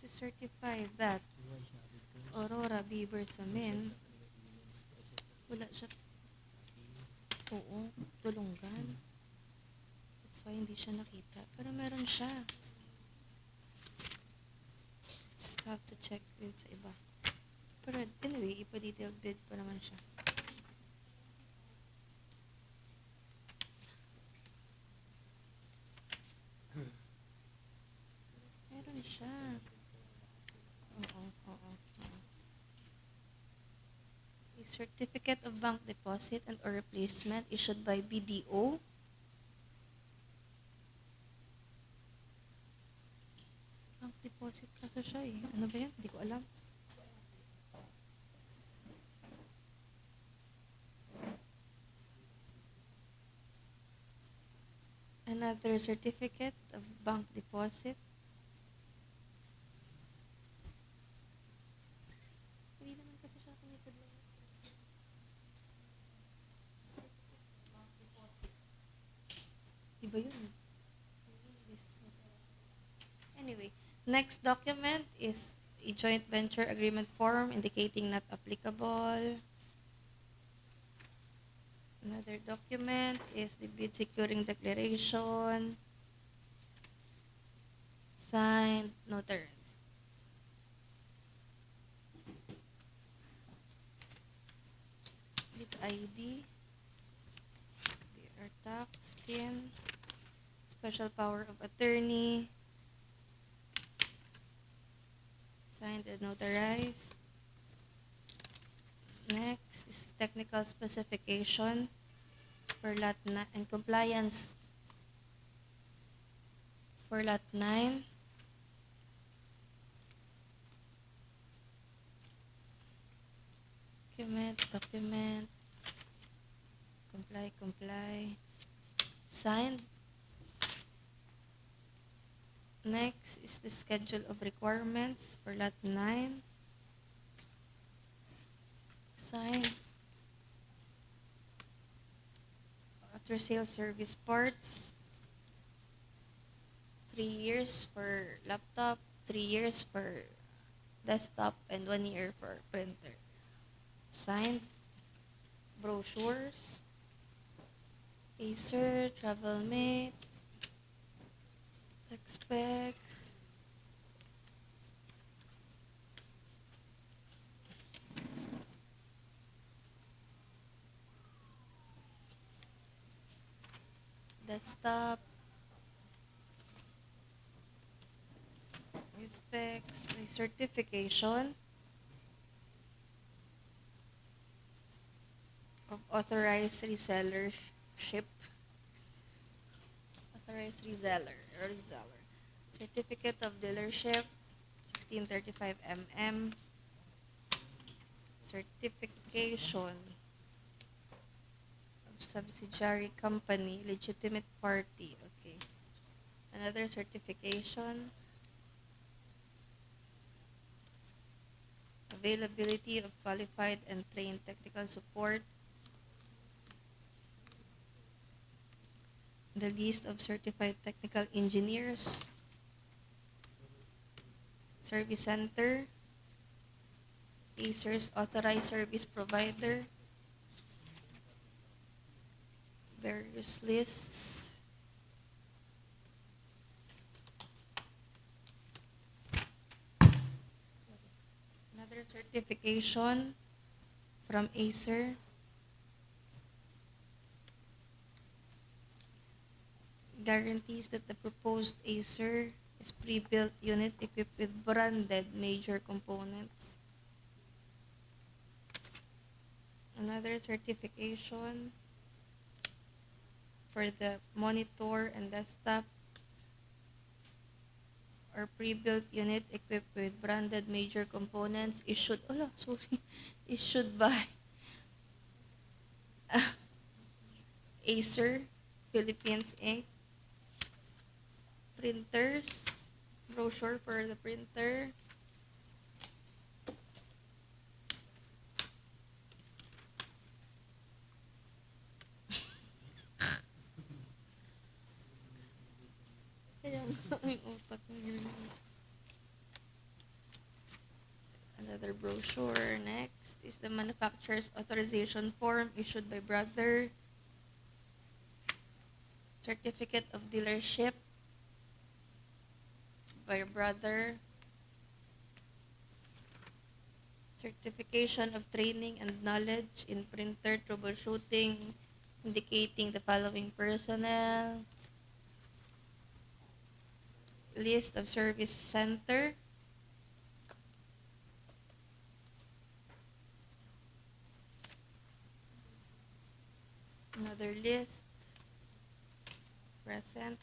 To certify that Aurora Beaver Samin. Wala siya. Oo, tulunggan. That's why hindi siya nakita. Pero meron siya. Just have to check din sa iba. Pero anyway, ipa-detailed bid pa naman siya. Meron siya. Oo. A certificate of bank deposit and or replacement issued by BDO. Bank deposit kasi siya eh. Ano ba yan? Hindi ko alam. Another certificate of bank deposit. Hindi naman kasi siya committed lang. Iba yun. Anyway, next document is a joint venture agreement form indicating not applicable. Another document is the bid securing declaration. Signed, no terms. Bid ID. BR tax, skin. Special power of attorney. Signed and notarized. Next is technical specification for lot and compliance for lot 9. Document, comply. Signed. Next is the schedule of requirements for lot 9. Signed. After sales service parts. 3 years for laptop, 3 years for desktop, and 1 year for printer. Signed. Brochures. Acer, TravelMate, Specs. Desktop. Specs. Certification of authorized resellership. Authorized reseller. Certificate of dealership, 1635 mm. Certification of subsidiary company, legitimate party. Okay. Another certification availability of qualified and trained technical support, the list of certified technical engineers, service center, Acer's authorized service provider, various lists, another certification from Acer, guarantees that the proposed Acer is pre-built unit equipped with branded major components. Another certification for the monitor and desktop or pre-built unit equipped with branded major components issued by Acer Philippines Inc. Printers, brochure for the printer, kaya nga, may utak na yun. Another brochure. Next is the manufacturer's authorization form issued by Brother, certificate of dealership by Brother, certification of training and knowledge in printer troubleshooting indicating the following personnel, list of service center, another list, present,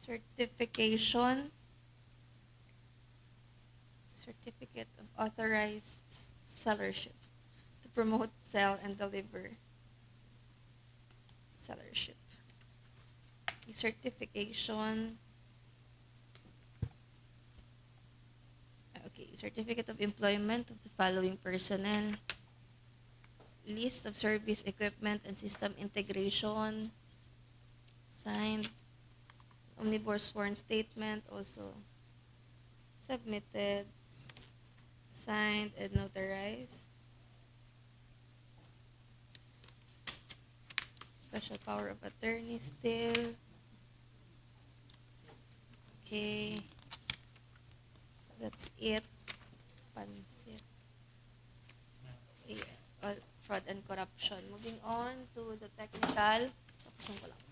certification, certificate of authorized sellership to promote, sell, and deliver sellership. A certification, certificate of employment of the following personnel, list of service equipment and system integration, signed, omnibus sworn statement also submitted, signed and notarized, special power of attorney still. Okay, that's it. Pansit. Yeah. Fraud and corruption. Moving on to the technical. Tapusin ko lang.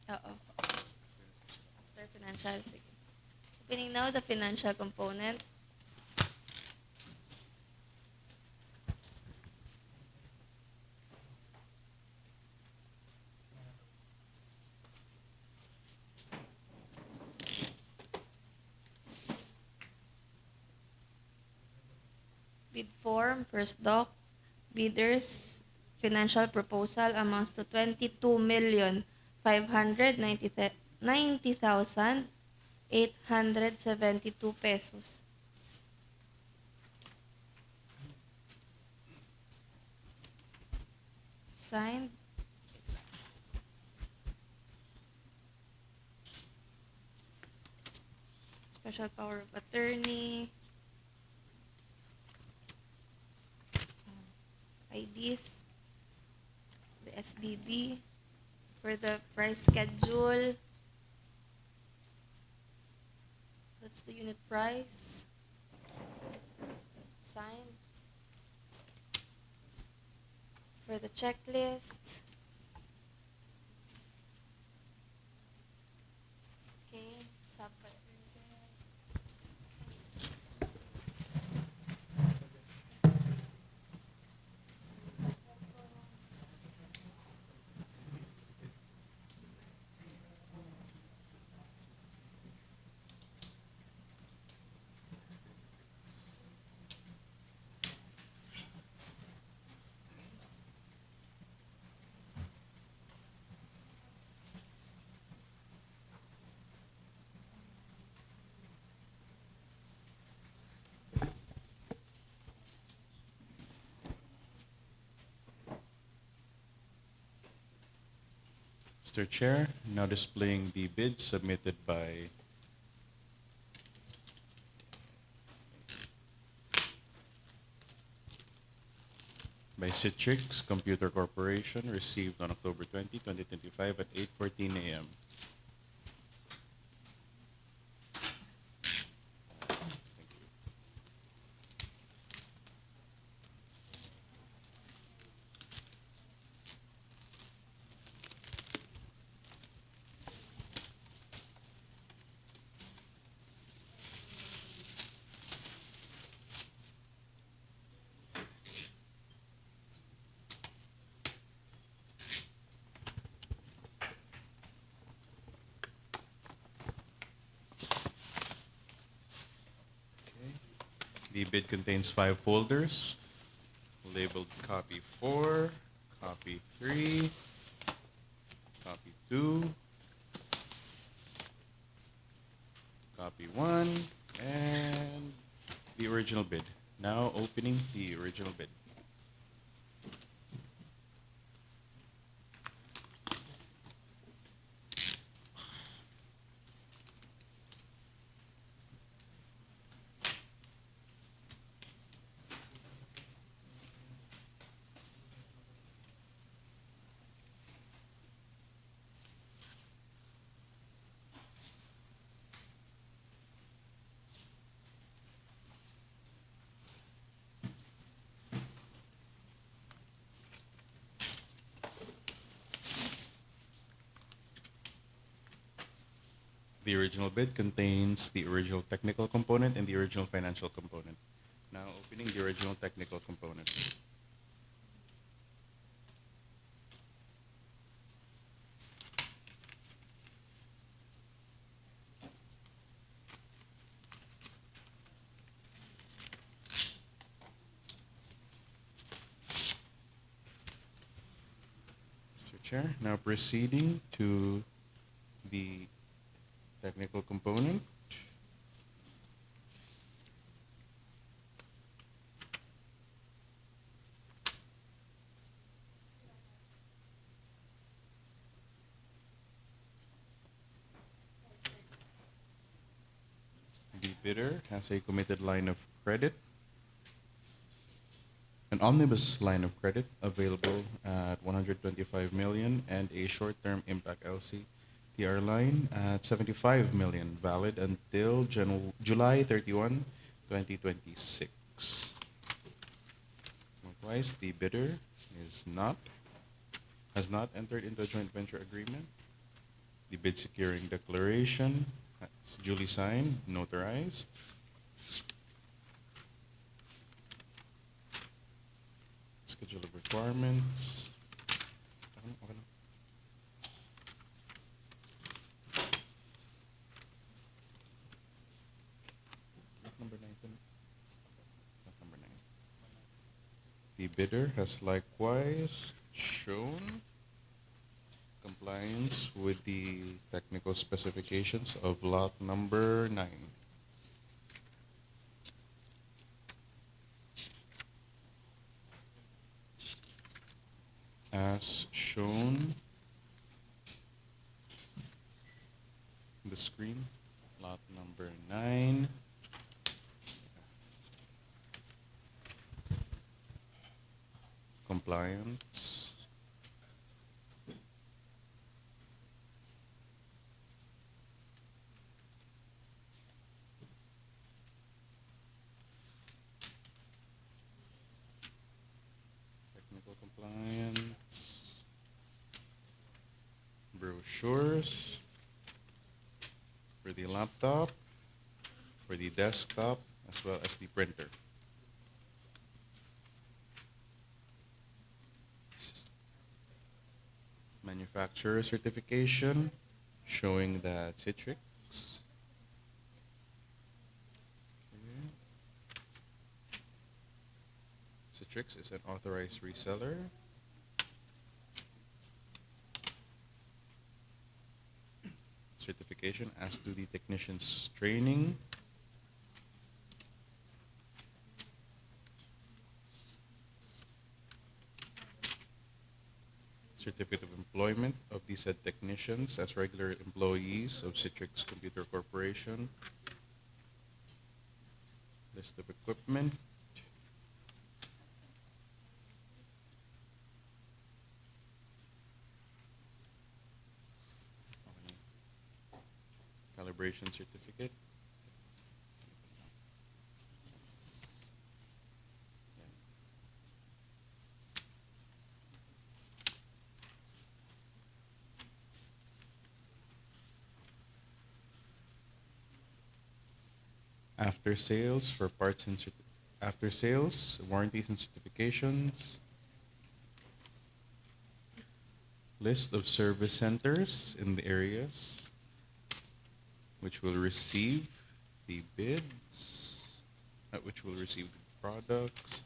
Oo. After financial, sige. Opening now the financial component. Bid form, first doc, bidders, financial proposal amounts to 22,590,872 pesos. Signed. Special power of attorney. IDs, the SBB, for the price schedule, that's the unit price, signed, for the checklist, okay, Mr. Chair, now displaying the bid submitted by Citrix Computer Corporation, received on October 20, 2025 at 8:14 a.m. The bid contains 5 folders, labeled copy 4, copy 3, copy 2, copy 1, and the original bid. Now opening the original bid. The original bid contains the original technical component and the original financial component. Now opening the original technical component. Mr. Chair, now proceeding to the technical component. The bidder has a committed line of credit, an omnibus line of credit available at 125 million, and a short-term impact LC TR line at 75 million, valid until July 31, 2026. Likewise, the bidder has not entered into a joint venture agreement. The bid securing declaration is duly signed, notarized. Schedule of requirements. Okay lang. Number 9. Number 9. The bidder has likewise shown compliance with the technical specifications of lot number 9. As shown on the screen, lot number 9 compliance. Technical compliance. Brochures for the laptop, for the desktop, as well as the printer. Manufacturer certification showing that Citrix Citrix is an authorized reseller. Certification as to the technician's training. certificate of employment of the said technicians as regular employees of Citrix Computer Corporation. List of equipment. Calibration certificate. After sales for parts and after sales warranties and certifications. List of service centers in the areas which will receive the bids, which will receive the products,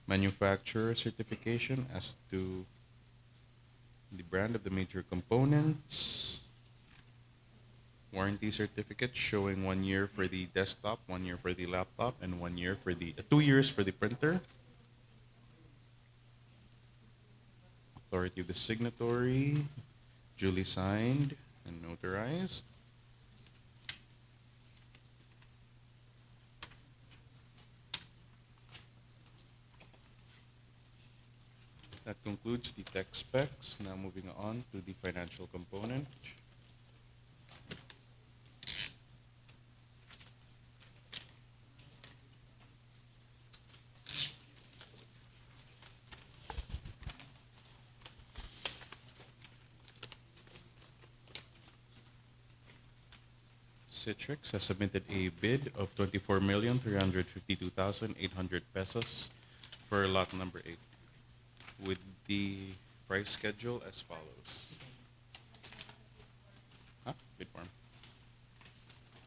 manufacturer certification as to the brand of the major components, warranty certificate showing 1 year for the desktop, 1 year for the laptop, and 1 year for the 2 years for the printer. Authority of the signatory, duly signed and notarized. That concludes the tech specs. Now moving on to the financial component. Citrix has submitted a bid of 24,352,800 pesos for lot number 8, with the price schedule as follows. Bid form.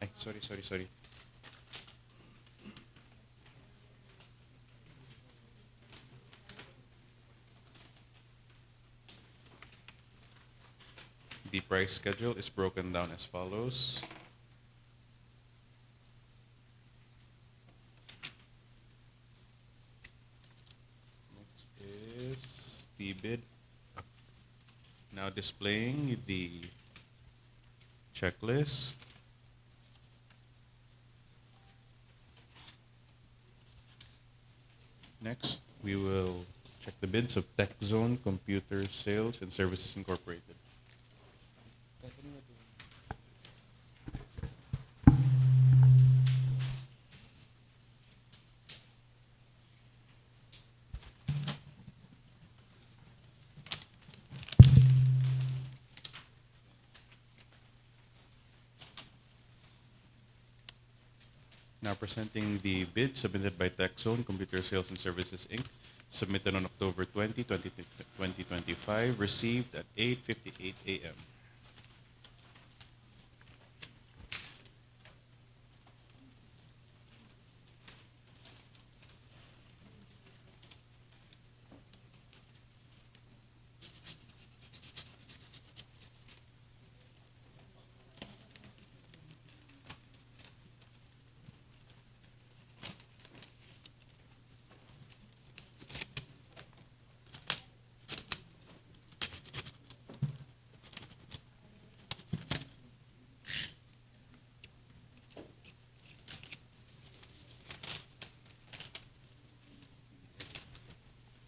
Ay, sorry. The price schedule is broken down as follows. The bid, now displaying the checklist. Next, we will check the bids of TechZone Computer Sales and Services Incorporated. Now presenting the bid submitted by TechZone Computer Sales and Services Inc., submitted on October 20, 2025, received at 8:58 a.m.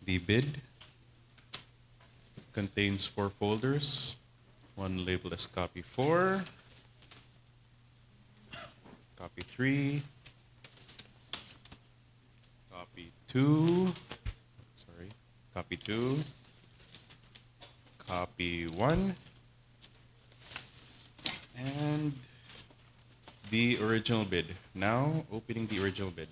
The bid contains 4 folders, one labeled as copy 4, copy 3, copy 2, copy 2, copy 1, and the original bid. Now opening the original bid.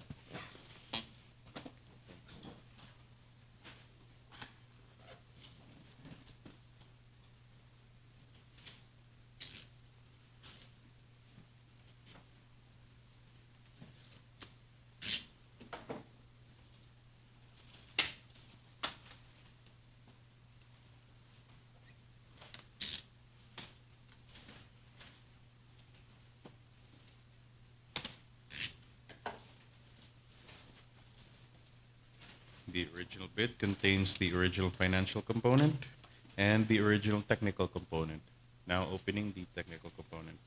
The original bid contains the original financial component, and the original technical component. Now opening the technical component.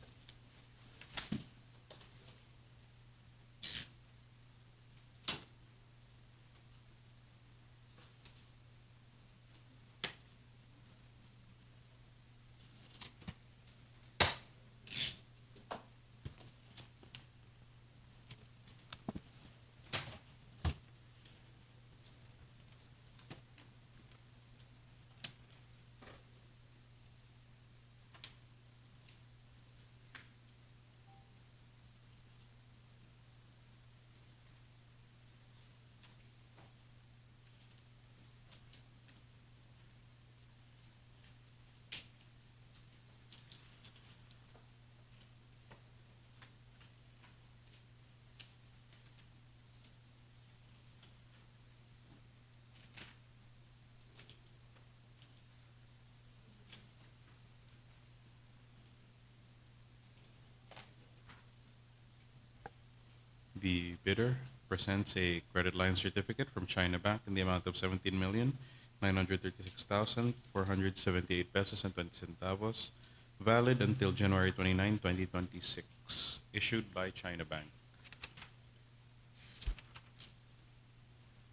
The bidder presents a credit line certificate from China Bank in the amount of 17,936,478 pesos and 20 centavos, valid until January 29, 2026, issued by China Bank.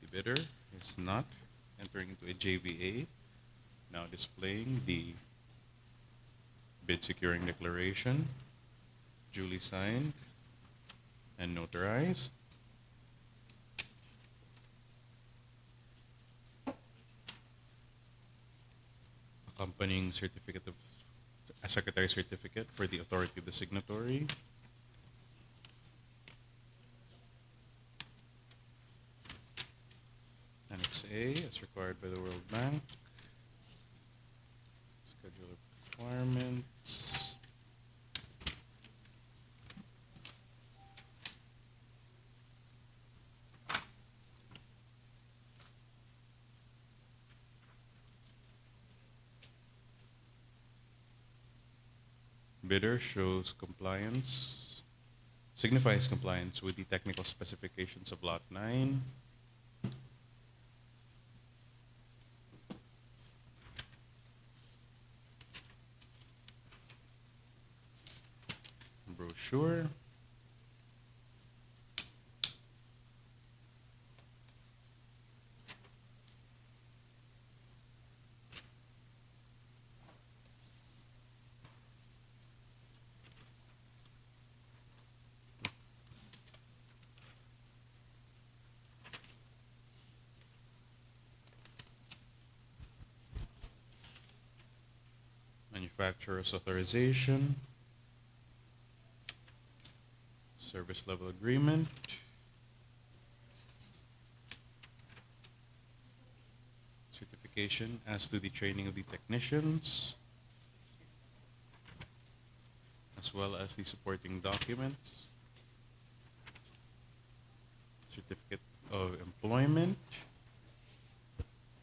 The bidder is not entering into a JVA, now displaying the bid securing declaration, duly signed and notarized. Accompanying certificate of a secretary certificate for the authority of the signatory. Annex A, as required by the World Bank. Schedule of requirements. Bidder shows compliance, signifies compliance with the technical specifications of Lot 9. Brochure. Manufacturer's authorization, service level agreement, certification as to the training of the technicians, as well as the supporting documents, certificate of employment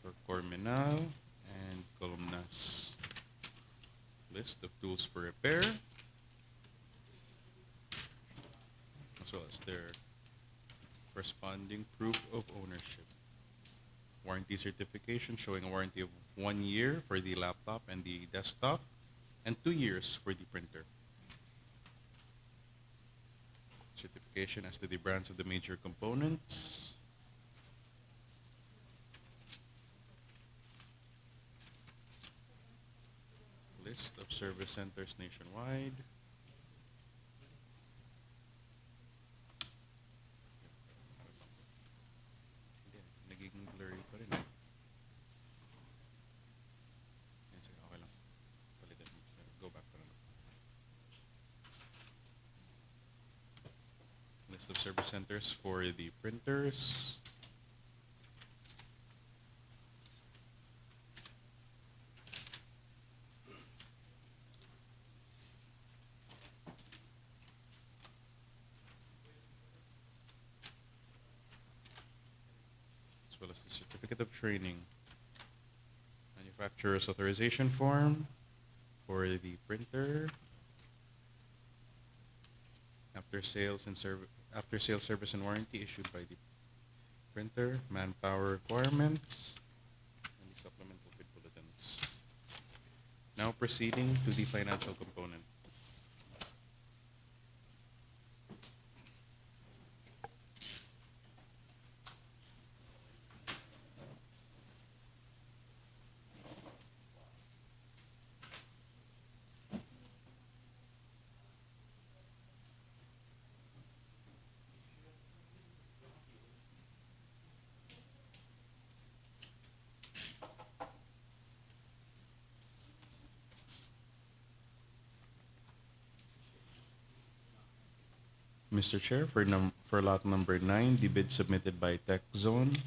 for Corminal and Columnas. List of tools for repair, as well as their corresponding proof of ownership. Warranty certification showing a warranty of 1 year for the laptop and the desktop, and 2 years for the printer. Certification as to the brands of the major components. List of service centers nationwide. Hindi, nagiging blurry pa rin. Yan, sige, okay lang. Palitan mo. Go back pa lang. List of service centers for the printers. As well as the certificate of training. Manufacturer's authorization form for the printer. After sales service and warranty issued by the printer, manpower requirements, and the supplemental bid bulletins. Now proceeding to the financial component. Mr. Chair, for lot number 9, the bid submitted by TechZone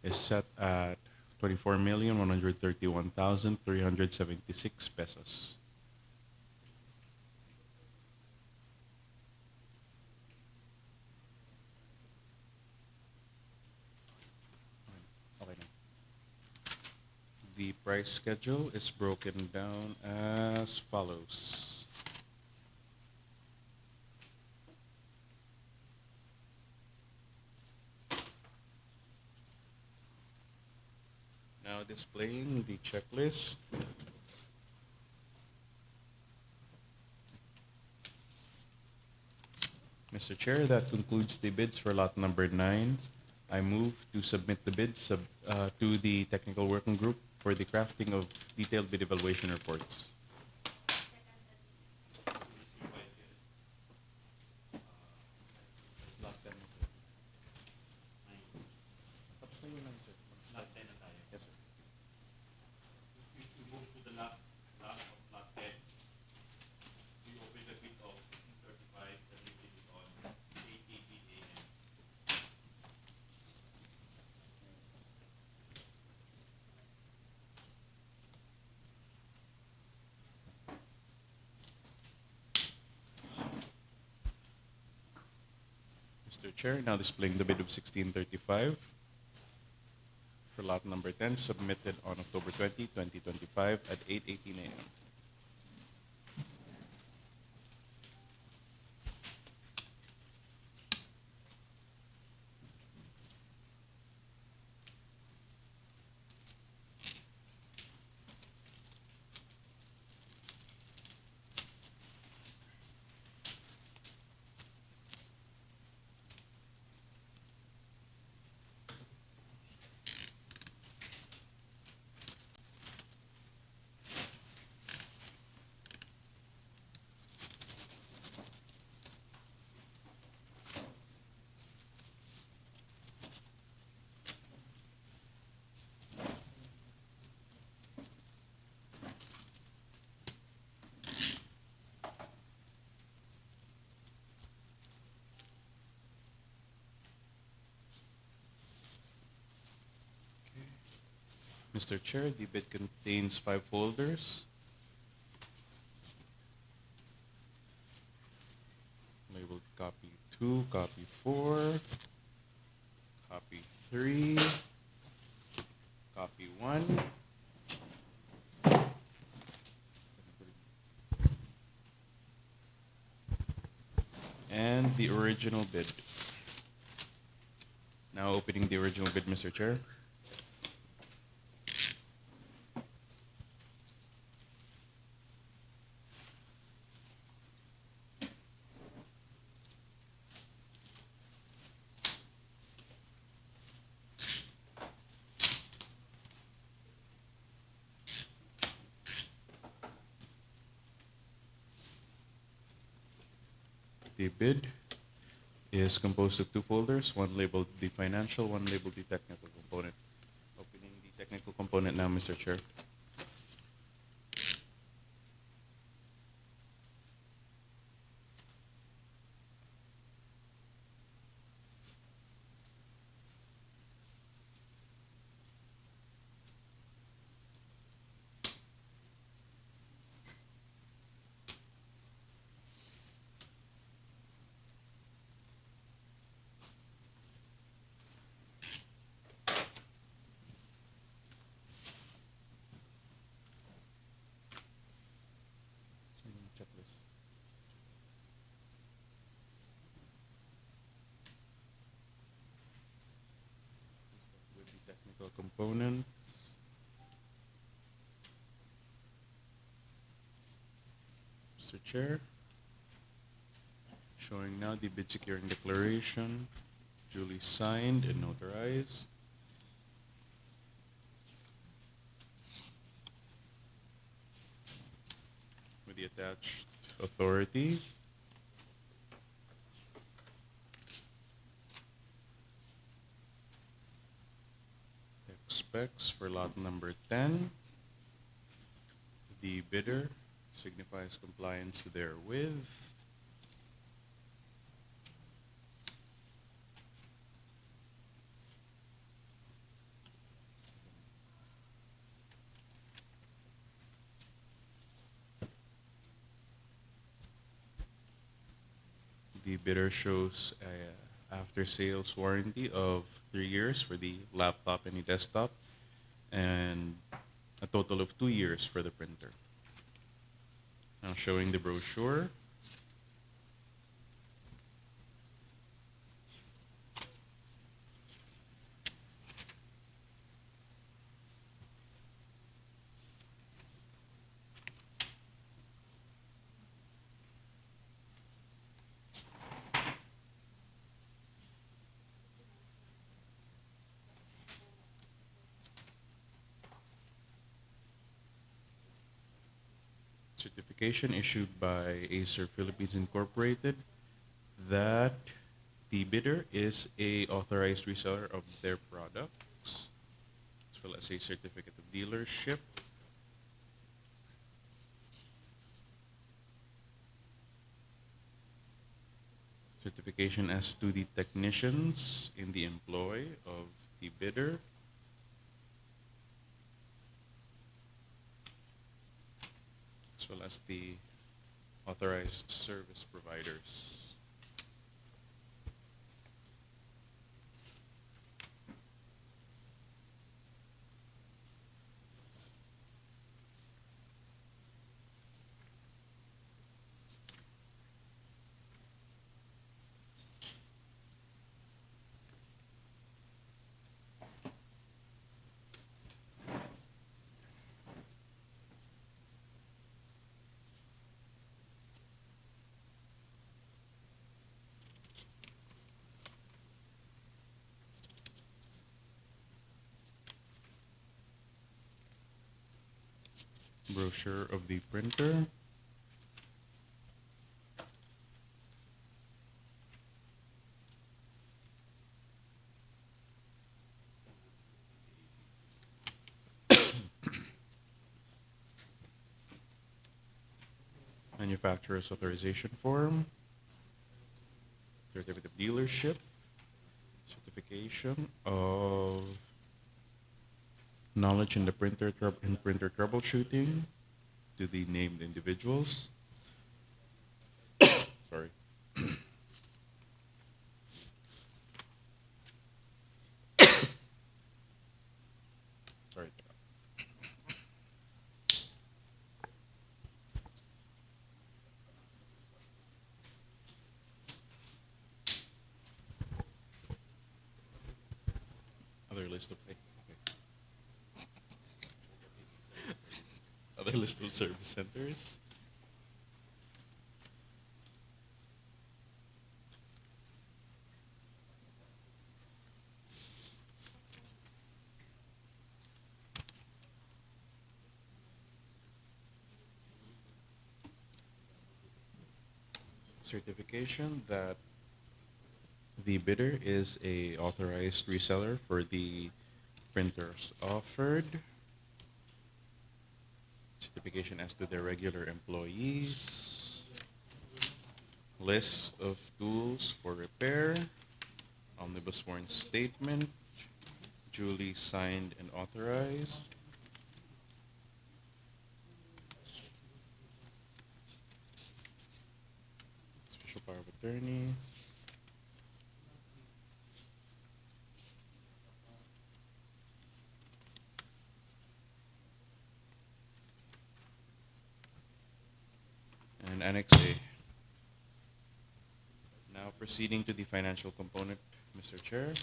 is set at 24,131,376 pesos. Okay na. The price schedule is broken down as follows. Now displaying the checklist. Mr. Chair, that concludes the bids for lot number 9. I move to submit the bids to the technical working group for the crafting of detailed bid evaluation reports. Lot 10, sir. Tapos na yun lang, sir. Lot 10 na tayo. Yes, sir. We move to the last lot of lot 10. We open the bid of 35 and we bid it on 8:80 a.m. Mr. Chair, now displaying the bid of 1635 for lot number 10, submitted on October 20, 2025 at 8:18 a.m. Mr. Chair, the bid contains 5 folders. Labeled copy 2, copy 4, copy 3, copy 1. And the original bid. Now opening the original bid, Mr. Chair. The bid is composed of 2 folders, one labeled the financial, one labeled the technical component. Opening the technical component now, Mr. Chair. Checklist. With the technical components. Mr. Chair. Showing now the bid securing declaration, duly signed and notarized. With the attached authority. Specs for lot number 10. The bidder signifies compliance therewith. The bidder shows a after-sales warranty of 3 years for the laptop and the desktop, and a total of 2 years for the printer. Now showing the brochure. Certification issued by Acer Philippines Incorporated that the bidder is a authorized reseller of their products, as well as a certificate of dealership. Certification as to the technicians in the employ of the bidder. As well as the authorized service providers. Brochure of the printer. Manufacturer's authorization form. Certificate of dealership. Certification of knowledge in the printer troubleshooting to the named individuals. Sorry. Sorry. Other list of other list of service centers. Certification that the bidder is a authorized reseller for the printers offered. Certification as to their regular employees. List of tools for repair. Omnibus warrant statement. Duly signed and authorized. Special power of attorney. And Annex A. Now proceeding to the financial component, Mr. Chair.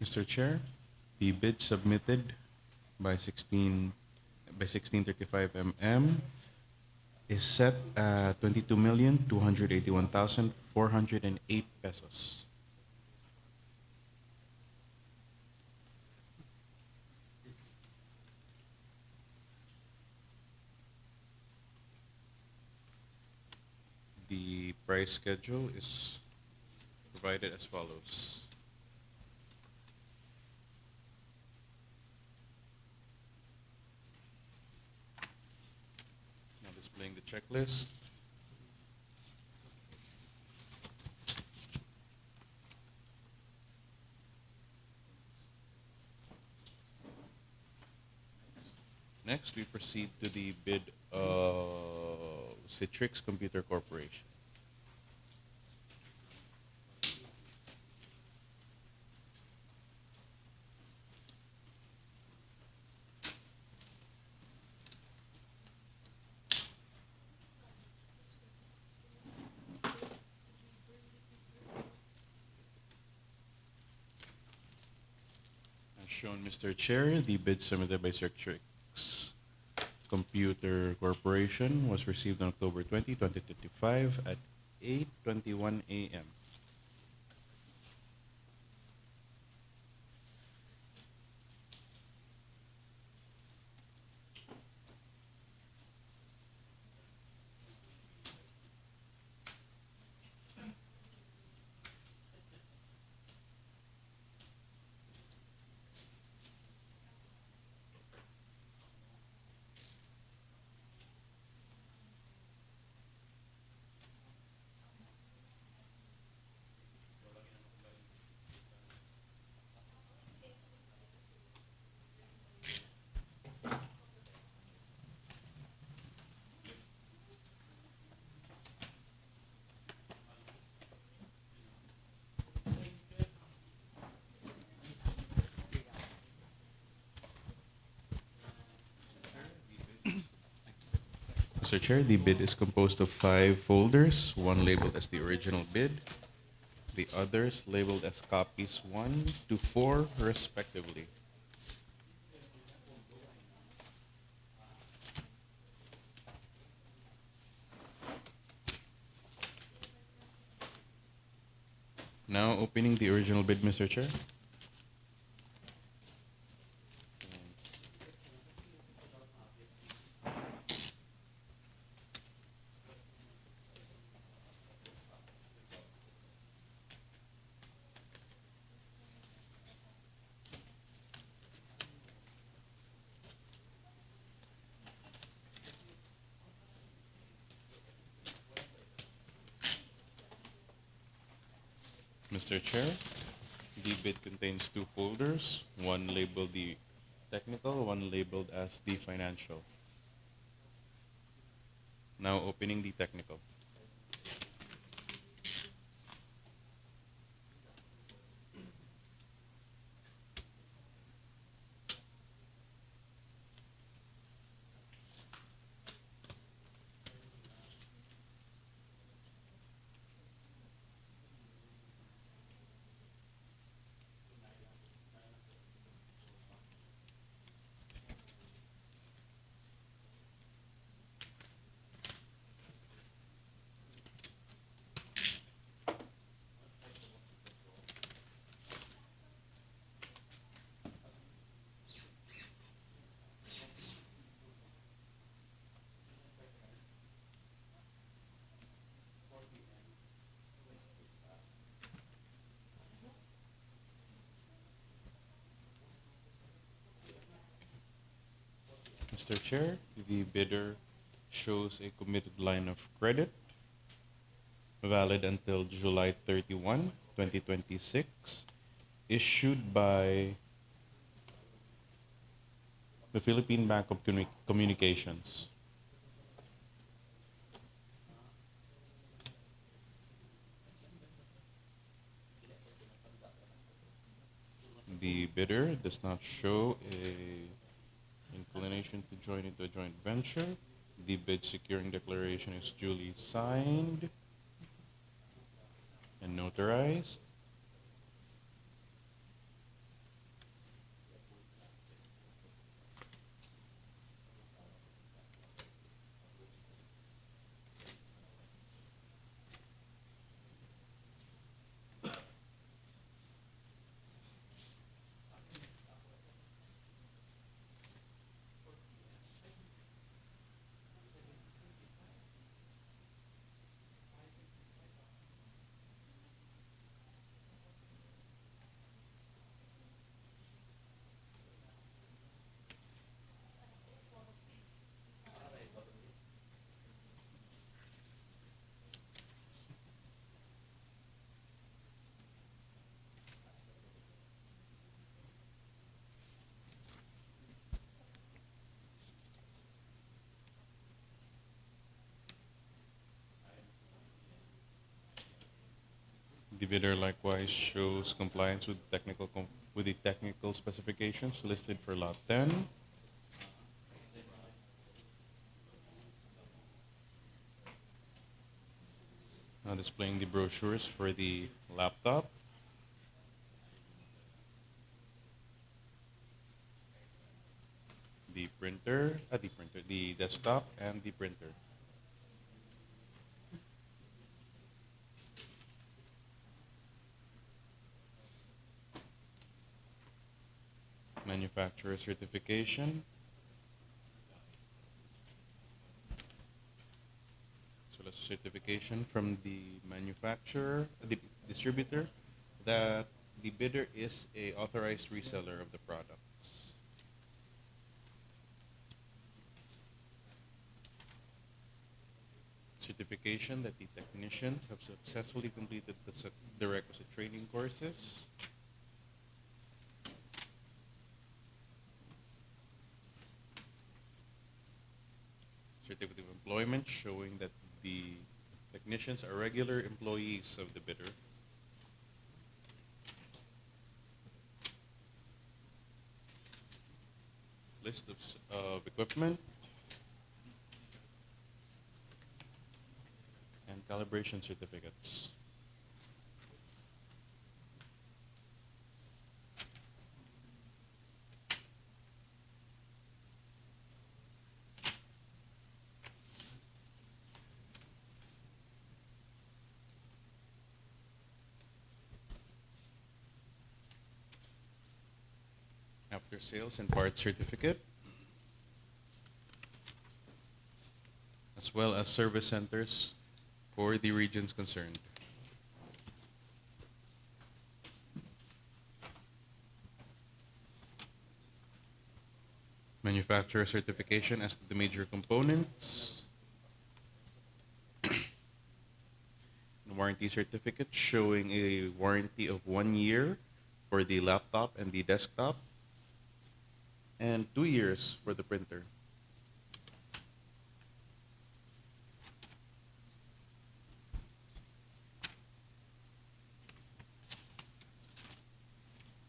Mr. Chair, the bid submitted by 1635 mm is set at 22,281,408 pesos. The price schedule is provided as follows. Now displaying the checklist. Next, we proceed to the bid of Citrix Computer Corporation. As shown, Mr. Chair, the bid submitted by Citrix Computer Corporation was received on October 20, 2025 at 8:21 a.m. Mr. Chair, the bid is composed of 5 folders, one labeled as the original bid, the others labeled as copies 1 to 4, respectively. Now opening the original bid, Mr. Chair. Mr. Chair, the bid contains 2 folders, one labeled the technical, one labeled as the financial. Now opening the technical. Mr. Chair, the bidder shows a committed line of credit valid until July 31, 2026, issued by the Philippine Bank of Communications. The bidder does not show a inclination to join into a joint venture. The bid securing declaration is duly signed and notarized. The bidder likewise shows compliance with with the technical specifications listed for Lot 10. Now displaying the brochures for the laptop. The desktop, and the printer. Manufacturer certification, as well as certification from the manufacturer, the distributor, that the bidder is a authorized reseller of the products. Certification that the technicians have successfully completed the requisite training courses. Certificate of employment showing that the technicians are regular employees of the bidder. List of equipment and calibration certificates. After sales and parts certificate, as well as service centers for the regions concerned. Manufacturer certification as to the major components. And warranty certificate showing a warranty of 1 year for the laptop and the desktop, and 2 years for the printer.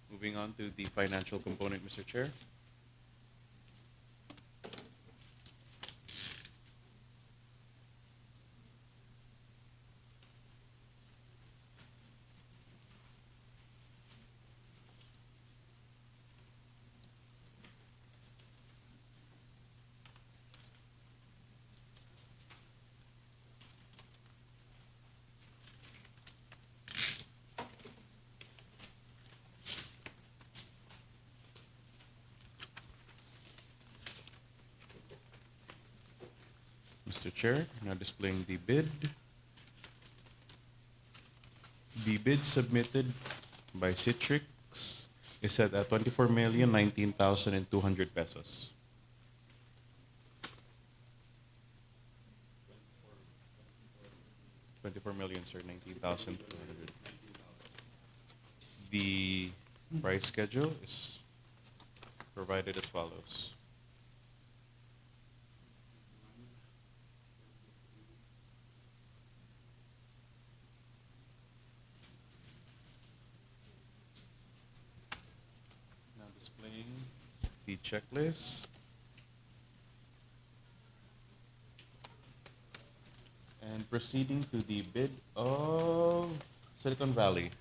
Moving on to the financial component, Mr. Chair. Mr. Chair, now displaying the bid. The bid submitted by Citrix is set at 24,019,200 pesos. $24,000,000, sir, 19,200. The price schedule is provided as follows. Now displaying the checklist. And proceeding to the bid of Silicon Valley.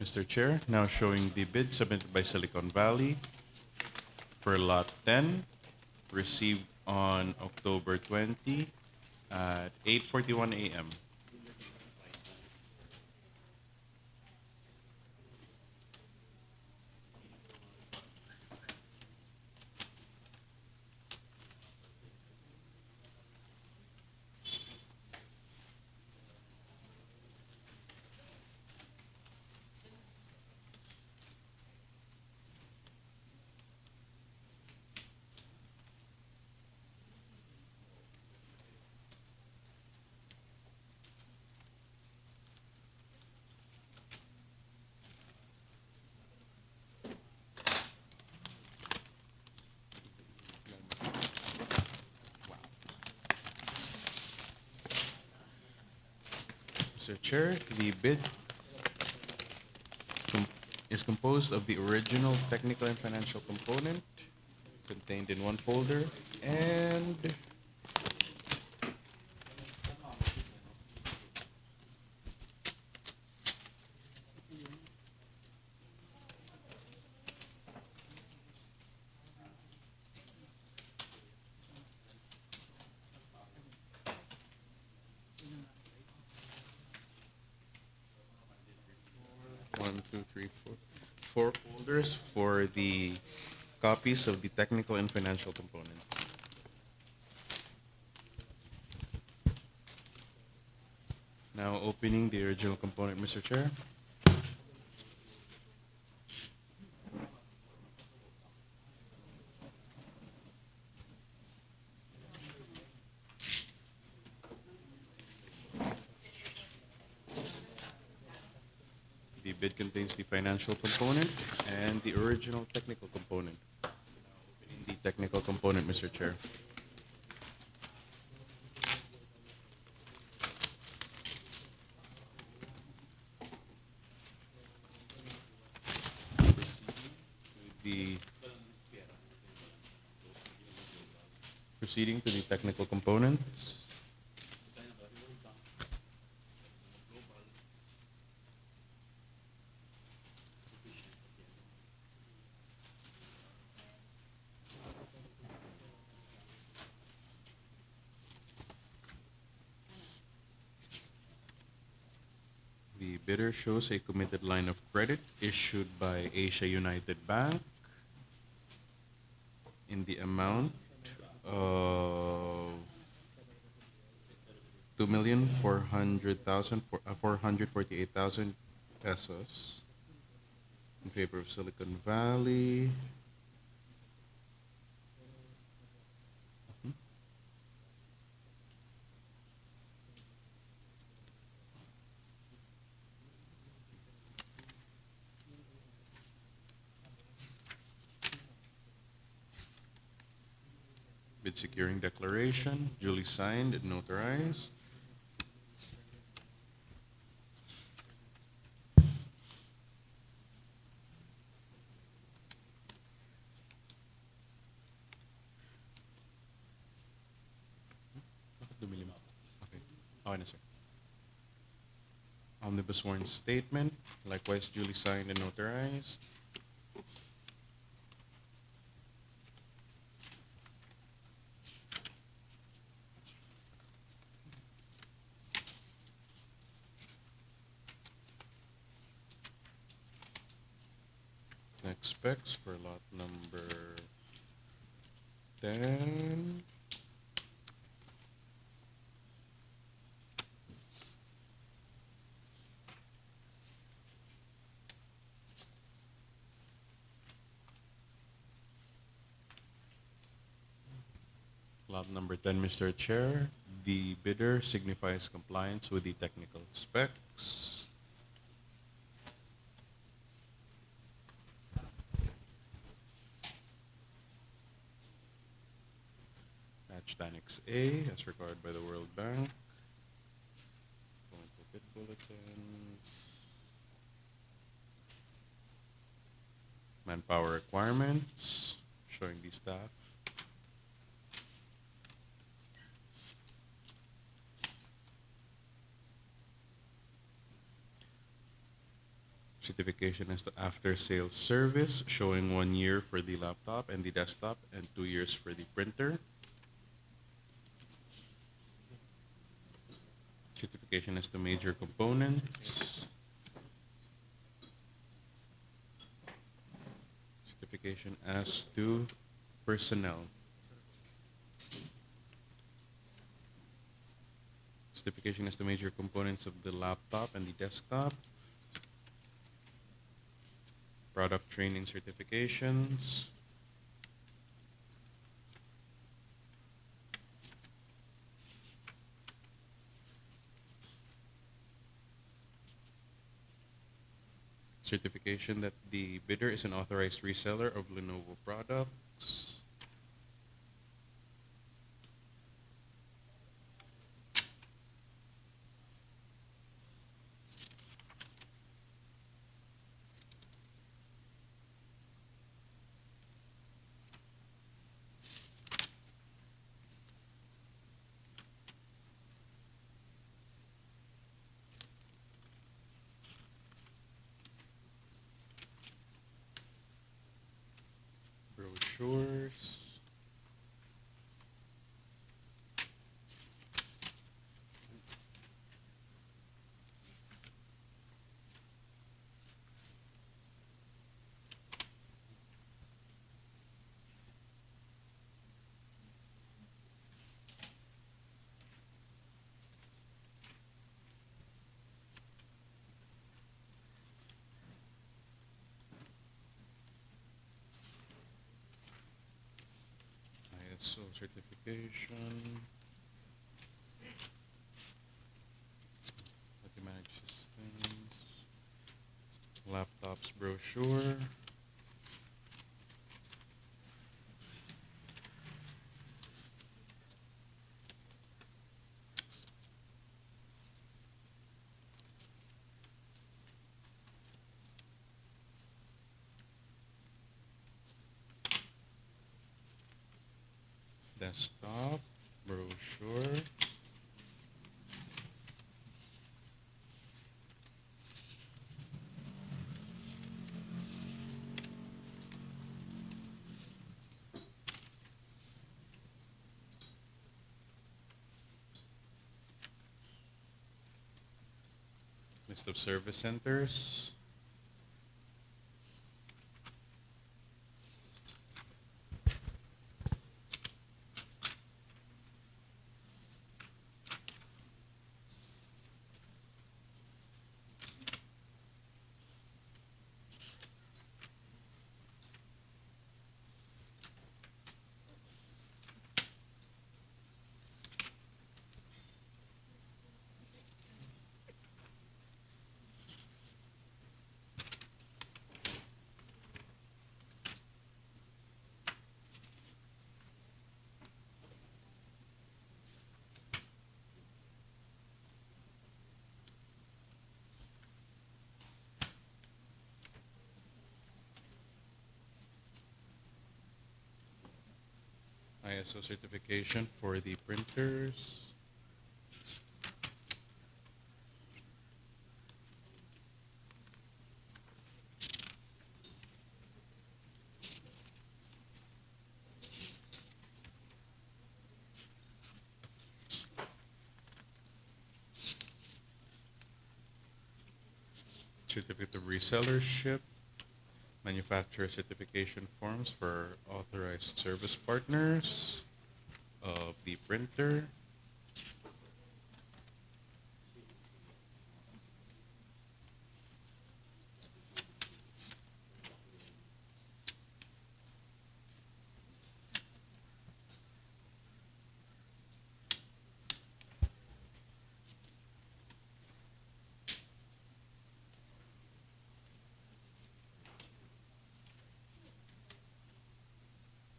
Mr. Chair, now showing the bid submitted by Silicon Valley for Lot 10, received on October 20 at 8:41 a.m. Mr. Chair, the bid com- is composed of the original technical and financial component contained in one folder and one, two, three, four folders for the copies of the technical and financial components. Now opening the original component, Mr. Chair. The bid contains the financial component and the original technical component. Now opening the technical component, Mr. Chair. The proceeding to the technical components. The bidder shows a committed line of credit issued by Asia United Bank in the amount of 448,000 pesos in favor of Silicon Valley. Mhm. Bid securing declaration, duly signed and notarized. Bakit dumilim? Okay. Okay na, sir. Omnibus warrant statement, likewise duly signed and notarized. Next specs for lot number 10. Lot number 10, Mr. Chair. The bidder signifies compliance with the technical specs. Attached Annex A as required by the World Bank. Going to bid bulletins. Manpower requirements, showing the staff. Certification as to after-sales service, showing 1 year for the laptop and the desktop and 2 years for the printer. Certification as to major components. Certification as to personnel. Certification as to major components of the laptop and the desktop. Product training certifications. Certification that the bidder is an authorized reseller of Lenovo products. brochures. ISO certification. How to manage systems. Laptops brochure. Desktop brochure. List of service centers. ISO certification for the printers. Certificate of resellership. Manufacturer certification forms for authorized service partners of the printer.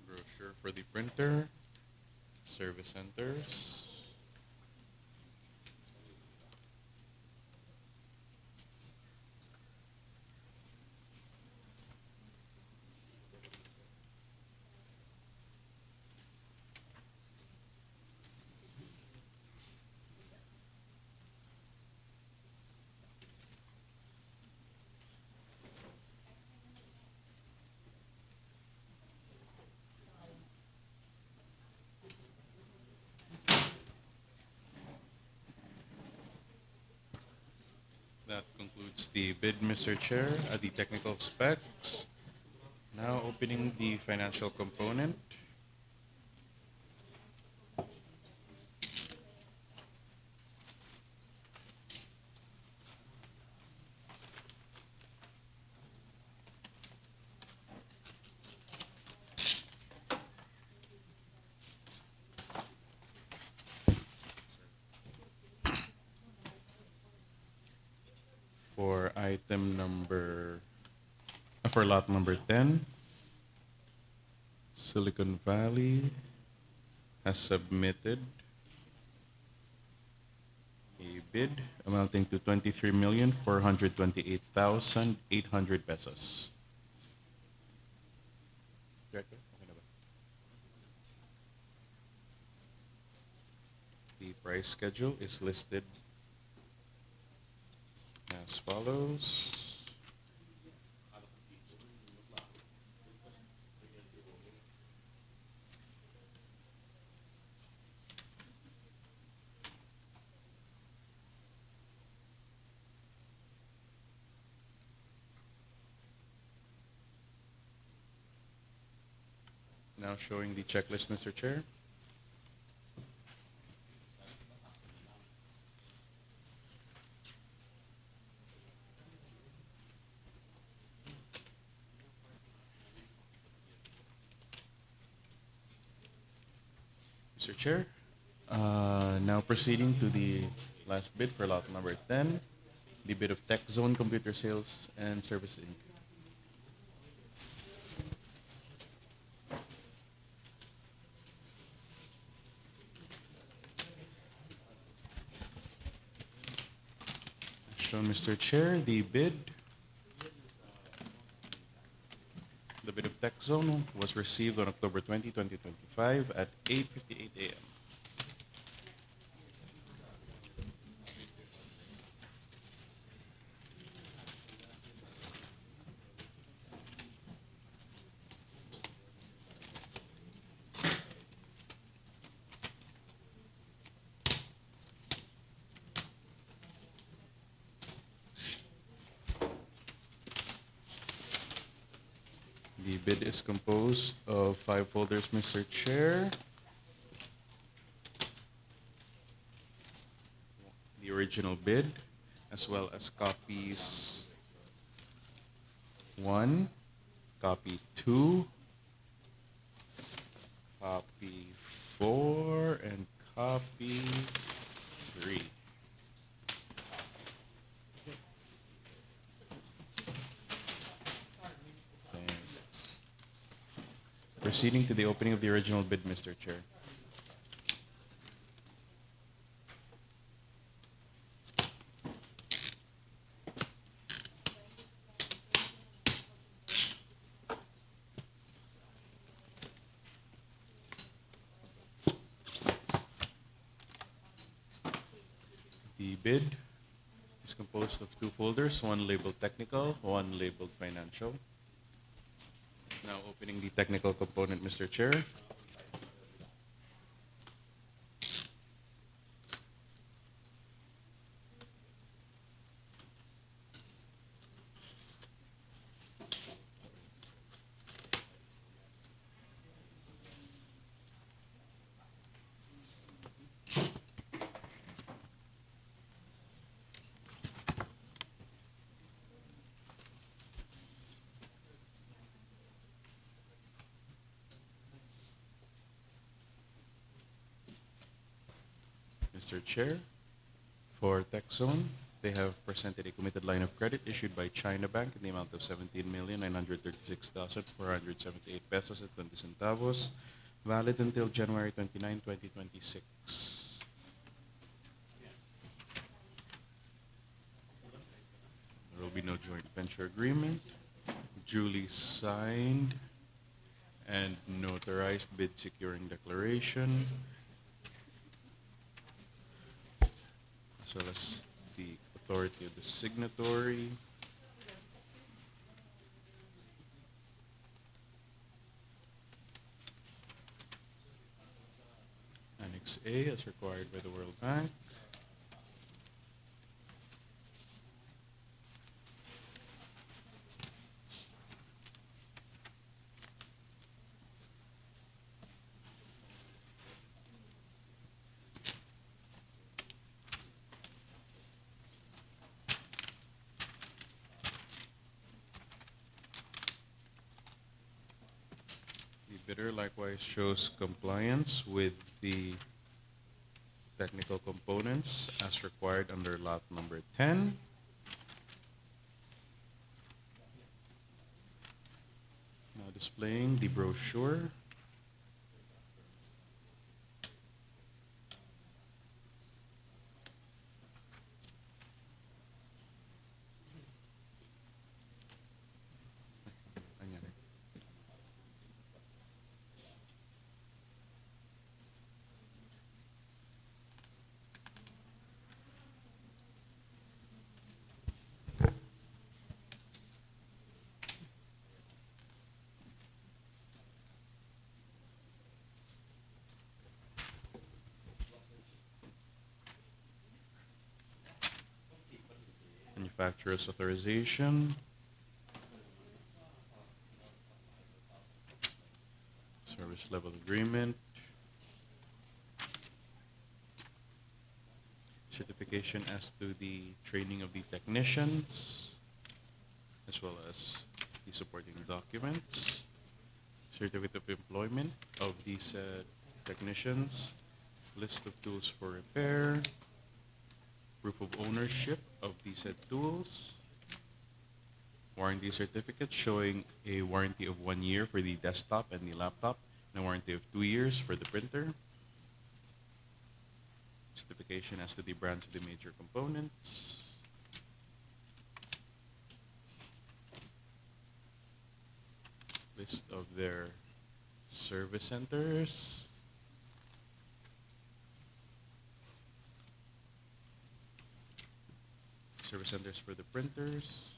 Brochure for the printer. Service centers. That concludes the bid, Mr. Chair. The technical specs. Now opening the financial component. For item number, for lot number 10, Silicon Valley has submitted a bid amounting to 23,428,800 pesos. Director, okay na ba? The price schedule is listed as follows. Now showing the checklist, Mr. Chair. Mr. Chair, now proceeding to the last bid for lot number 10, the bid of Tech Zone Computer Sales and Service Inc. Shown, Mr. Chair, the bid of Tech Zone was received on October 20, 2025 at 8:58 a.m. The bid is composed of 5 folders, Mr. Chair. The original bid, as well as copies 1, copy 2, copy 4, and copy 3. Thanks. Proceeding to the opening of the original bid, Mr. Chair. The bid is composed of 2 folders, one labeled technical, one labeled financial. Now opening the technical component, Mr. Chair. Mr. Chair, for TechZone, they have presented a committed line of credit issued by China Bank in the amount of 17,936,478 pesos at 20 centavos, valid until January 29, 2026. There will be no joint venture agreement, duly signed and notarized bid securing declaration, as well as the authority of the signatory. Annex A as required by the World Bank. The bidder likewise shows compliance with the technical components as required under lot number 10. Now displaying the brochure. Ayan. Manufacturer's authorization, Service level agreement. Certification as to the training of the technicians, as well as the supporting documents. Certificate of employment of these technicians. List of tools for repair. Proof of ownership of these said tools. Warranty certificate showing a warranty of 1 year for the desktop and the laptop, and a warranty of 2 years for the printer. Certification as to the brands of the major components. List of their service centers. Service centers for the printers.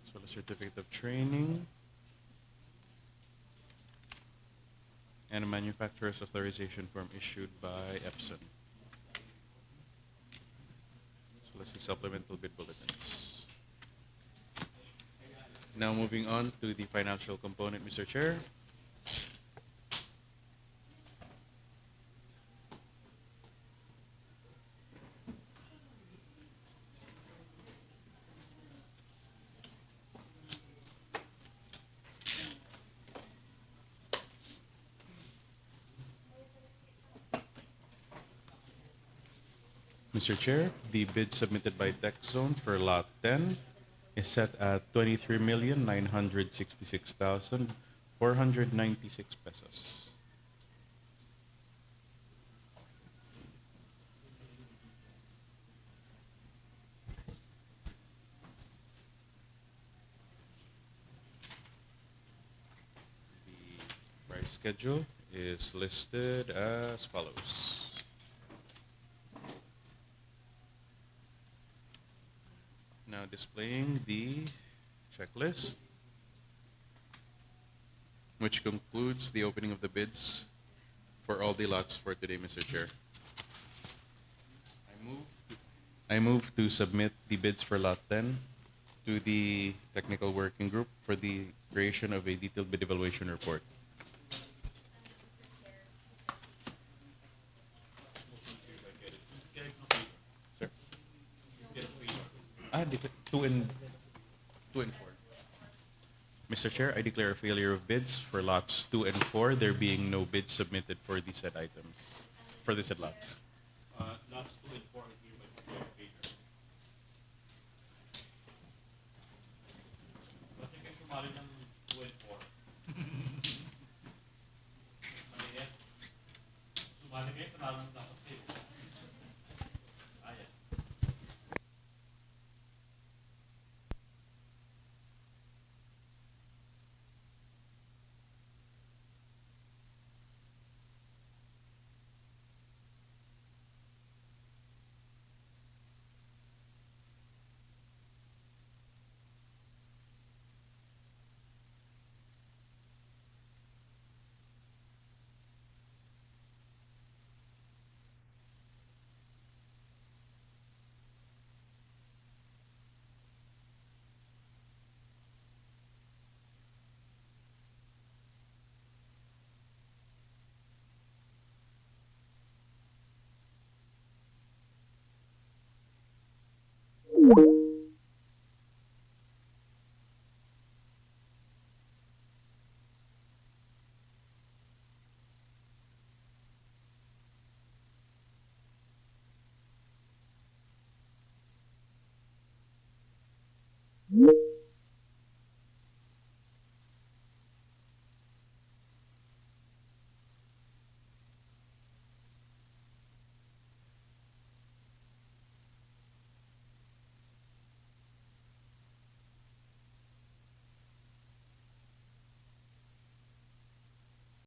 As well as certificate of training. And a manufacturer's authorization form issued by Epson. As well as the supplemental bid bulletins. Now moving on to the financial component, Mr. Chair. Mr. Chair, the bid submitted by TechZone for Lot 10 is set at 23,966,496 pesos. The price schedule is listed as follows. Now displaying the checklist, which concludes the opening of the bids for all the lots for today, Mr. Chair. I move to submit the bids for Lot 10 to the technical working group for the creation of a detailed bid evaluation report. Sir? Two and four. Mr. Chair, I declare a failure of bids for lots 2 and 4, there being no bids submitted for the said items, for the said lots. Lots 2 and 4 is hereby declared failure. Ba't yung kayo sumali ng 2 and 4? Maliit. Sumali kayo, panalo mo dapat kayo. Ayan.